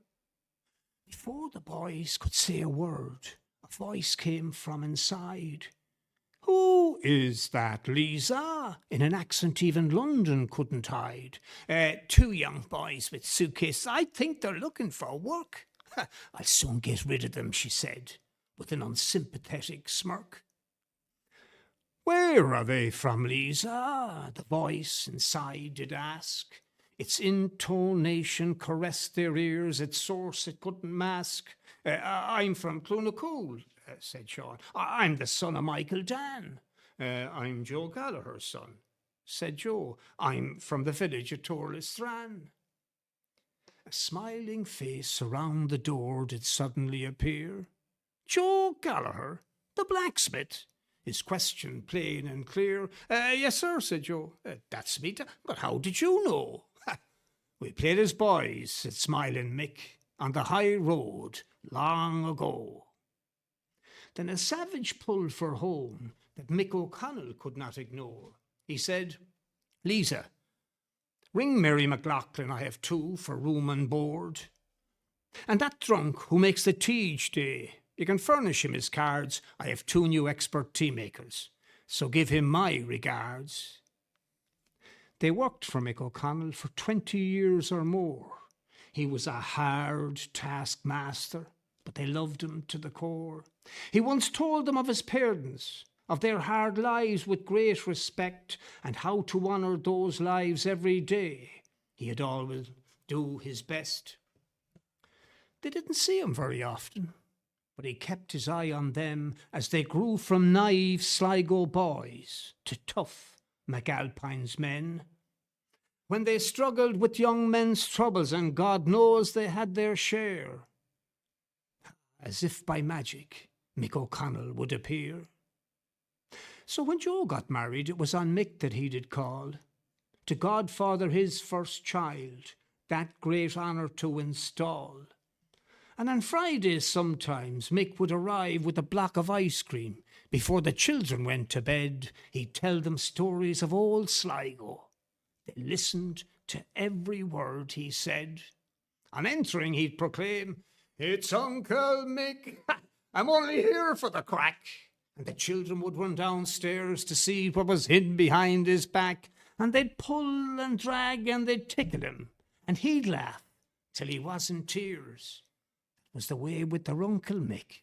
Before the boys could say a word, a voice came from inside. "Who is that, Lisa?" in an accent even London couldn't hide. "Two young boys with suitcases. I think they're looking for work." "I'll soon get rid of them," she said, with an unsympathetic smirk. "Where are they from, Lisa?" the voice inside did ask. Its intonation caressed their ears, its source it couldn't mask. "I'm from Clonakul," said Sean. "I'm the son of Michael Dan." "I'm Joe Gallagher's son," said Joe. "I'm from the village of Torlestran." A smiling face around the door did suddenly appear. "Joe Gallagher, the blacksmith?" His question plain and clear. "Yes, sir," said Joe. "That's me. But how did you know?" "We played as boys," said smiling Mick, "on the high road long ago." Then a savage pull for home that Mick O'Connell could not ignore. He said, "Lisa, ring Mary McLaughlin, I have 2 for room and board. And that drunk who makes the tea each day, you can furnish him his cards. I have 2 new expert tea makers, so give him my regards." They worked for Mick O'Connell for 20 years or more. He was a hard taskmaster, but they loved him to the core. He once told them of his parents, of their hard lives with great respect, and how to honour those lives every day. He'd always do his best. They didn't see him very often, but he kept his eye on them as they grew from naive Sligo boys to tough McAlpine's men. When they struggled with young men's troubles, and God knows they had their share, as if by magic, Mick O'Connell would appear. So when Joe got married, it was on Mick that he did call, to godfather his first child, that great honour to install. And on Fridays sometimes Mick would arrive with a block of ice cream. Before the children went to bed, he'd tell them stories of old Sligo They listened to every word he said. On entering, he'd proclaim, "It's Uncle Mick. I'm only here for the crack." And the children would run downstairs to see what was hidden behind his back. And they'd pull and drag and they'd tickle him. And he'd laugh till he was in tears. It was the way with their Uncle Mick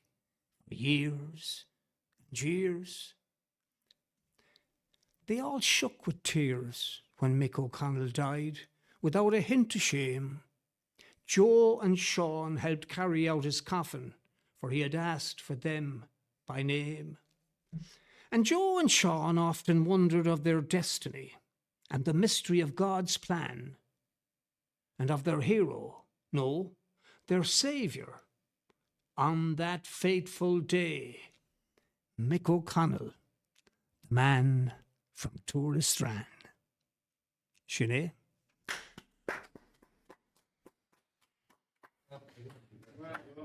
for years and years. They all shook with tears when Mick O'Connell died, without a hint of shame. Joe and Sean helped carry out his coffin, for he had asked for them by name. And Joe and Sean often wondered of their destiny and the mystery of God's plan, and of their hero, no, their saviour, on that fateful day, Mick O'Connell, the man from Touristran. Sinead?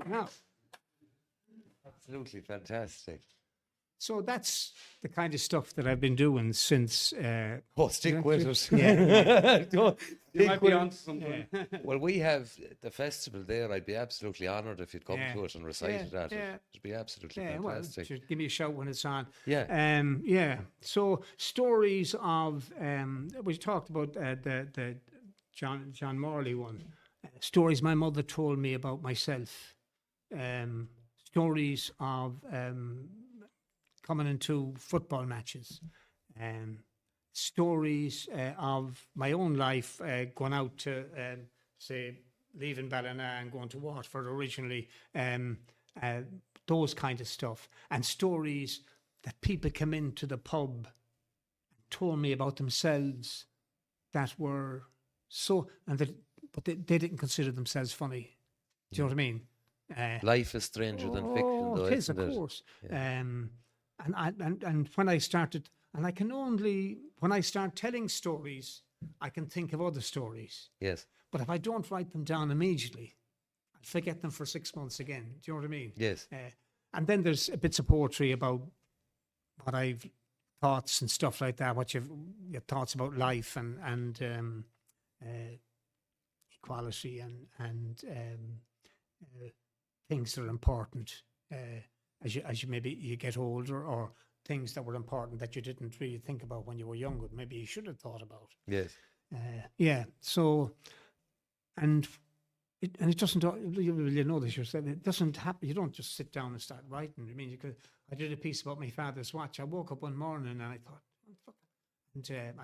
Now, Absolutely fantastic. so that's the kind of stuff that I've been doing since. Oh, stick with us. Yeah. Don't You stick might be with on us. to something. Well, we have the festival there. I'd be absolutely honoured if you'd come Yeah. to it and recite Yeah, it at yeah. it. It'd be absolutely Yeah, well, fantastic. just give me a shout when it's on. Yeah. Yeah. So stories of we talked about the John Morley one. Stories my mother told me about myself. Stories of coming into football matches. Stories of my own life going out to say leaving Ballina and going to Waterford originally. Those kind of stuff, and stories that people come into the pub and told me about themselves that were so, but they didn't consider themselves funny. Do you know what I mean? Life is stranger than fiction, though, it is, isn't of it? course. And when I started, and I can only when I start telling stories, I can think of other stories. Yes. But if I don't write them down immediately, I'll forget them for 6 months again. Do you know what I mean? Yes. And then there's bits of poetry about what I've thoughts and stuff like that. What your thoughts about life and equality and things that are important as you maybe you get older, or things that were important that you didn't really think about when you were younger. Maybe you should have thought about. Yes. Yeah. So, and it doesn't. You know this yourself. It doesn't happen. You don't just sit down and start writing. I mean, you could. I did a piece about my father's watch. I woke up one morning and I thought, oh, fuck. And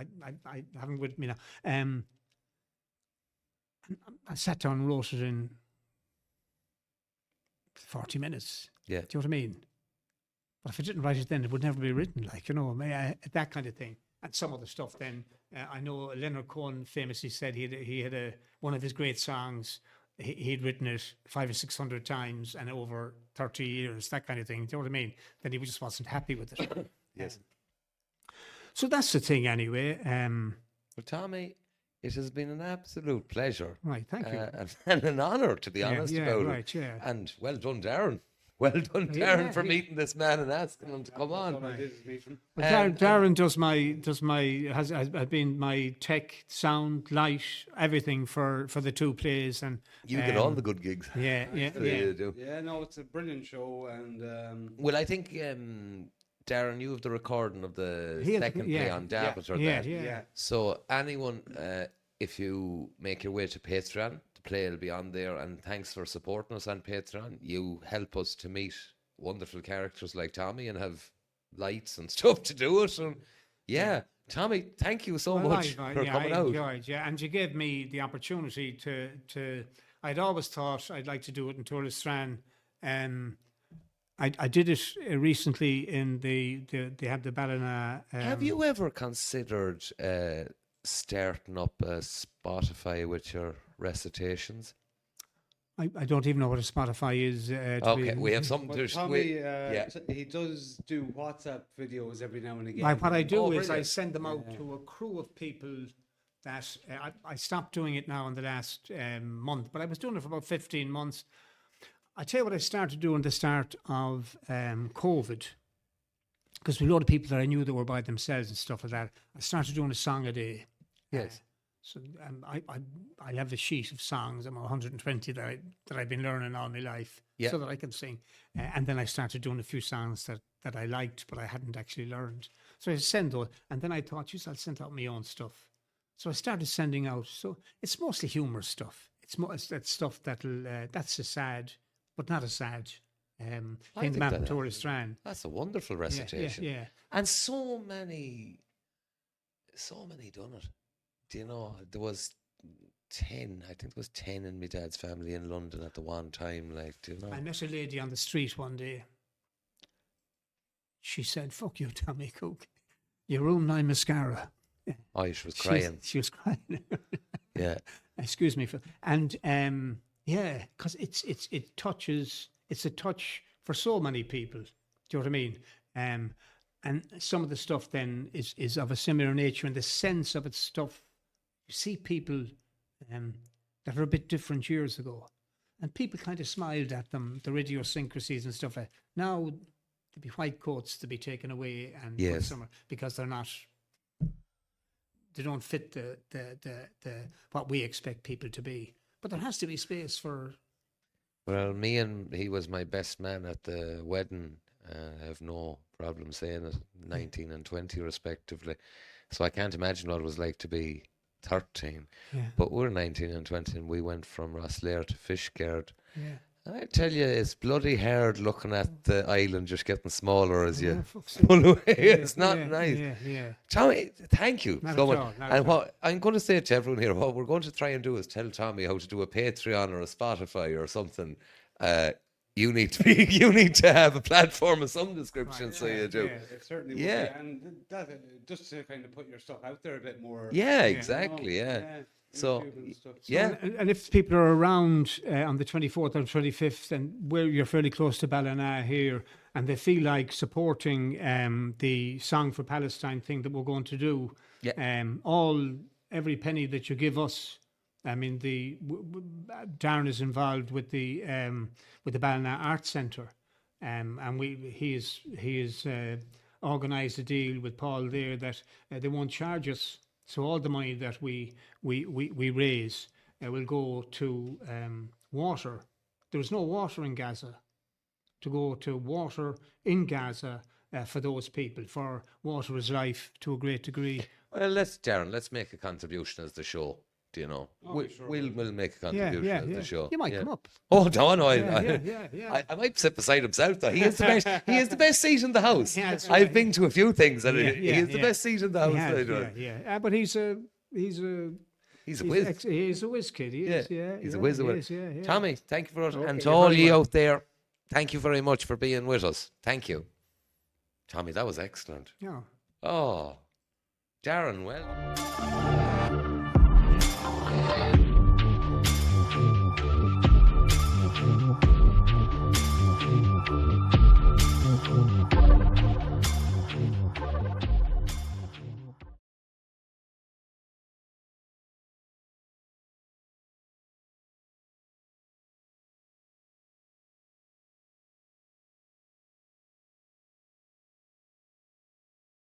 I haven't with me now. And I sat down and wrote it in 40 minutes. Yeah. Do you know what I mean? But if I didn't write it then, it would never be written, like, you know, that kind of thing. And some other stuff then. I know Leonard Cohen famously said he had one of his great songs, he'd written it 500 or 600 times and over 30 years, that kind of thing. Do you know what I mean? Then he just wasn't happy with it. Yes. So that's the thing anyway. Well, Tommy, it has been an absolute pleasure. Right, thank you. And an honour, to be honest yeah, about right, it. yeah. And well done, Darren. Well done, Darren, Yeah, for yeah. meeting this man and asking him to come That's on. what I did is meet him. Well, Darren has been my tech, sound, light, everything for the two plays, and You get all the good gigs. yeah. You do. Yeah, no, it's a brilliant show, and Well, I think, Darren, you have the recording of the He has- second yeah, play on David or yeah, that. yeah. So anyone, if you make your way to Patreon, the play will be on there. And thanks for supporting us on Patreon. You help us to meet wonderful characters like Tommy and have lights and stuff to do it. And yeah, Tommy, thank you so much for coming I out. enjoyed, and you gave me the opportunity to. I'd always thought I'd like to do it in Touristran. I did it recently in they have the Ballina. Have you ever considered starting up a Spotify with your recitations? I don't even know what a Spotify is. Okay, we have something but to... Tommy, yeah. he does do WhatsApp videos every now and again. What I do Oh, is I brilliant. send them out to a crew of people that I stopped doing it now in the last month, but I was doing it for about 15 months. I tell you what I started doing at the start of COVID, because a lot of people that I knew that were by themselves and stuff like that, I started doing a song a day. Yes. So I have a sheet of songs. I'm 120 that I've been learning all my life, Yeah. so that I can sing. And then I started doing a few songs that I liked, but I hadn't actually learned. So I send those, and then I thought, geez, I'll send out my own stuff. So I started sending out. So it's mostly humor stuff. It's that stuff that's a sad, but not a sad thing think that that- happened to her Strand. That's a wonderful recitation. Yeah. And so many done it. Do you know, there was 10, I think there was 10 in my dad's family in London at the one time, like, do you know? I met a lady on the street one day. She said, "Fuck you, Tommy Cooke. You ruined my mascara." Oh, she was crying. She was crying. Yeah. Excuse me. And yeah, because it touches. It's a touch for so many people. Do you know what I mean? And some of the stuff then is of a similar nature in the sense of its stuff. You see people that are a bit different years ago, and people kind of smiled at them, the idiosyncrasies and stuff. Now there'd be white coats to be taken away and put Yes. somewhere because they're not. They don't fit the what we expect people to be. But there has to be space for. Well, he was my best man at the wedding. I have no problem saying it, 19 and 20 respectively. So I can't imagine what it was like to be 13. Yeah. But we're 19 and 20 and we went from Rosslare to Fishguard. Yeah. And I tell you, it's bloody hard looking at the island just getting smaller as Yeah, you fuck's sake. pull away. Yeah, It's not yeah, nice. Yeah. Tommy, thank you Not so at much. all, not And at all. what I'm going to say to everyone here, what we're going to try and do is tell Tommy how to do a Patreon or a Spotify or something. You need to have a platform of some description, so you do. Yeah, it certainly would Yeah. be. And that, just to kind of put your stuff out there a bit more. Yeah, you know, exactly. Yeah. So, YouTube and stuff. yeah. And if people are around on the 24th or 25th, and where you're fairly close to Ballina here, and they feel like supporting the Song for Palestine thing that we're going to do, Yeah. every penny that you give us, I mean, Darren is involved with the Ballina Arts Centre, and he is organised a deal with Paul there that they won't charge us. So all the money that we raise will go to water. There's no water in Gaza. To go to water in Gaza for those people, for water is life to a great degree. Well, let's make a contribution as the show. Do you know? We'll make a contribution as the show. You might Yeah. come up. Oh, no, Yeah. I might sit beside himself though. He is the best. He is the best seat in the house. Yeah, that's I've right. been to a few things, and Yeah, he is the yeah. best seat in the house. But he's a He's a he's whiz. he's a whiz kid. He is. Yeah, he's a yeah, whiz. he Of is, yeah. Tommy, thank you for it, Okay, and to you're all very you welcome. out there, thank you very much for being with us. Thank you, Tommy. That was excellent. Yeah. Oh, Darren, well.